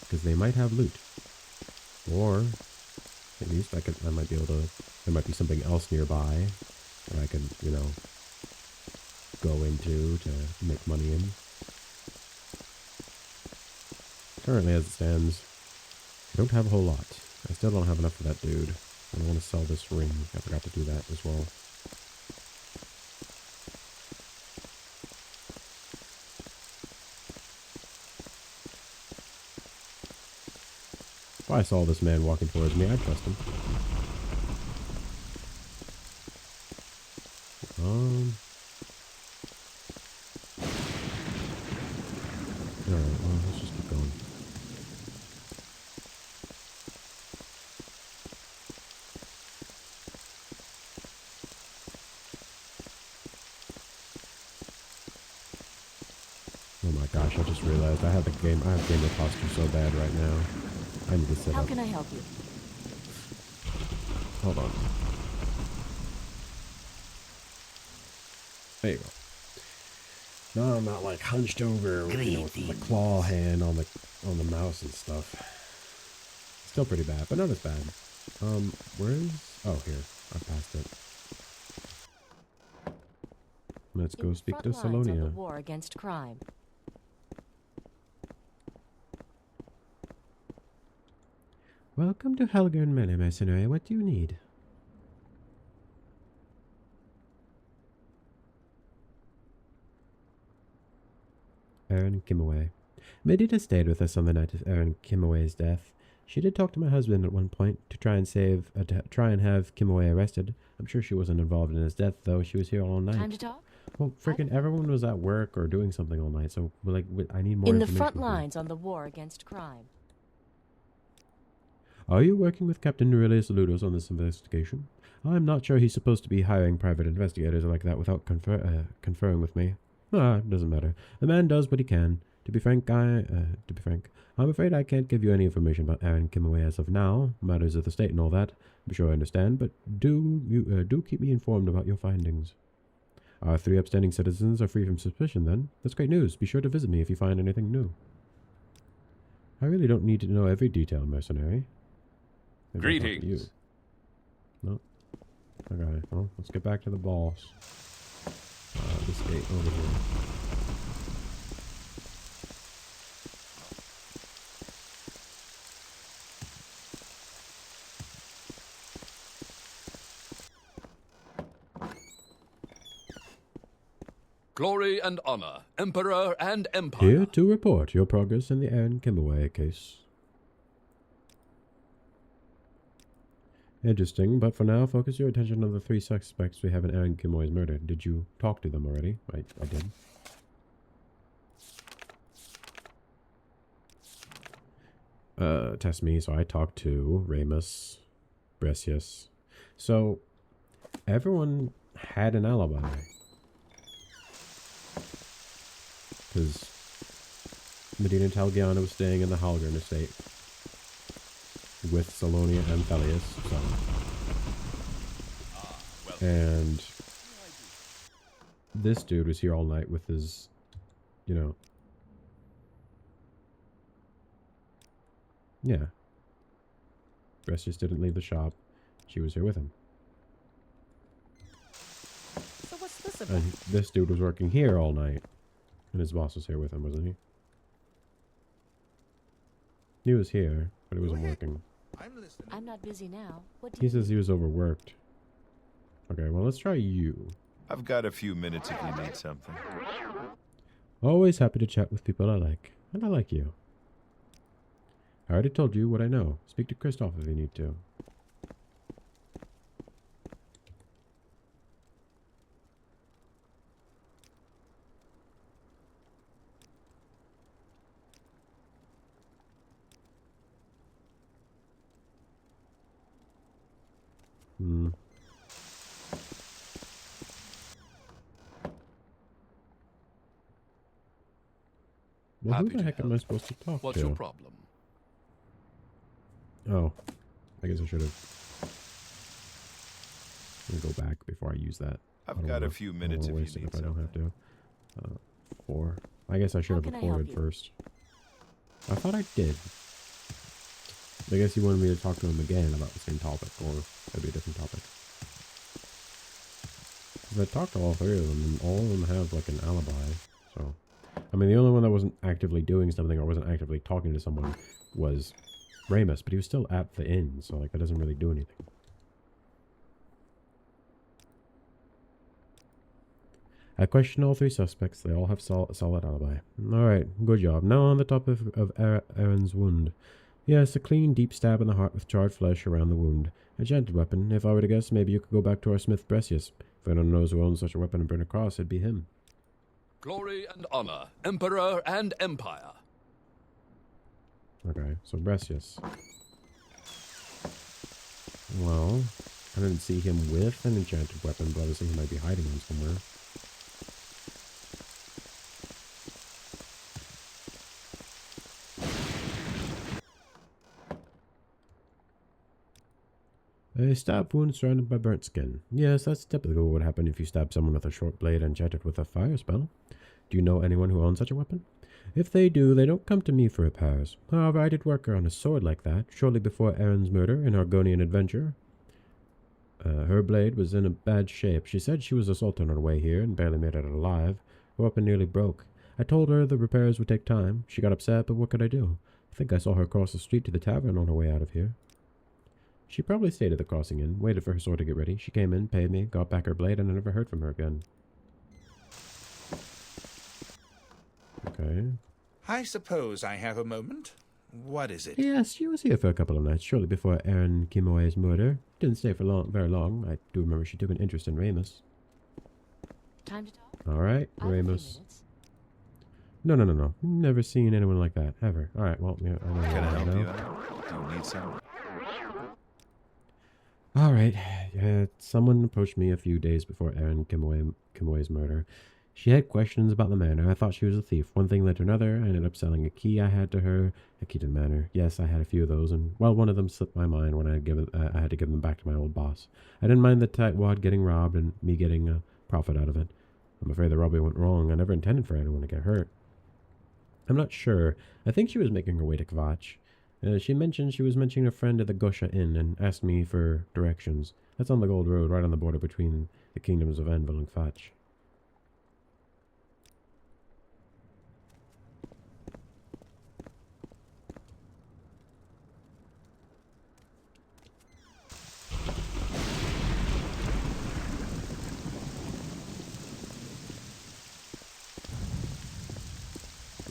Speaker 6: because they might have loot. Or, at least I might be able to, there might be something else nearby that I can, you know, go into to make money in. Currently, as it stands, I don't have a whole lot. I still don't have enough for that dude. I want to sell this ring. I forgot to do that as well. If I saw this man walking towards me, I'd trust him. Alright, well, let's just keep going. Oh my gosh, I just realized I have gamer posture so bad right now. I need to sit up.
Speaker 2: How can I help you?
Speaker 6: Hold on. There you go. No, I'm not like hunched over with, you know, with the claw hand on the mouse and stuff. Still pretty bad, but not as bad. Where is? Oh, here. I passed it.
Speaker 1: Let's go
Speaker 2: In the
Speaker 1: speak
Speaker 2: front
Speaker 1: to
Speaker 2: lines on the
Speaker 1: Salonia.
Speaker 2: war against crime.
Speaker 1: Welcome to Helgern Manor, mercenary. What do you need? Erin Kimaway. Medita stayed with us on the night of Erin Kimaway's death. She did talk to my husband at one point to try and have Kimaway arrested. I'm sure she wasn't involved in his death, though. She was here all night.
Speaker 2: Time to talk?
Speaker 1: Well, freaking everyone was at work or doing something all night, so like I need more
Speaker 2: In the
Speaker 1: information.
Speaker 2: front
Speaker 1: from you.
Speaker 2: lines on the war against crime.
Speaker 1: Are you working with Captain Aurelius Ludos on this investigation? I'm not sure he's supposed to be hiring private investigators like that without conferring with me. Ah, it doesn't matter. The man does what he can. To be frank, I'm afraid I can't give you any information about Erin Kimaway as of now. Matters of the state and all that. I'm sure I understand, but do keep me informed about your findings. Our 3 upstanding citizens are free from suspicion, then. That's great news. Be sure to visit me if you find anything new. I really don't need to know every detail, mercenary. Maybe I'll talk to you.
Speaker 3: Greetings.
Speaker 1: No? Okay, well, let's get back to the boss. This gate over here.
Speaker 3: Glory and honor, emperor and empire.
Speaker 1: Here to report your progress in the Erin Kimaway case. Interesting, but for now, focus your attention on the 3 suspects we have in Erin Kimaway's murder. Did you talk to them already? I did. Test me, so I talked to Ramus, Bressius. So, everyone had an alibi. Because Medina Talgiana was staying in the Halgren estate with Salonia and Valerius, so. And this dude was here all night with his, you know. Yeah. Bressius didn't leave the shop. She was here with him.
Speaker 2: So what's this about?
Speaker 1: And this dude was working here all night. And his boss was here with him, wasn't he? He was here, but he wasn't working.
Speaker 2: I'm not busy now. What do
Speaker 1: He
Speaker 2: you
Speaker 1: says he was overworked. Okay, well, let's try you.
Speaker 10: I've got a few minutes if you need something.
Speaker 1: Always happy to chat with people I like. And I like you. I already told you what I know. Speak to Christoph if you need to. Well, who
Speaker 3: Happy
Speaker 1: the
Speaker 3: to
Speaker 1: heck am I
Speaker 3: help.
Speaker 1: supposed to talk
Speaker 3: What's
Speaker 1: to?
Speaker 3: your problem?
Speaker 1: Oh, I guess I should have. Let me go back before I use that.
Speaker 10: I've got a few minutes if you need
Speaker 1: if I don't have
Speaker 10: something.
Speaker 1: to. 4. I guess I should have
Speaker 2: How can I help
Speaker 1: recorded
Speaker 2: you?
Speaker 1: first. I thought I did. I guess you wanted me to talk to him again about the same topic, or maybe a different topic. Because I talked to all 3 of them, and all of them have like an alibi. So, I mean, the only one that wasn't actively doing something or wasn't actively talking to someone was Ramus, but he was still at the inn, so like that doesn't really do anything. I questioned all 3 suspects. They all have solid alibi. Alright, good job. Now on the topic of Aaron's wound. Yes, a clean, deep stab in the heart with charred flesh around the wound. A gentle weapon. If I were to guess, maybe you could go back to our smith Bressius. If anyone knows who owns such a weapon and burn across, it'd be him.
Speaker 3: Glory and honor, emperor and empire.
Speaker 1: Okay, so Bressius. Well, I didn't see him with an enchanted weapon, but obviously he might be hiding one somewhere. A stab wound surrounded by burnt skin. Yes, that's typically what would happen if you stab someone with a short blade enchanted with a fire spell. Do you know anyone who owns such a weapon? If they do, they don't come to me for repairs. However, I did work on a sword like that, shortly before Aaron's murder in Argonian Adventure.
Speaker 6: Her blade was in a bad shape. She said she was assaulted on her way here and barely made it alive. Her weapon nearly broke. I told her the repairs would take time. She got upset, but what could I do? I think I saw her cross the street to the tavern on her way out of here. She probably stayed at the crossing inn, waited for her sword to get ready. She came in, paid me, got back her blade, and I never heard from her again. Okay.
Speaker 7: I suppose I have a moment. What is it?
Speaker 6: Yes, she was here for a couple of nights, shortly before Aaron Kimoe's murder. Didn't stay for very long. I do remember she took an interest in Ramus.
Speaker 2: Time to talk?
Speaker 6: Alright,
Speaker 2: I have a few
Speaker 6: Ramus.
Speaker 2: minutes.
Speaker 6: No. Never seen anyone like that, ever. Alright, well, yeah, I know.
Speaker 10: Can I help
Speaker 6: now.
Speaker 10: you out? Do you need some?
Speaker 6: Alright, someone approached me a few days before Aaron Kimoe's murder. She had questions about the manor. I thought she was a thief. One thing led to another. I ended up selling a key I had to her. A key to the manor. Yes, I had a few of those, and, well, one of them slipped my mind when I had to give them back to my old boss. I didn't mind the tightwad getting robbed and me getting a profit out of it. I'm afraid the robbery went wrong. I never intended for anyone to get hurt. I'm not sure. I think she was making her way to Kvatch. She was mentioning a friend at the Gosha Inn and asked me for directions. That's on the Gold Road, right on the border between the kingdoms of Anvil and Kvatch.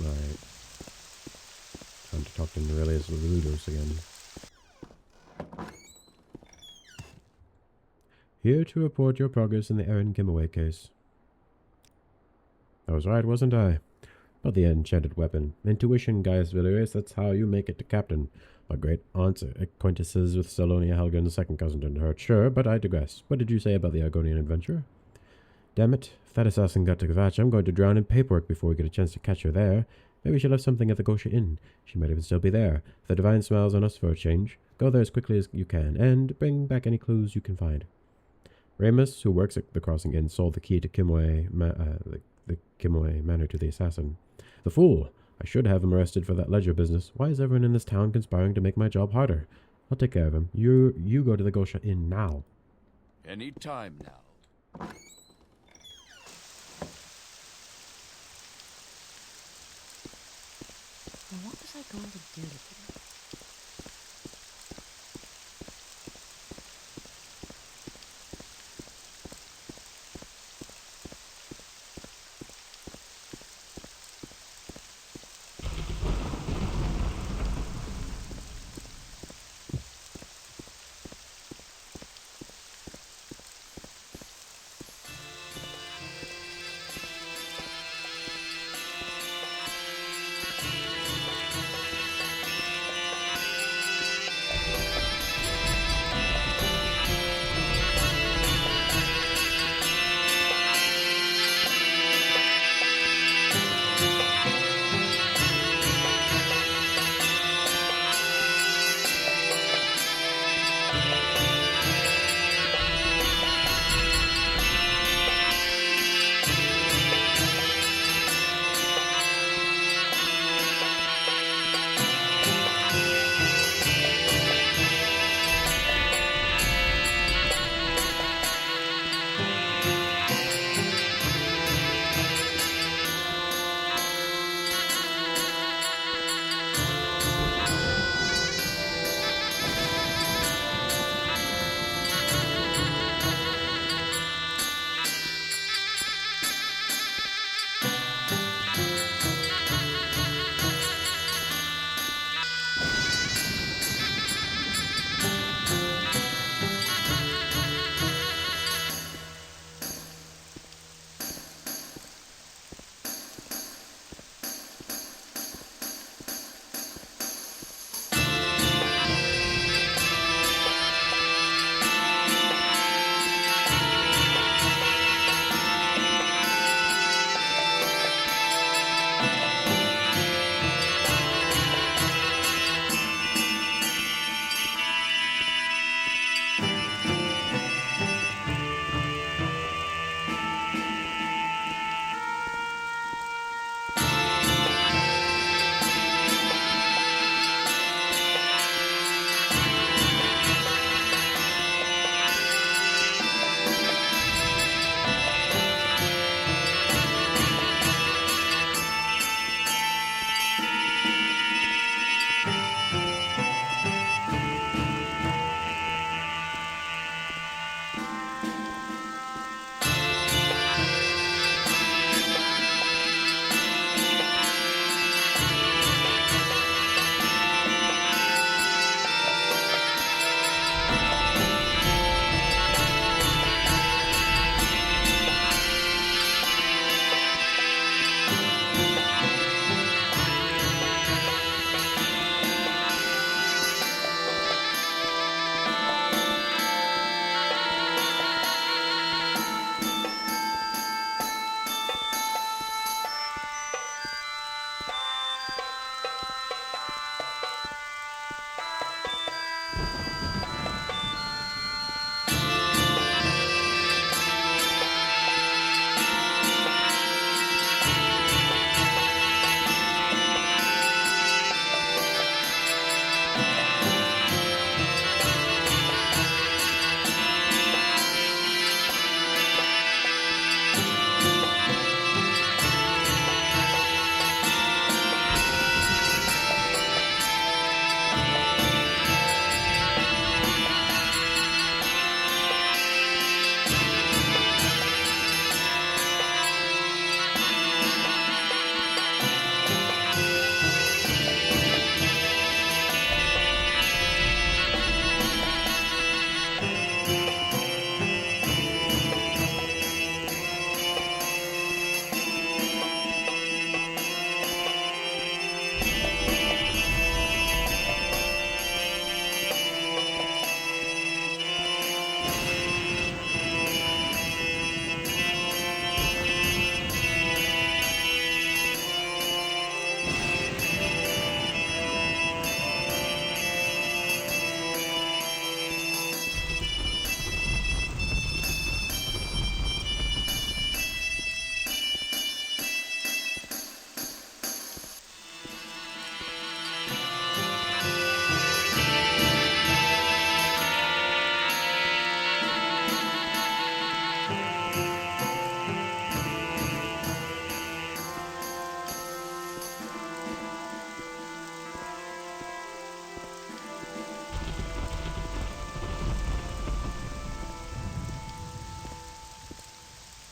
Speaker 6: Right. Time to talk to Aurelius Ludos again. Here to report your progress in the Aaron Kimoe case. I was right, wasn't I? About the enchanted weapon. Intuition, Gaius Valerius, that's how you make it to captain. My great aunt's acquaintances with Salonia Helgen, the second cousin to her. Sure, but I digress. What did you say about the Argonian adventure? Damn it, if that assassin got to Kvatch, I'm going to drown in paperwork before we get a chance to catch her there. Maybe she left something at the Gosha Inn. She might even still be there. If the divine smiles on us for a change, go there as quickly as you can, and bring back any clues you can find. Ramus, who works at the Crossing Inn, sold the key to the Kimoe manor to the assassin. The fool! I should have him arrested for that ledger business. Why is everyone in this town conspiring to make my job harder? I'll take care of him. You go to the Gosha Inn now.
Speaker 3: Any time now.
Speaker 2: Now, what was I going to do today?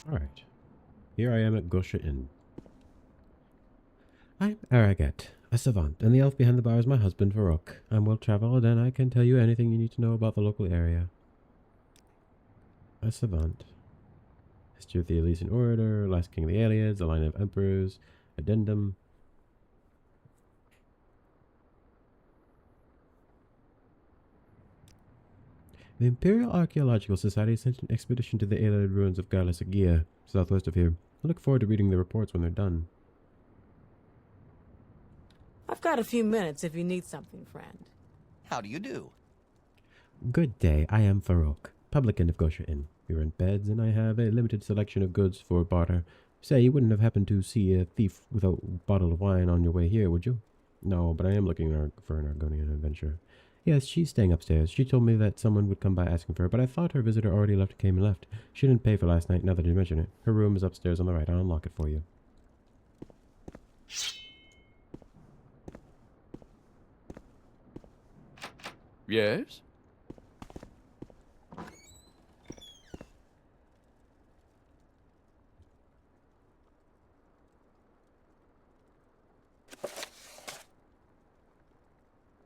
Speaker 1: Alright. Here I am at Gosha Inn. I'm Aragat, a savant, and the elf behind the bar is my husband, Varrock. I'm well-traveled, and I can tell you anything you need to know about the local area. A savant. History of the Elysian Orator, Last King of the Aliads, the Line of Emperors, Addendum. The Imperial Archaeological Society sent an expedition to the Aelid ruins of Gaius, southwest of here. I look forward to reading the reports when they're done.
Speaker 2: I've got a few minutes if you need something, friend.
Speaker 5: How do you do?
Speaker 1: Good day, I am Varrock, publican of Gosha Inn. We rent beds, and I have a limited selection of goods for barter. Say, you wouldn't have happened to see a thief with a bottle of wine on your way here, would you? No, but I am looking for an Argonian adventure. Yes, she's staying upstairs. She told me that someone would come by asking for her, but I thought her visitor already came and left. She didn't pay for last night, now that you mention it. Her room is upstairs on the right. I'll unlock it for you.
Speaker 3: Yes?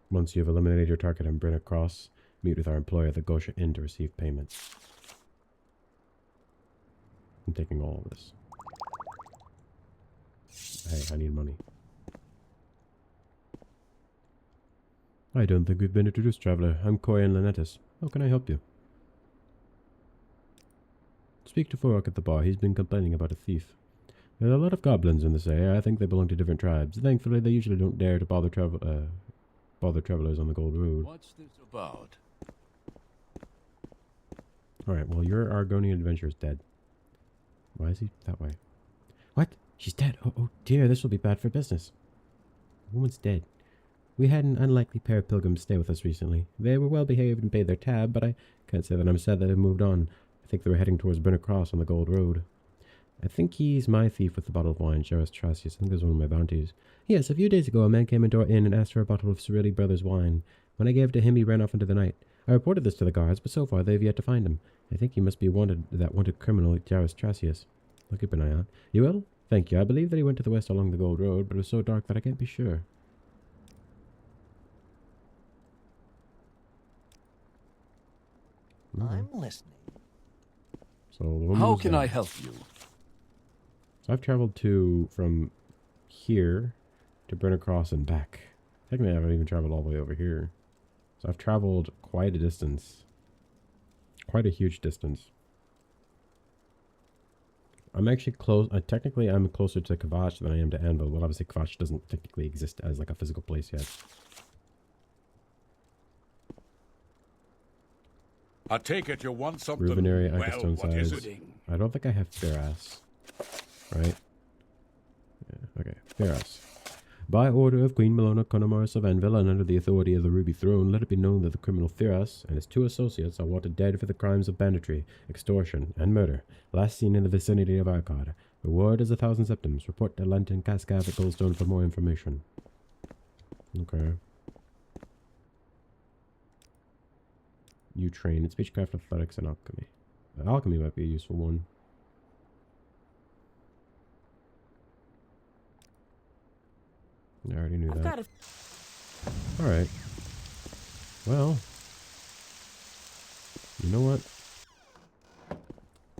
Speaker 1: Once you have eliminated your target on Brenner Cross, meet with our employer at the Gosha Inn to receive payment. I'm taking all of this. Hey, I need money. I don't think we've been introduced, traveler. I'm Corian Lenetis. How can I help you? Speak to Varrock at the bar. He's been complaining about a thief. There are a lot of goblins in this area. I think they belong to different tribes. Thankfully, they usually don't dare to bother travelers on the Gold Road.
Speaker 3: What's this about?
Speaker 1: Alright, well, your Argonian adventure is dead. Why is he that way? What? She's dead. Oh dear, this will be bad for business. The woman's dead. We had an unlikely pair of pilgrims stay with us recently. They were well behaved and paid their tab, but I can't say that I'm sad that they've moved on. I think they were heading towards Brenner Cross on the Gold Road. I think he's my thief with the bottle of wine, Gaius Trasius. I think that's one of my bounties. Yes, a few days ago a man came into our inn and asked for a bottle of Cirilli Brothers wine. When I gave it to him, he ran off into the night. I reported this to the guards, but so far they've yet to find him. I think he must be that wanted criminal Gaius Trasius. I'll keep an eye out. You will? Thank you. I believe that he went to the west along the Gold Road, but it was so dark that I can't be sure.
Speaker 5: I'm listening.
Speaker 1: So the woman
Speaker 3: How
Speaker 1: was
Speaker 3: can
Speaker 1: dead.
Speaker 3: I help you?
Speaker 1: So I've traveled from here to Brenner Cross and back. Technically, I haven't even traveled all the way over here. So I've traveled quite a distance. Quite a huge distance. I'm actually close. Technically, I'm closer to Kavash than I am to Anvil. Well, obviously, Kavash doesn't technically exist as like a physical place yet.
Speaker 7: I take it you want something.
Speaker 1: Ruvenary,
Speaker 7: Well,
Speaker 1: Icastone
Speaker 7: what is
Speaker 1: size.
Speaker 7: it?
Speaker 1: I don't think I have fair ass. Right? Yeah, okay. Fair ass. By order of Queen Melona Conomaris of Anvil and under the authority of the Ruby Throne, let it be known that the criminal Firas and his 2 associates are wanted dead for the crimes of banditry, extortion, and murder, last seen in the vicinity of Arkad. Reward is 1,000 septims. Report to Lantern Cascav at Goldstone for more information. Okay. You train in speechcraft, athletics, and alchemy. Alchemy might be a useful one. I already knew that. Alright. Well. You know what?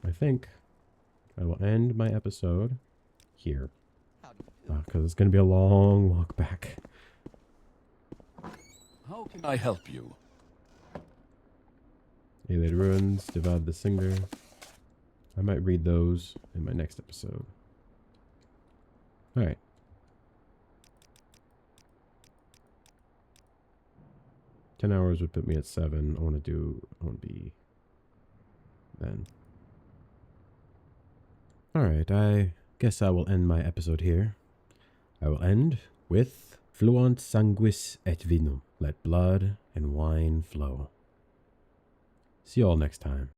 Speaker 1: I think I will end my episode here. Because it's going to be a long walk back.
Speaker 3: How can I help you?
Speaker 1: Aelid Ruins, Divide the Singer. I might read those in my next episode. Alright. $10 would put me at 7. I want to be then. Alright, I guess I will end my episode here. I will end with Fluant sanguis et vinum. Let blood and wine flow. See you all next time.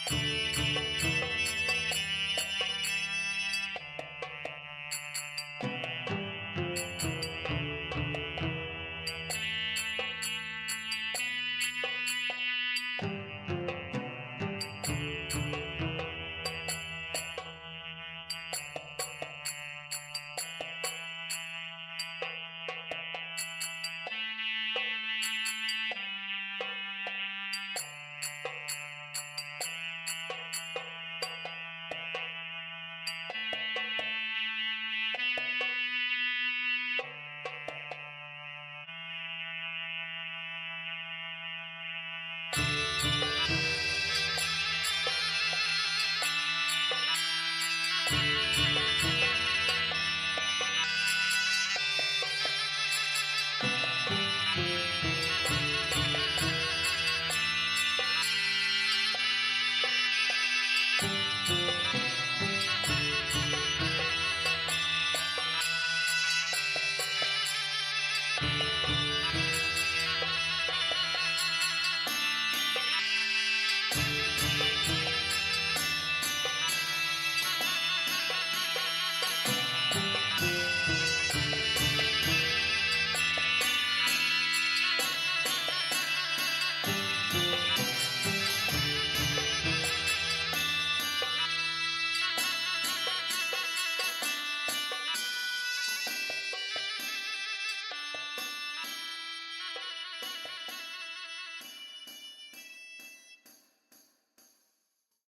Speaker 3: Bye.